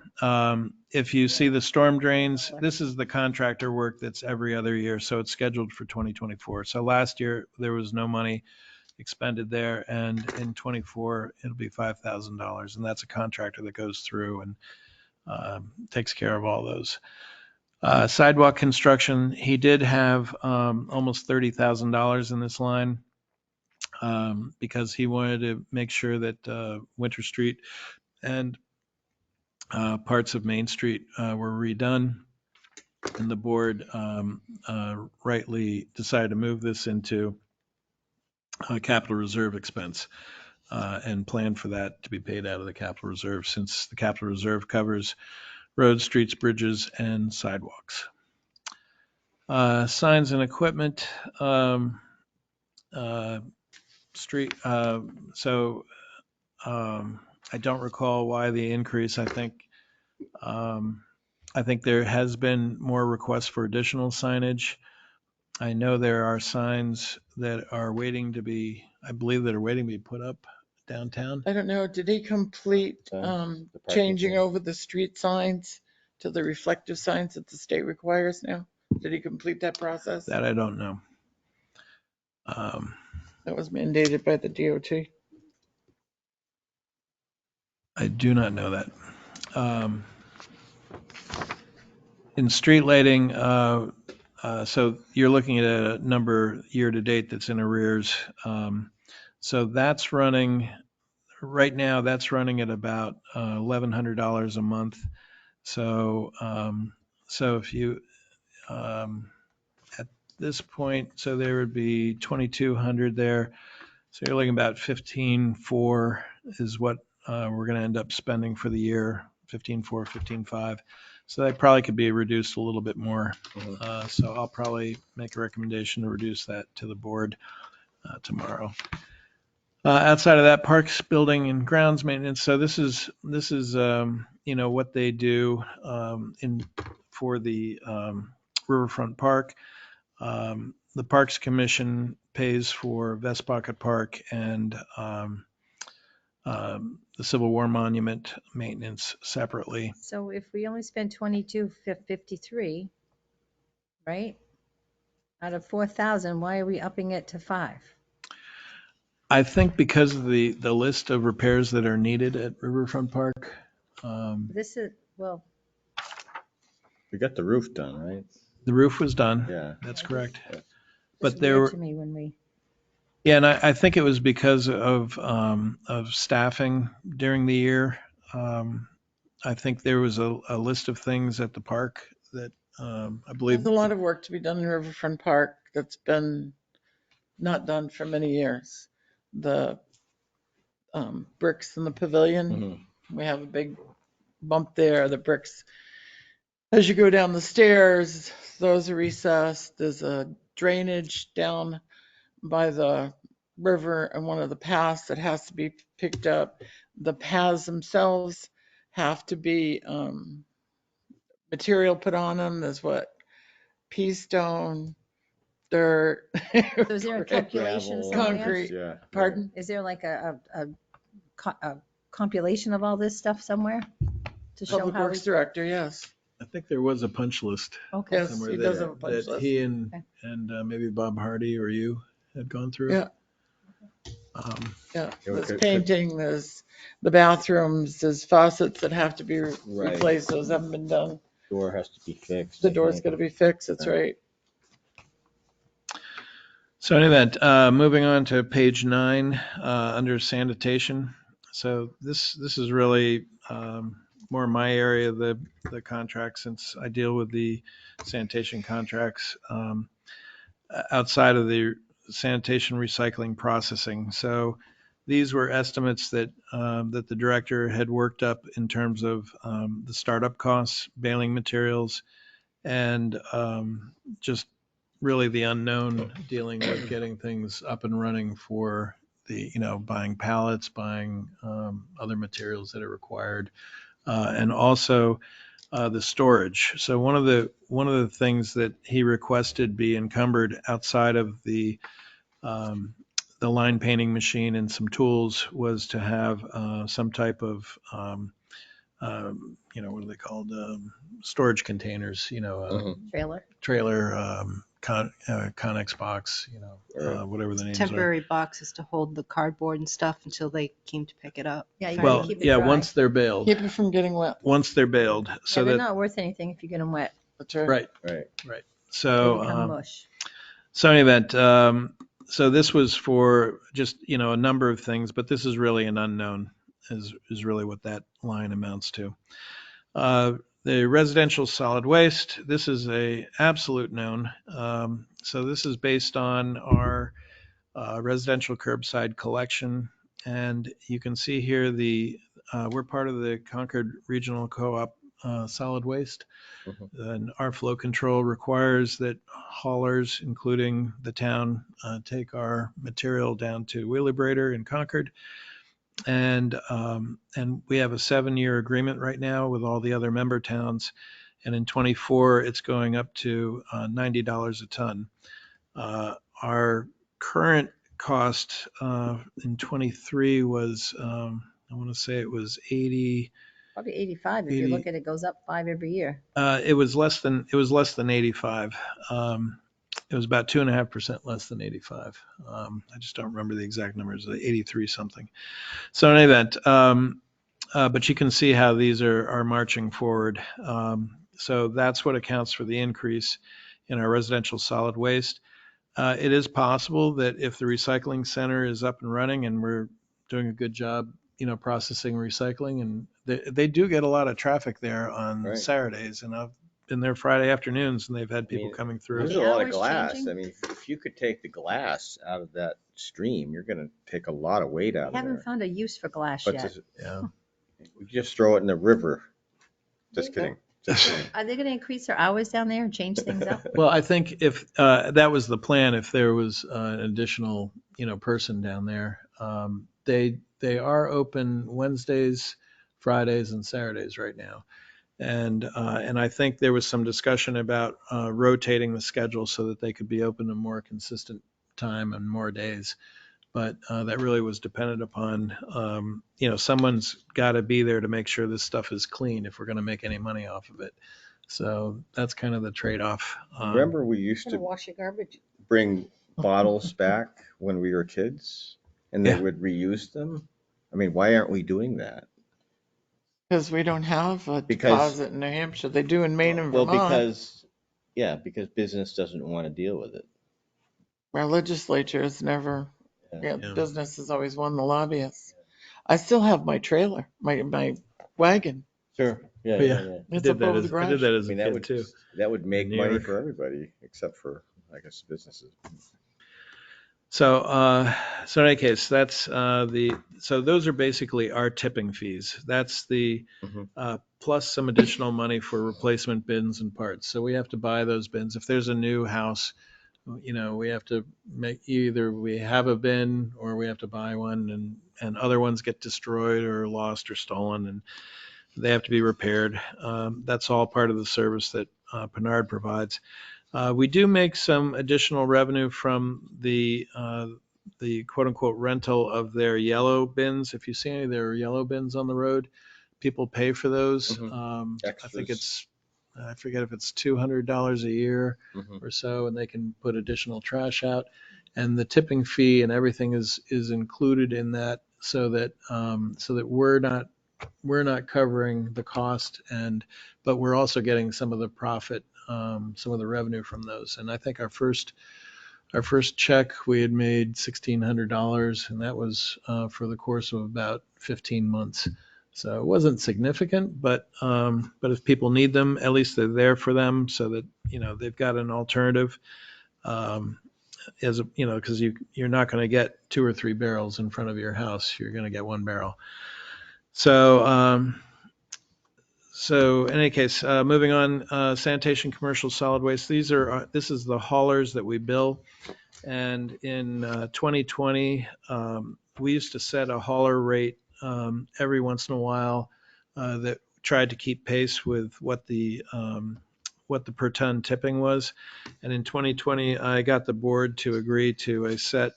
If you see the storm drains, this is the contractor work that's every other year, so it's scheduled for 2024. So last year there was no money expended there, and in 24 it'll be $5,000, and that's a contractor that goes through and takes care of all those. Sidewalk construction, he did have almost $30,000 in this line. Because he wanted to make sure that Winter Street and parts of Main Street were redone. And the board rightly decided to move this into a capital reserve expense and plan for that to be paid out of the capital reserve, since the capital reserve covers roads, streets, bridges, and sidewalks. Signs and equipment. Street, I don't recall why the increase. I think there has been more requests for additional signage. I know there are signs that are waiting to be, I believe that are waiting to be put up downtown. I don't know, did he complete parking changing sign. over the street signs to the reflective signs that the state requires now? Did he complete that process? That I don't know. That was mandated by the DOT. I do not know that. In street lighting, so you're looking at a number year to date that's in arrears. So that's running right now that's running at about $1,100 a month. So, so if you, at this point, so there would be 2,200 there. So you're looking about 15,400 is what we're going to end up spending for the year, 15,400, 15,500. So that probably could be reduced a little bit more. So I'll probably make a recommendation to reduce that to the board tomorrow. Outside of that, parks, building, and grounds maintenance. So this is what they do for the Riverfront Park. The Parks Commission pays for Vest Pocket Park and the Civil War Monument maintenance separately. So if we only spend 22,53, right? Out of 4,000, why are we upping it to 5? I think because of the list of repairs that are needed at Riverfront Park. This is, well, We got the roof done, right? The roof was done. Yeah. That's correct. but there were- to me when we, Yeah, and I think it was because of staffing during the year. I think there was a list of things at the park that I believe. There's a lot of work to be done in Riverfront Park that's been not done for many years. The bricks in the pavilion, we have a big bump there. The bricks, as you go down the stairs, those are recessed. There's a drainage down by the river and one of the paths that has to be picked up. The paths themselves have to be material put on them. There's what? Pea stone, dirt. so is there a calculation Gravel, somewhere? Concrete. Yeah. Pardon? Is there like a compilation of all this stuff somewhere? To show Public how Works Director, yes. I think there was a punch list Okay. Yes, somewhere he does have a punch that list. he and Okay. maybe Bob Hardy or you had gone through. Yeah. Yeah, Yeah, we there's could- painting, there's the bathrooms, there's faucets that have to be Right. replaced, those haven't been done. Door has to be fixed. The door's gotta be fixed, that's right. So in any event, moving on to page 9, under sanitation. So this is really more my area of the contract, since I deal with the sanitation contracts outside of the sanitation recycling processing. So these were estimates that the director had worked up in terms of the startup costs, baling materials, and just really the unknown dealing with getting things up and running for the, buying pallets, buying other materials that are required, and also the storage. So one of the things that he requested be encumbered outside of the line painting machine and some tools was to have some type of what are they called? Storage containers, trailer, Connex box, whatever the names are. Temporary boxes to hold the cardboard and stuff until they came to pick it up. Yeah, you Well, gotta keep it yeah, dry. once they're bailed, Keep it from getting wet, once they're bailed, Yeah, so they're that, not worth anything if you get them wet. that's right. right. Right. So, They become mush. So in any event, so this was for just, a number of things, but this is really an unknown is really what that line amounts to. The residential solid waste, this is a absolute known. So this is based on our residential curbside collection. And you can see here we're part of the Concord Regional Co-op solid waste. And our flow control requires that haulers, including the town, take our material down to Wheeler in Concord. And we have a 7-year agreement right now with all the other member towns. And in 24, it's going up to $90 a ton. Our current cost in 23 was, I want to say it was 80. Probably 85 if you look at it, goes up 5 every year. It was less than 85. It was about 2.5% less than 85. I just don't remember the exact numbers, 83 something. So in any event, but you can see how these are marching forward. So that's what accounts for the increase in our residential solid waste. It is possible that if the recycling center is up and running and we're doing a good job, processing, recycling, and they do get a lot of traffic there on Right. Saturdays, and I've been there Friday afternoons, and they've had people mean, coming through. There's The a lot of hours glass. changing? I mean, if you could take the glass out of that stream, you're gonna take a lot of weight out I of haven't there. found a use for glass But yet. Yeah. we just throw it in the river. Just kidding. Just kidding. Are they going to increase their hours down there and change things up? Well, I think if that was the plan, if there was an additional, person down there, they are open Wednesdays, Fridays, and Saturdays right now, and I think there was some discussion about rotating the schedule so that they could be open a more consistent time and more days. But that really was dependent upon, someone's got to be there to make sure this stuff is clean if we're going to make any money off of it. So that's kind of the trade-off. Remember we used Gonna to wash your garbage. bring bottles back when we were kids and they Yeah. would reuse them? I mean, why aren't we doing that? Because we don't have a Because- deposit in New Hampshire. They do in Maine and Well, Vermont. because business doesn't want to deal with it. Our legislature has never, Yeah. Yeah. business has always won the lobbyists. I still have my trailer, my wagon. Sure. Yeah, But yeah, yeah. yeah. It's up over the I did garage. that I as a mean, that kid would, too. that would make New money York. for everybody, except for, I guess, businesses. So in any case, that's so those are basically our tipping fees. That's the Mhm. plus some additional money for replacement bins and parts. So we have to buy those bins. If there's a new house, we have to make either we have a bin or we have to buy one, and other ones get destroyed or lost or stolen, and they have to be repaired. That's all part of the service that Pennard provides. We do make some additional revenue from the quote unquote rental of their yellow bins. If you see any of their yellow bins on the road, people pay for those. Mhm. I think Extras. I forget if it's $200 a year Mhm. or so, and they can put additional trash out. And the tipping fee and everything is included in that, so that we're not covering the cost, but we're also getting some of the profit, some of the revenue from those. And I think our first check, we had made $1,600, and that was for the course of about 15 months. So it wasn't significant, but if people need them, at least they're there for them, so that they've got an alternative. Because you're not going to get 2 or 3 barrels in front of your house. You're going to get 1 barrel. So in any case, moving on, sanitation, commercial, solid waste. This is the haulers that we bill. And in 2020, we used to set a hauler rate every once in a while that tried to keep pace with what the per ton tipping was. And in 2020, I got the board to agree to a set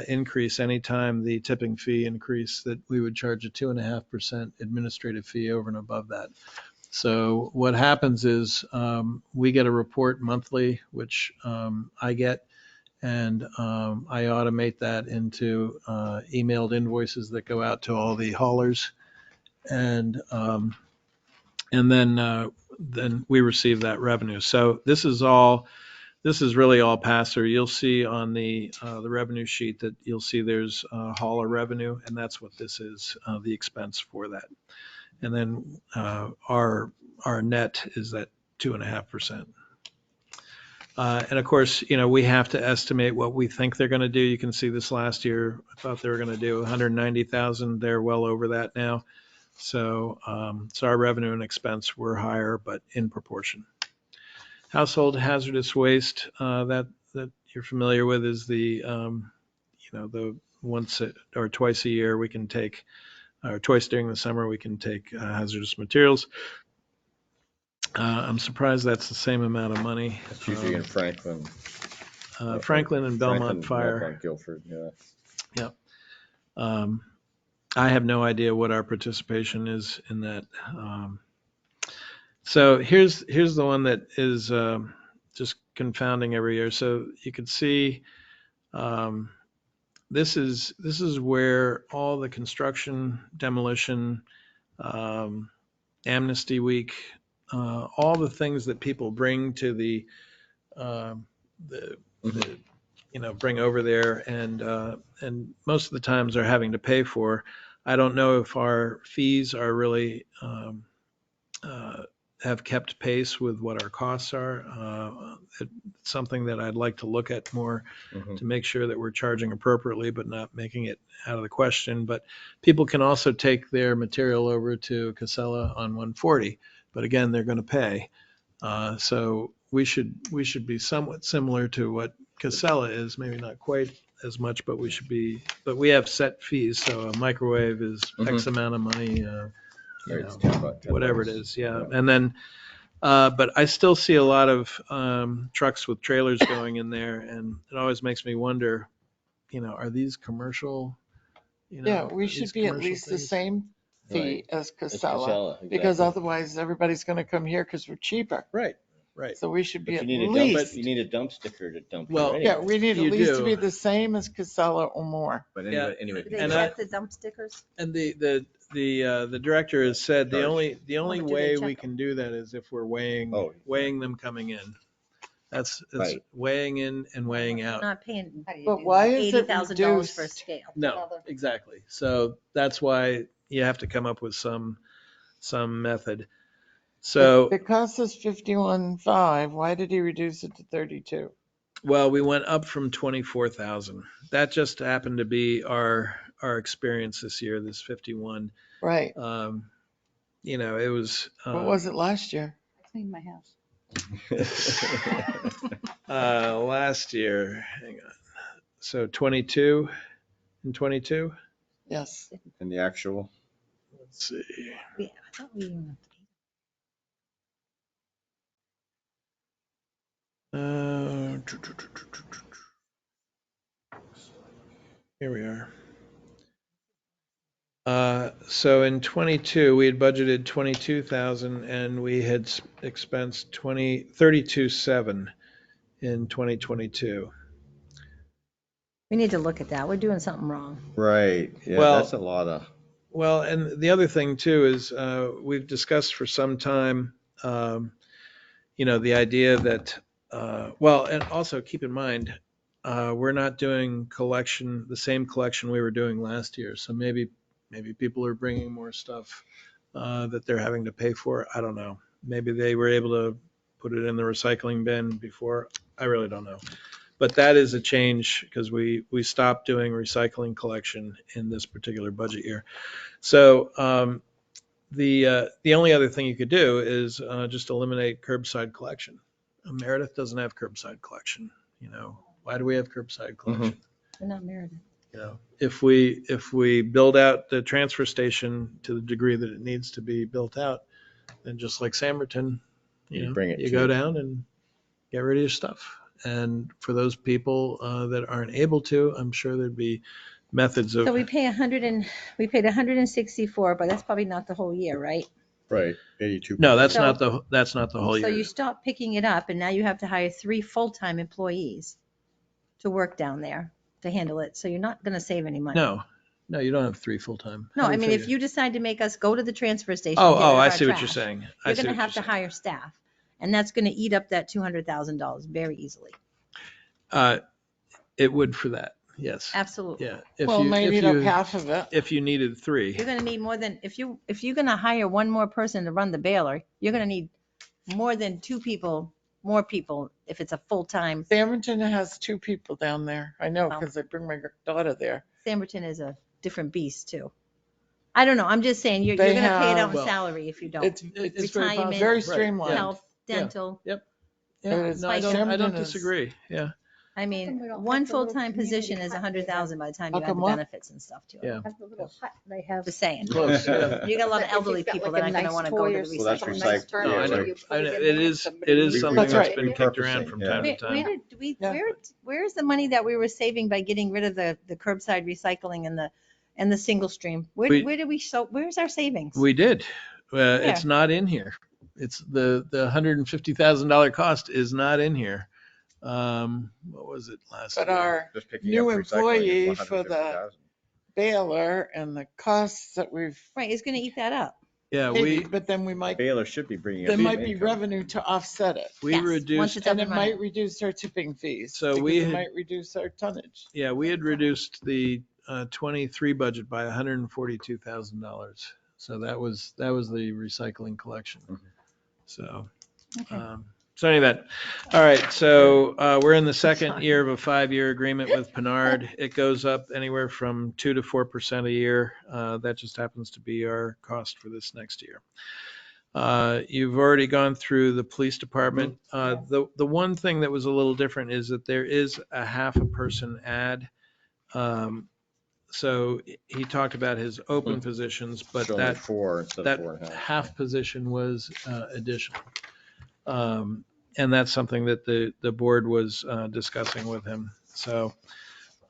increase anytime the tipping fee increased, that we would charge a 2.5% administrative fee over and above that. So what happens is we get a report monthly, which I get, and I automate that into emailed invoices that go out to all the haulers, and then we receive that revenue. So this is really all pass through. You'll see on the revenue sheet that you'll see there's hauler revenue, and that's what this is, the expense for that. And then our net is that 2.5%. And of course, we have to estimate what we think they're going to do. You can see this last year, I thought they were going to do 190,000. They're well over that now. So our revenue and expense were higher, but in proportion. Household hazardous waste that you're familiar with is the once or twice a year we can take, or twice during the summer we can take hazardous materials. I'm surprised that's the same amount of money. It's usually in Franklin. Franklin and Belmont Franklin, Fire. Belmont, Guilford, yeah. Yep. I have no idea what our participation is in that. So here's the one that is just confounding every year. So you can see this is where all the construction, demolition, amnesty week, all the things that people bring to the bring over there, and most of the times are having to pay for. I don't know if our fees are really, have kept pace with what our costs are. It's something that I'd like to look at more to make sure that we're charging appropriately, but not making it out of the question. But people can also take their material over to Casella on 140, but again, they're going to pay. So we should be somewhat similar to what Casella is, maybe not quite as much, but but we have set fees. So a microwave is X amount of money, Right, it's $10. whatever it is. Yeah. And then, but I still see a lot of trucks with trailers going in there, and it always makes me wonder, are these commercial? Yeah, we are should these be at commercial least the things? same fee Right. as It's Casella, because exactly. otherwise everybody's going to come here because we're cheaper. Right. So we should be But at you need a dump, least, you need a dump sticker to dump Well, here yeah, anyway. we need You at least to do. be the same as Casella or more. But Yeah. anyway. Do they And check the dump stickers? And the director has said the only but do they way check we them? can do that is if we're Oh, weighing them coming in. That's Right. weighing in and weighing out. Not paying But why is it $80,000 for a reduced? scale. No, exactly. So that's why you have to come up with some method. So, It costs us 51.5. Why did he reduce it to 32? well, we went up from 24,000. That just happened to be our experience this year, this 51. Right. It was. What was it last year? I cleaned my house. Last year, hang on. So 22 and 22. Yes. And the actual, Let's see. Yeah, I thought we even- Here we are. So in 22, we had budgeted 22,000 and we had expensed 32,700 in 2022. We need to look at that. We're doing something wrong. right, yeah, Well- that's a lot of, Well, and the other thing too is we've discussed for some time, the idea that, and also keep in mind, we're not doing the same collection we were doing last year. So maybe people are bringing more stuff that they're having to pay for. I don't know. Maybe they were able to put it in the recycling bin before. I really don't know. But that is a change because we stopped doing recycling collection in this particular budget year. So the only other thing you could do is just eliminate curbside collection. Meredith doesn't have curbside collection. Why do we have curbside collection? We're not Meredith. If we build out the transfer station to the degree that it needs to be built out, then just like Samberton, You bring it you to- go down and get rid of your stuff. And for those people that aren't able to, I'm sure there'd be methods of. So we paid 164, but that's probably not the whole year, right? right, 82. No, that's So- not the whole So year. you stop picking it up and now you have to hire 3 full-time employees to work down there to handle it. So you're not going to save any money. No, you don't have 3 full-time. No, How do I you mean, if figure? you decide to make us go to the transfer station. Oh, get rid of I our see what you're trash, saying. You're going to have to hire staff. And that's going to eat up that $200,000 very easily. It would for that, yes. Absolutely. Yeah. Well, maybe eat up half of it. If you needed 3. You're going to need more than, if you're going to hire one more person to run the baler, you're going to need more than 2 people, more people, if it's a full-time. Samberton has 2 people down there. I know Wow. because I bring my daughter there. Samberton is a different beast too. I don't know. I'm just saying, you're They going to pay it out in have- salary if you don't. It's very Retirement, very Right, streamlined. Health, dental. Yeah, It no, I is- don't Samberton is- disagree. Yeah. I Come mean, we don't one have the little full-time community position is hut 100,000 by the time you How add come the what? benefits and stuff to it. Yeah. Have the little hut they have. Just saying. Close, yeah. You got a lot of If elderly you've got people like that a aren't going to nice want to go toy to or the something, recycling. nice recycle- turn No, yeah, I it's know. like- you put I know. in It there and is somebody something recycles That's that's right. been kicked around from time to Yeah. time. Where's the money that we were saving by getting rid of the curbside recycling and the single stream? Where's our savings? We did. It's not in here. It's the $150,000 cost is not in here. What was it last But year? our Just picking new up recycling is employee for the 150,000. baler and the costs that we've Right, it's going to eat that up. Yeah, paid, but then we might, Baylor should be bringing. there in might some be income. revenue to offset it. we Yes, once reduced. it's up And it and running. might reduce our tipping fees. So because we it had- might reduce our tonnage. Yeah, we had reduced the 23 budget by $142,000. So that was the recycling collection. So, so anyway, all right. So we're in the second year of a 5-year agreement with Pinard. It goes up anywhere from 2 to 4% a year. That just happens to be our cost for this next year. You've already gone through the police department. The one thing that was a little different is that there is a half a person ad. So he talked about his open positions, but Showing that 4 instead of that 4.5. half position was additional. And that's something that the board was discussing with him. So,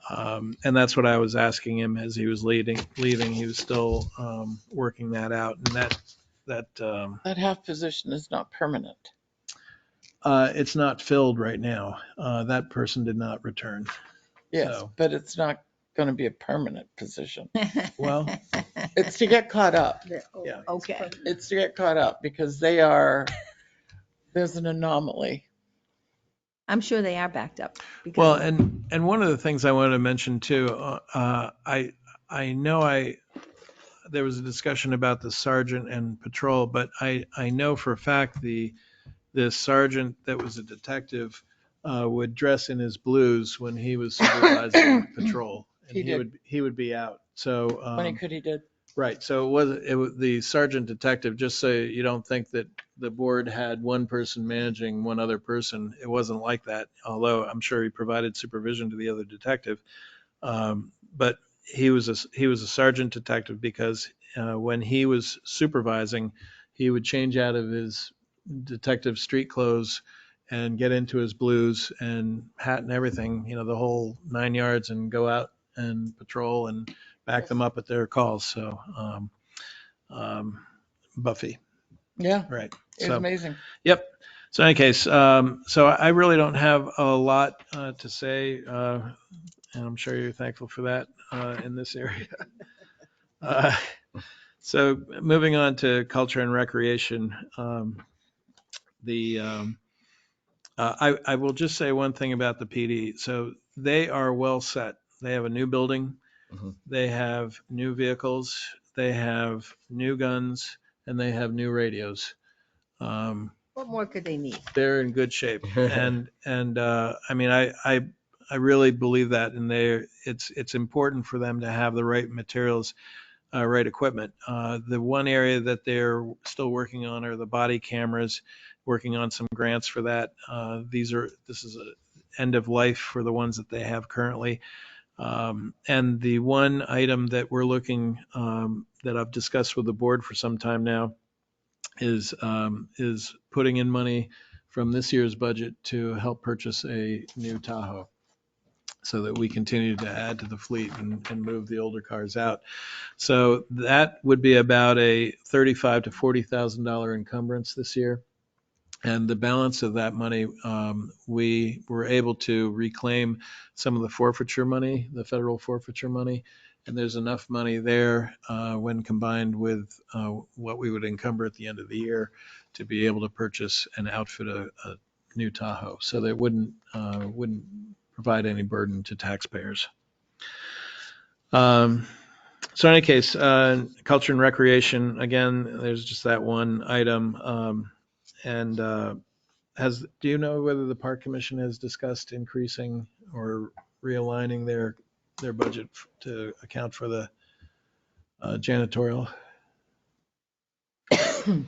and that's what I was asking him as he was leaving. He was still working that out, and That half position is not permanent. it's not filled right now. That person did not return. Yes, So, but it's not going to be a permanent position. well, It's to get caught up. Yeah. Okay. It's to get caught up because there's an anomaly. I'm sure they are backed up. because well, of- and one of the things I wanted to mention too, I know there was a discussion about the sergeant and patrol, but I know for a fact the sergeant that was a detective would dress in his blues when he was supervising patrol, and He did. he would be out. So When he could, he did. right. So it was the sergeant detective. Just so you don't think that the board had one person managing one other person, it wasn't like that. Although I'm sure he provided supervision to the other detective, but he was a sergeant detective because when he was supervising, he would change out of his detective street clothes and get into his blues and hat and everything, the whole 9 yards, and go out and patrol and back them up at their calls. So, Buffy, Yeah, right. it's So, amazing. yep. So in any case, so I really don't have a lot to say, and I'm sure you're thankful for that in this area. So moving on to culture and recreation, I will just say one thing about the PD. So they are well set. They have a new building. Mhm. They have new vehicles. They have new guns, and they have new radios. What more could they need? They're in good shape. And I mean, I really believe that, and it's important for them to have the right materials, right equipment. The one area that they're still working on are the body cameras, working on some grants for that. This is a end of life for the ones that they have currently. And the one item that we're looking, that I've discussed with the board for some time now, is putting in money from this year's budget to help purchase a new Tahoe, so that we continue to add to the fleet and move the older cars out. So that would be about a $35,000 to $40,000 encumbrance this year. And the balance of that money, we were able to reclaim some of the forfeiture money, the federal forfeiture money. And there's enough money there when combined with what we would encumber at the end of the year to be able to purchase and outfit a new Tahoe. So that wouldn't provide any burden to taxpayers. So in any case, culture and recreation, again, there's just that one item. And do you know whether the Park Commission has discussed increasing or realigning their budget to account for the janitorial?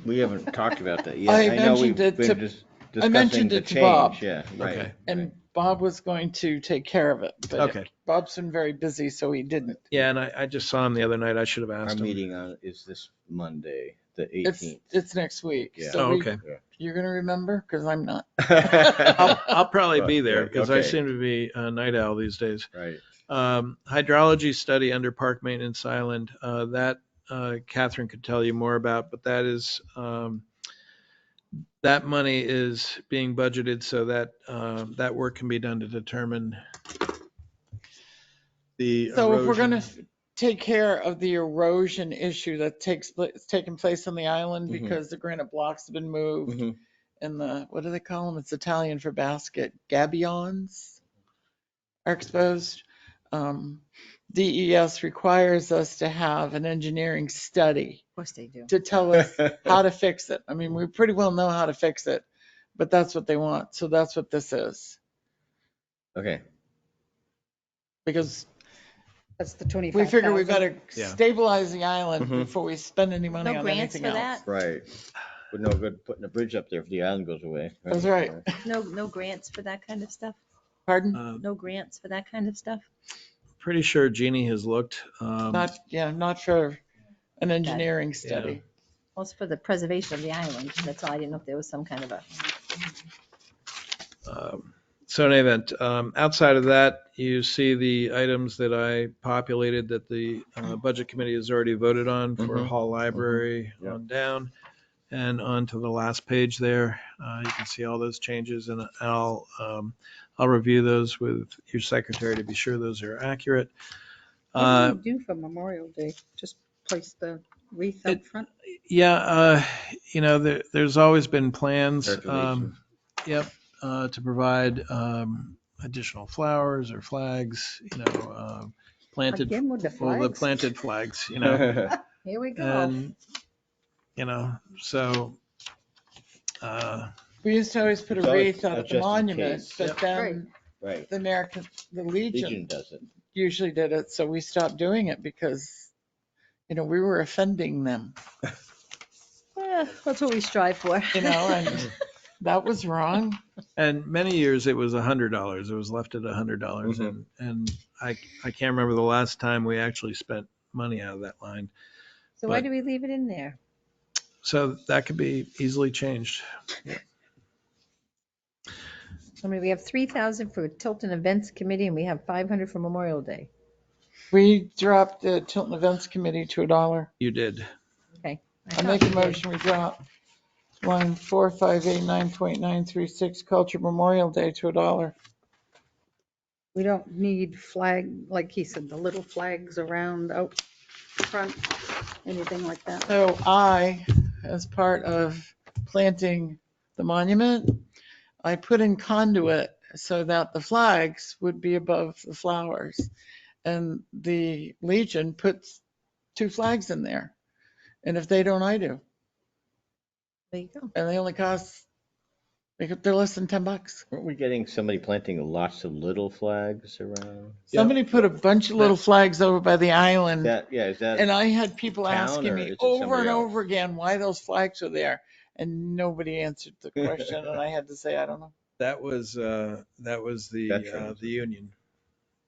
We haven't talked about that yet. I know we've mentioned it been to- discussing mentioned the it to Bob. change. Yeah, right. Okay. And Bob was going to take care of it, but Okay. Bob's been very busy, so he didn't. Yeah, and I just saw him the other night. I should have Our asked him. meeting is this Monday, the It's 18th. next week. Yeah. So Oh, okay. you're going to remember? Because I'm not. I'll probably be there Yeah, because I okay. seem to be a night owl these days. Right. Hydrology study under Park Maintenance Island, that Catherine could tell you more about, but that is that money is being budgeted so that that work can be done to determine the So if we're going erosion. to take care of the erosion issue that taken place on the island Mhm. because the granite blocks have been moved Mhm. and what do they call them? It's Italian for basket. Gabions are exposed. DES requires us to have an engineering study Of course they do. to tell us how to fix it. I mean, we pretty well know how to fix it, but that's what they want. So that's what this is. Okay. Because That's the we 25,000. figure we better Yeah. stabilize the island Mhm. before we spend any money No on grants anything for else. that? Right. But no good putting a bridge up there if the island goes away. That's right. No grants for that kind of stuff? Pardon? No grants for that kind of stuff? Pretty sure Jeannie has looked. Not for an engineering study. Well, it's for the preservation of the island. That's all. I didn't know if there was some kind of a. So in any event, outside of that, you see the items that I populated that the Budget Committee has already voted on for Mhm. Hall Library Yep. on down. And on to the last page there, you can see all those changes, and I'll review those with your secretary to be sure those are accurate. What do you do for Memorial Day? Just place the wreath up front? Yeah, there's always been plans, Congratulations. to provide additional flowers or flags, planted, Again with the well, the flags? planted flags, Here we go. and, so, We used to always put It's a always wreath out at just the in monument, case. but Yep. then Right. the Legion Legion does it. usually did it, so we stopped doing it because, we were offending them, That's what we strive for. and that was wrong. and many years it was $100. It was left at $100, Mhm. and I can't remember the last time we actually spent money out of that line. So why But- do we leave it in there? So that could be easily changed. I mean, we have 3,000 for Tilton Events Committee and we have 500 for Memorial Day. We dropped the Tilton Events Committee to $1. You did. Okay. I make a motion, we drop line 4589.936 Culture Memorial Day to $1. We don't need flag, like he said, the little flags around out front, anything like that. So I, as part of planting the monument, I put in conduit so that the flags would be above the flowers. And the Legion puts 2 flags in there. And if they don't, I do. There you go. And they only cost, they're less than $10. Weren't we getting somebody planting lots of little flags around? Somebody put a bunch of little flags over by the island. Is that? And I had people town asking or me is it over somebody and else? over again why those flags are there. And nobody answered the question. And I had to say, I don't know. That was the Veterans. the union,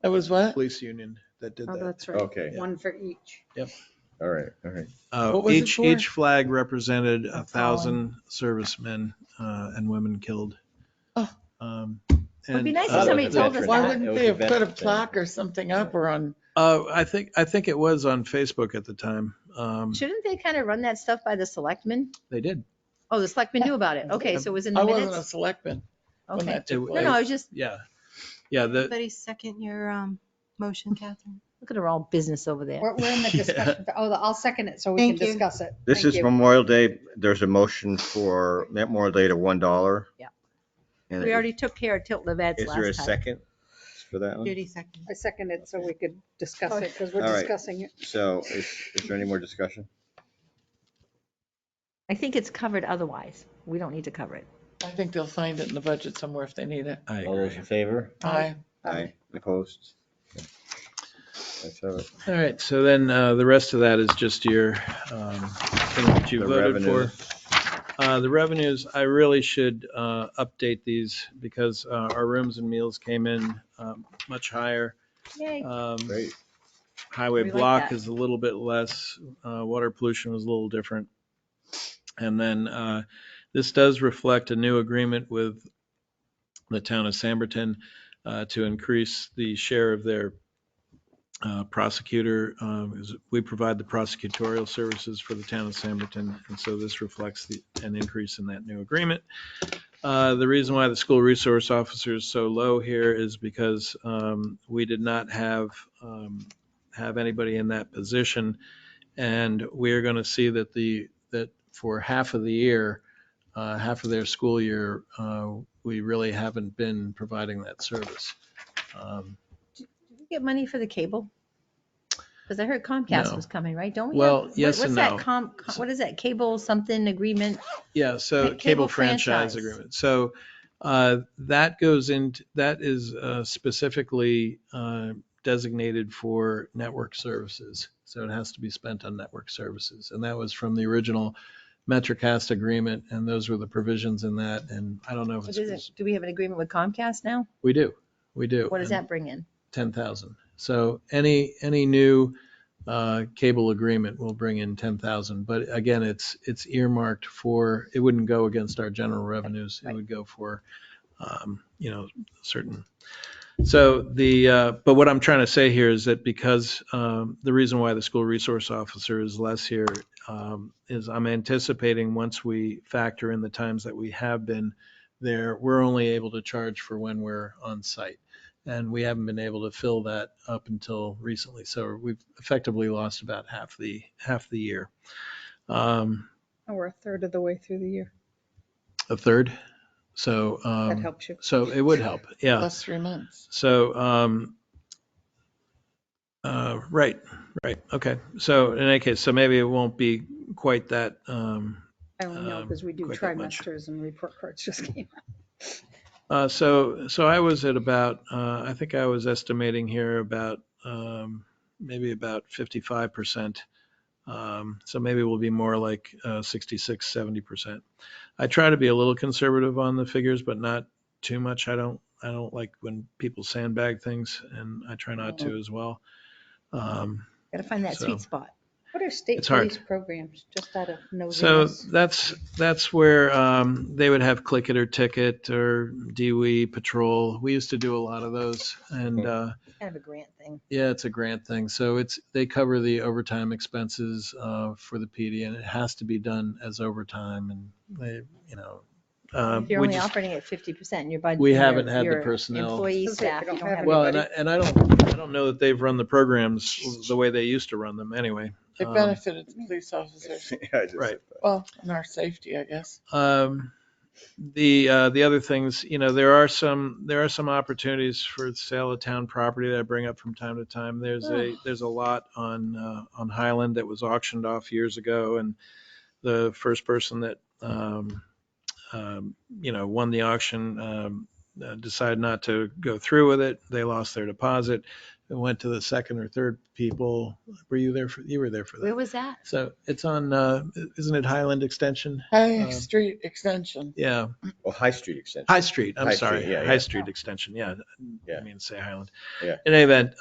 It was what? police union that did Oh, that. that's right. Okay. One for each. All right. What was it for? Each flag represented A 1,000 servicemen and women killed. Oh. It'd be And, nice if Uh, somebody the told us veteran- Why that. It wouldn't was they a have put a veteran thing. plaque or something up or on? I think it was on Facebook at the time. Shouldn't they kind of run that stuff by the selectmen? They did. Oh, the selectmen knew about it. Okay, so it was in the I wasn't a minutes? selectman when Okay. that took It- No, no, I place. was just, Yeah. Yeah. Everybody second your motion, Catherine. look at her all business over there. We're in the discussion. Oh, I'll second it so we Thank can you. discuss it. This Thank is you. Memorial Day. There's a motion for Memorial Day to $1. Yeah. And We already took care of Tilton Events is there a last time. second for that one? Judy second. I second it so we could discuss it because we're All right. discussing it. So is there any more discussion? I think it's covered otherwise. We don't need to cover it. I think they'll find it in the budget somewhere if they need it. I All those agree. in favor? Aye. Aye. Opposed? Okay. Let's have it. All right. So then the rest of that is just your thing that you The voted revenue. for. The revenues, I really should update these because our rooms and meals came in much higher. Yay. Great. Highway We like block that. is a little bit less. Water pollution was a little different. And then this does reflect a new agreement with the town of Samberton to increase the share of their prosecutor. We provide the prosecutorial services for the town of Samberton, and so this reflects an increase in that new agreement. The reason why the school resource officer is so low here is because we did not have anybody in that position, and we're going to see that for half of the year, half of their school year, we really haven't been providing that service. Did we get money for the cable? Because I heard Comcast No. was coming, right? Don't we? Well, have, yes what's and that no. what is that cable something agreement? Yeah, so Cable cable franchise franchise. agreement. So that goes into, that is specifically designated for network services. So it has to be spent on network services. And that was from the original MetroCast agreement, and those were the provisions in that. And I don't know if Do we have an agreement with Comcast now? we do. We do. What does And that bring in? 10,000. So any new cable agreement will bring in 10,000. But again, it's earmarked for, it wouldn't go against our general revenues. It would go for, certain. So but what I'm trying to say here is that because the reason why the school resource officer is less here is I'm anticipating once we factor in the times that we have been there, we're only able to charge for when we're on site. And we haven't been able to fill that up until recently. So we've effectively lost about half the year. Oh, we're a third of the way through the year. A third. So That helps you. so it would help. Yeah. Plus 3 months. So right. Okay. So in any case, so maybe it won't be quite that. I only know because we do quite that much. trimesters and report cards just came out. So I was at about, I think I was estimating here about maybe about 55%. So maybe we'll be more like 66, 70%. I try to be a little conservative on the figures, but not too much. I don't like when people sandbag things, and I try not to as well. Got to find that So- sweet spot. What are state It's hard. police programs, just out of So nosiness? that's where they would have click it or ticket or DWE patrol. We used to do a lot of those, and Kind of a grant thing. yeah, it's a grant thing. So they cover the overtime expenses for the PD, and it has to be done as overtime. And they, If you're we only just, operating at 50% in your budget. we your- haven't had the your personnel. Employee Doesn't say staff, we you don't don't have have. Well, anybody. and I don't know that they've run the programs the way they used to run them anyway. It benefited the police officers. Right. Well, and our safety, I guess. The other things, there are some opportunities for the sale of town property that I bring up from time to time. There's a lot on Highland that was auctioned off years ago, and the first person that won the auction decided not to go through with it. They lost their deposit. It went to the second or third people. Were you there you were there for that? Where was that? So it's on, isn't it Highland Extension? High Street Extension. Yeah. Well, High Street Extension. High Street, I'm High sorry. Street, yeah, High yeah. Street Extension, yeah. Yeah. I mean to say Highland. Yeah. In any event,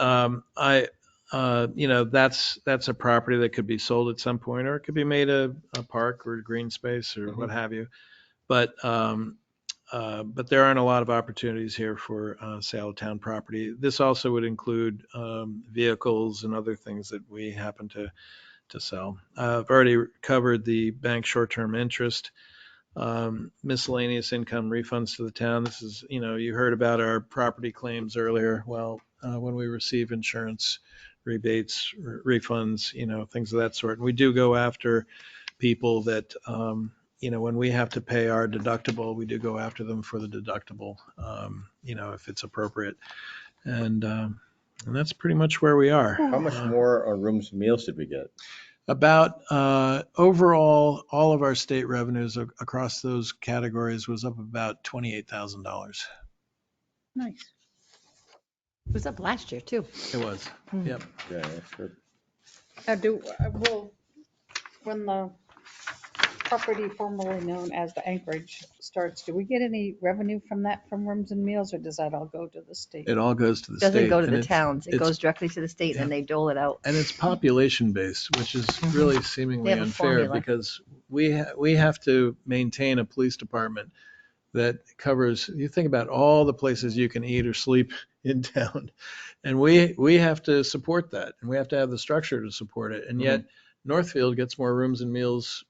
that's a property that could be sold at some point, or it could be made a park or green space or what have you. But there aren't a lot of opportunities here for sale of town property. This also would include vehicles and other things that we happen to sell. I've already covered the bank short-term interest, miscellaneous income refunds to the town. This is, you heard about our property claims earlier. Well, when we receive insurance rebates, refunds, things of that sort. And we do go after people that, when we have to pay our deductible, we do go after them for the deductible, if it's appropriate. And that's pretty much where we are. How much more on rooms and meals did we get? About overall, all of our state revenues across those categories was up about $28,000. Nice. It was up last year too. It was. Yep. Yeah, that's good. When the property formerly known as the Anchorage starts, do we get any revenue from that, from rooms and meals, or does that all go to the state? It all goes to the state. Doesn't go to and the it's- towns. It it's- goes directly to the state and then they dole it out. And it's population based, which is really seemingly They have a unfair formula. because we have to maintain a police department that covers, you think about all the places you can eat or sleep in town. And we have to support that, and we have to have the structure to support it. And yet Northfield gets more rooms and meals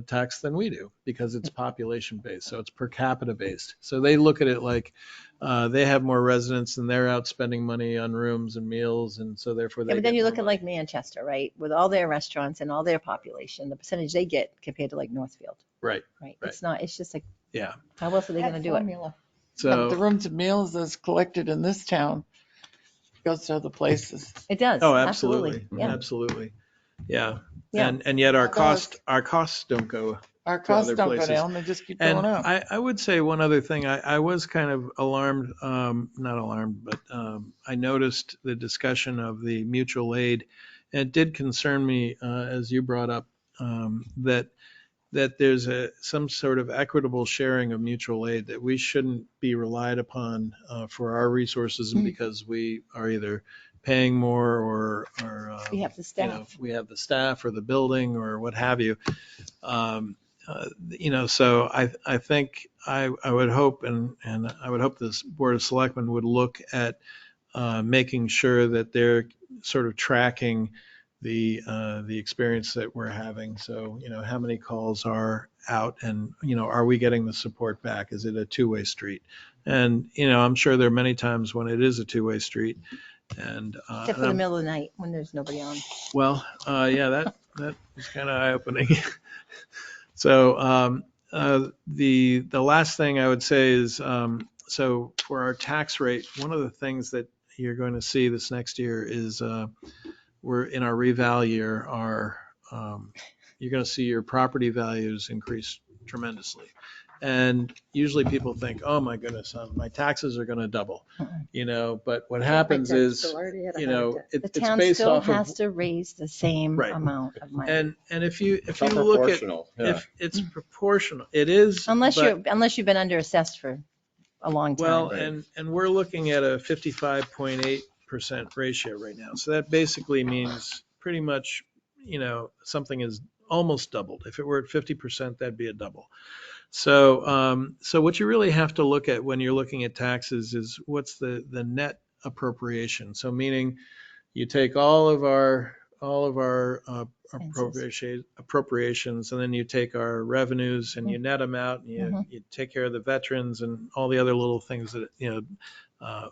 tax than we do because it's population based. So it's per capita based. So they look at it like they have more residents and they're out spending money on rooms and meals. And so therefore they Yeah, but then get you more look at money. like Manchester, right? With all their restaurants and all their population, the percentage they get compared to like Northfield, Right. right? Right. It's not, it's just like, Yeah. how else are they going to do it? Formula. But the So rooms and meals that's collected in this town goes to other places. It does. Oh, Absolutely. absolutely. Yeah. Absolutely. Yeah. Yeah. And yet our It does. costs don't go Our to costs other don't go places. down, they just keep going And up. I would say one other thing, I was kind of alarmed, not alarmed, but I noticed the discussion of the mutual aid. And it did concern me, as you brought up, that there's some sort of equitable sharing of mutual aid, that we shouldn't be relied upon for our resources because we are either paying more or We have the staff. we have the staff or the building or what have you. So I think I would hope and I would hope this Board of Selectmen would look at making sure that they're sort of tracking the experience that we're having. So, how many calls are out and, are we getting the support back? Is it a two-way street? And, I'm sure there are many times when it is a two-way street. And Except for the middle of the night when there's nobody on. well, yeah, that was kind of eye-opening. So the last thing I would say is, so for our tax rate, one of the things that you're going to see this next year is we're in our reval year. You're going to see your property values increase tremendously. And usually people think, oh my goodness, my taxes are going to double, but what happens is, The it's town based still off of, has to raise the same Right. amount of money. and if you It's look at, proportional, yeah. if it's proportional, it is. Unless but- you've been under assessed for a long time. Well, Right. and we're looking at a 55.8% ratio right now. So that basically means pretty much, something is almost doubled. If it were at 50%, that'd be a double. So what you really have to look at when you're looking at taxes is what's the net appropriation. So meaning you take all of our appropriations, and then you take our revenues and you net them out, and you take care of the veterans and all the other little things that,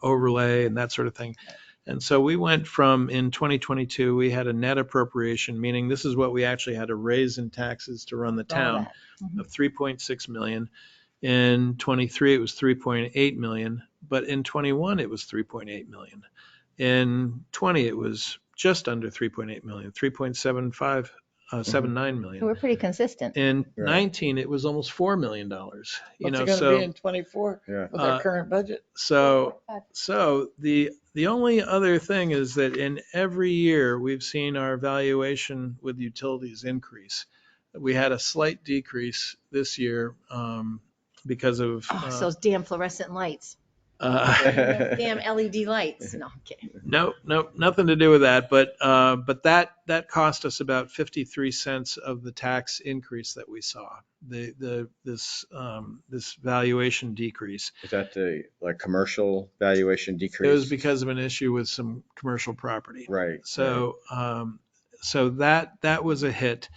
overlay and that sort of thing. And so we went from, in 2022, we had a net appropriation, meaning this is what we actually had to raise in taxes to run the town, of 3.6 million. In 23, it was 3.8 million, but in 21, it was 3.8 million. In 20, it was just under 3.8 million, 3.79 million. We're pretty consistent. In Right. 19, it was almost $4 million. What's it gonna be in 24 Yeah. with our current budget? So the only other thing is that in every year, we've seen our valuation with utilities increase. We had a slight decrease this year because of. It's those damn fluorescent lights. Damn LED lights. No, I'm kidding. No, nothing to do with that. But that cost us about 53 cents of the tax increase that we saw. This valuation decrease. Is that the commercial valuation decrease? It was because of an issue with some commercial property. Right. So that was a hit,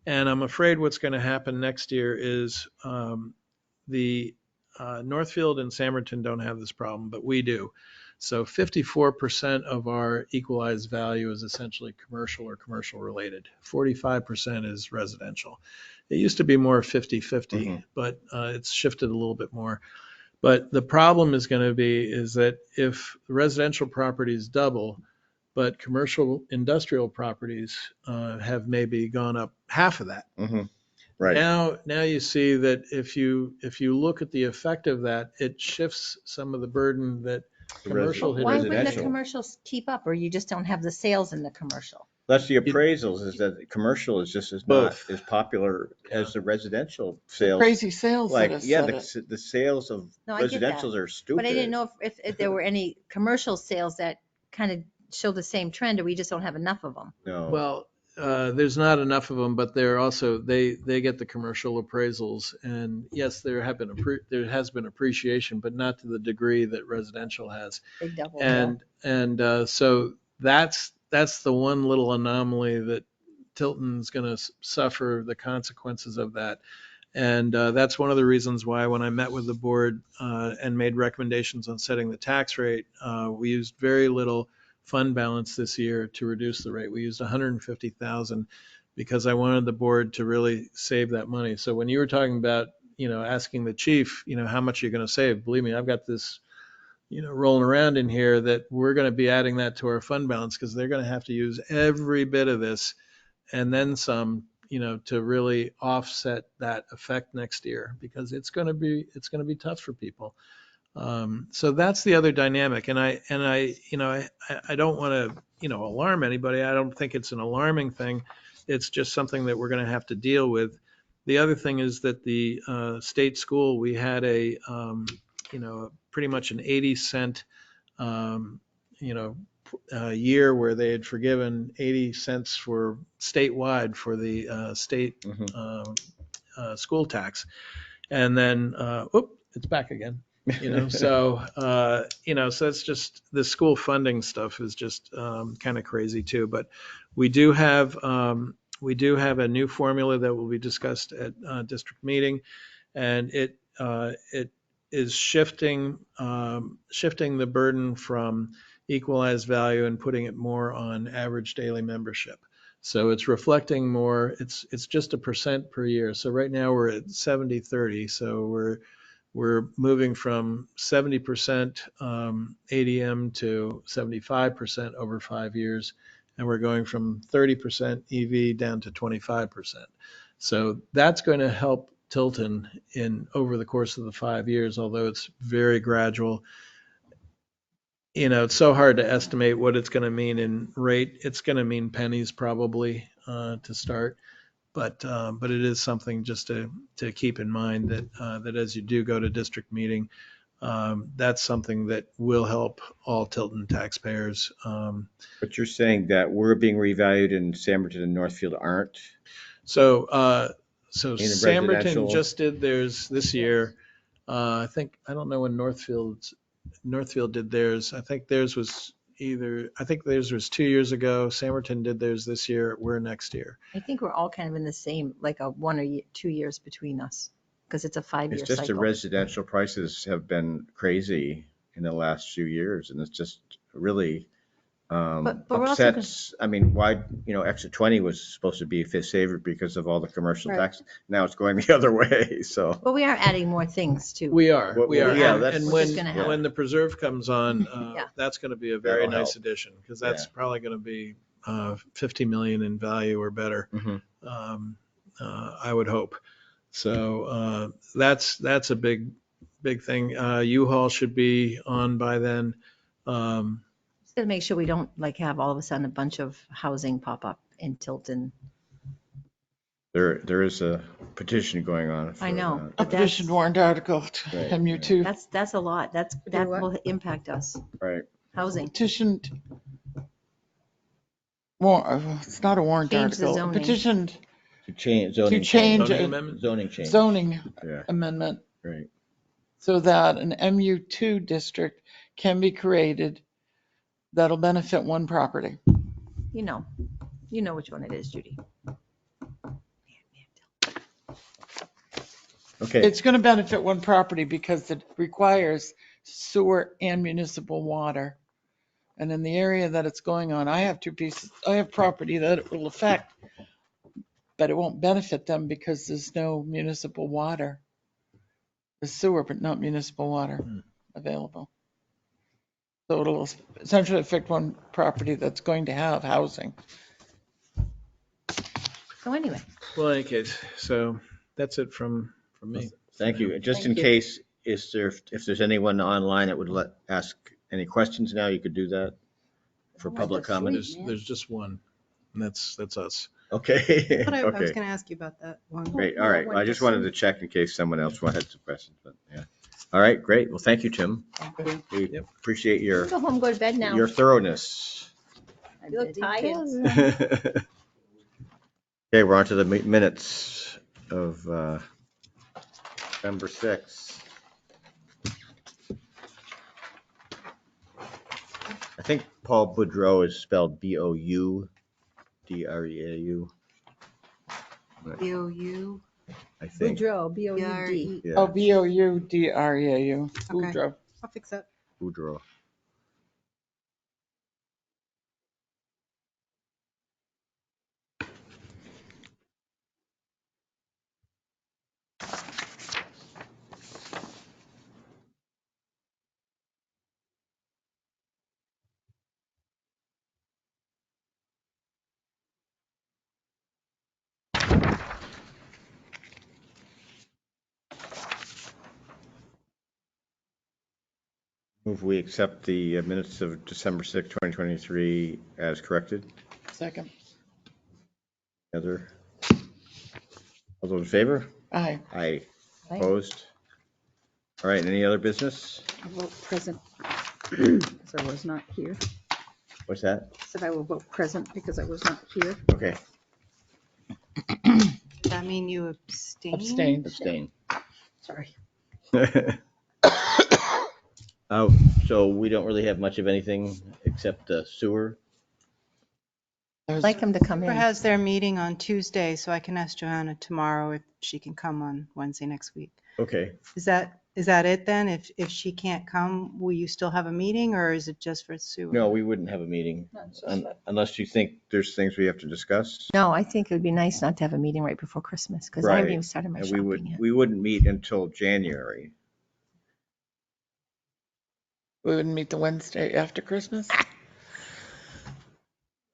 and I'm afraid what's going to happen next year is the Northfield and Samerton don't have this problem, but we do. So 54% of our equalized value is essentially commercial or commercial related. 45% is residential. It used to be more 50-50, but it's shifted a little bit more. But the problem is going to be is that if residential properties double, but commercial industrial properties have maybe gone up half of that. Right. Now you see that if you look at the effect of that, it shifts some of the burden that commercial had. Why wouldn't the residential. commercials keep up, or you just don't have the sales in the commercial? That's the appraisals, is that the commercial is just as not Both. as popular as the residential sales. Crazy sales that Like, has yeah, said it. the sales of No, I get that. residentials are stupid. But I didn't know if there were any commercial sales that kind of show the same trend, or we just don't have enough of them. No. Well, there's not enough of them, but they're also, they get the commercial appraisals. And yes, there has been appreciation, but not to the degree that residential has. Big double. And so that's the one little anomaly that Tilton's going to suffer the consequences of that. And that's one of the reasons why when I met with the board and made recommendations on setting the tax rate, we used very little fund balance this year to reduce the rate. We used 150,000 because I wanted the board to really save that money. So when you were talking about, asking the chief, how much you're going to save, believe me, I've got this rolling around in here, that we're going to be adding that to our fund balance because they're going to have to use every bit of this and then some, to really offset that effect next year, because it's going to be tough for people. So that's the other dynamic. And I don't want to, alarm anybody. I don't think it's an alarming thing. It's just something that we're going to have to deal with. The other thing is that the state school, we had pretty much an 80-cent, year where they had forgiven 80 cents for statewide for the state school tax. And then, it's back again. So it's just the school funding stuff is just kind of crazy too. But we do have a new formula that will be discussed at district meeting, and it is shifting the burden from equalized value and putting it more on average daily membership. So it's reflecting more. It's just a percent per year. So right now we're at 70-30. So we're moving from 70% ADM to 75% over 5 years, and we're going from 30% EV down to 25%. So that's going to help Tilton over the course of the 5 years, although it's very gradual. It's so hard to estimate what it's going to mean in rate. It's going to mean pennies probably to start. But it is something just to keep in mind that as you do go to district meeting, that's something that will help all Tilton taxpayers. But you're saying that we're being revalued and Samberton and Northfield aren't? So In Samberton residential- just did theirs this year. I don't know when Northfield did theirs. I think theirs was 2 years ago. Samberton did theirs this year. We're next year. I think we're all kind of in the same, like a 1 or 2 years between us, because it's a 5-year It's just the cycle. residential prices have been crazy in the last few years, and it's just really But we're also upsets. I mean, why, exit 20 was supposed to be a saver because of all the commercial Right. tax. Now it's going the other way, so. But we are adding more things too. We are. Well, yeah, that's- And Which is gonna help. when the preserve comes on, Yeah. that's going to be a very That'll nice help. addition, because that's Yeah. probably going to be 50 million in value or better. Mhm. I would hope. So that's a big thing. U-Haul should be on by then. Just gotta make sure we don't like have all of a sudden a bunch of housing pop up in Tilton. There is a petition going on. I know. for A But petition that's- warrant article to Right, MU2. That's a lot. That what? will impact us. that. Right. Housing. Petitioned, it's not a warrant Change the article. zoning. Petitioned To change zoning. change Zoning a amendment? Zoning change. zoning Yeah, amendment right. so that an MU2 district can be created that'll benefit one property. You know which one it is, Judy. Okay, It's going to benefit one property because it requires sewer and municipal water. And in the area that it's going on, I have property that it will affect, but it won't benefit them because there's no municipal water. There's sewer, but not municipal water available. So it'll essentially affect one property that's going to have housing. So anyway, Well, in any case, so that's it from me. thank you. Just in Thank you. case, if there's anyone online that would ask any questions now, you could do that for public comment. There's just one, and that's us. Okay, But I was okay, gonna ask you about that one. great, all right. I just wanted to check in case someone else wanted some questions, but yeah. All right, great. Well, thank you, Tim. We Yep. appreciate your go home, go to bed now. thoroughness. You look tired. Okay, we're on to the minutes of November 6th. I think Paul Boudreau is spelled Boudreau. BOU. I think. Boudreaux, B-O-U-D. Yeah, Oh, Boudreau. Boudreau. I'll fix that. Boudreau. Move we accept the minutes of December 6, 2023 as corrected. Second. Other? All those in favor? Aye. Aye. Aye. Opposed? All right, any other business? I vote present because I was not here. What's that? Said I will vote present because I was not here. Okay, Does that mean you abstain? Abstained. abstain. Sorry. So we don't really have much of anything except sewer. I'd like him to come Cooper in. has their meeting on Tuesday, so I can ask Johanna tomorrow if she can come on Wednesday next week. Okay, Is that it then? If she can't come, will you still have a meeting or is it just for sewer? no, we wouldn't have a meeting unless you think there's things we have to discuss. No, I think it would be nice not to have a meeting right before Christmas because I haven't Right. even started my And shopping yet. we wouldn't meet until January. We wouldn't meet the Wednesday after Christmas?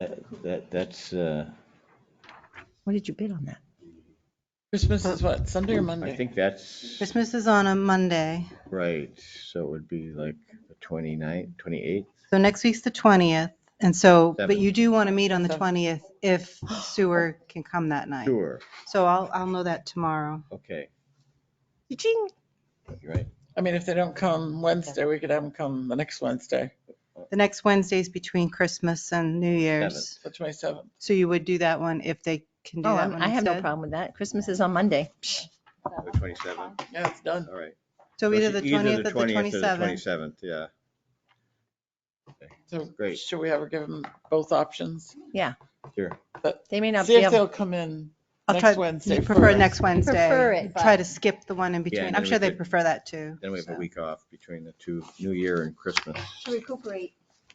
That's, What did you bid on that? Christmas is what, Sunday or I Monday? think that's Christmas is on a Monday. right. So it would be like the 29th, 28th. So next week's the 20th. And so, but Seventh. you do want to meet on the Seventh. 20th if sewer can come that night. Sure. So I'll know that tomorrow. Okay. Ching. You're right. I mean, if they don't come Wednesday, we could have them come the next Wednesday, The next Wednesday's between Christmas and New Year's. the 27th. So you would do that one if they can do Oh, that one I have no instead? problem with that. Christmas is on Monday. Psh. The 27th. Yeah, it's done. All right. So either the 20th or the 20th or the 27th. 27th, yeah. So Great. should we ever give them both options? Sure. They may not See be if able. they'll come in I'll next try, Wednesday. you prefer first. next Wednesday. Prefer it, Try but- to skip the one in Yeah, between. and I'm then sure we they could- prefer that too. Then we have a so. week off between the two, New Year and Christmas. To recuperate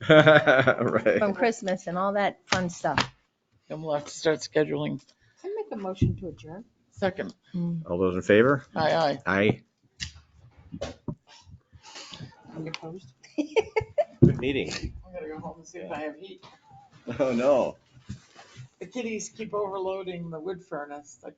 Right. from Christmas and all that fun stuff. And we'll have to start scheduling. I make a motion to adjourn. Second. All those in favor? Aye, aye. Aye. Any opposed? Good meeting. I'm gonna go home and see if I have heat. Oh, no. The kitties keep overloading the wood furnace. Like,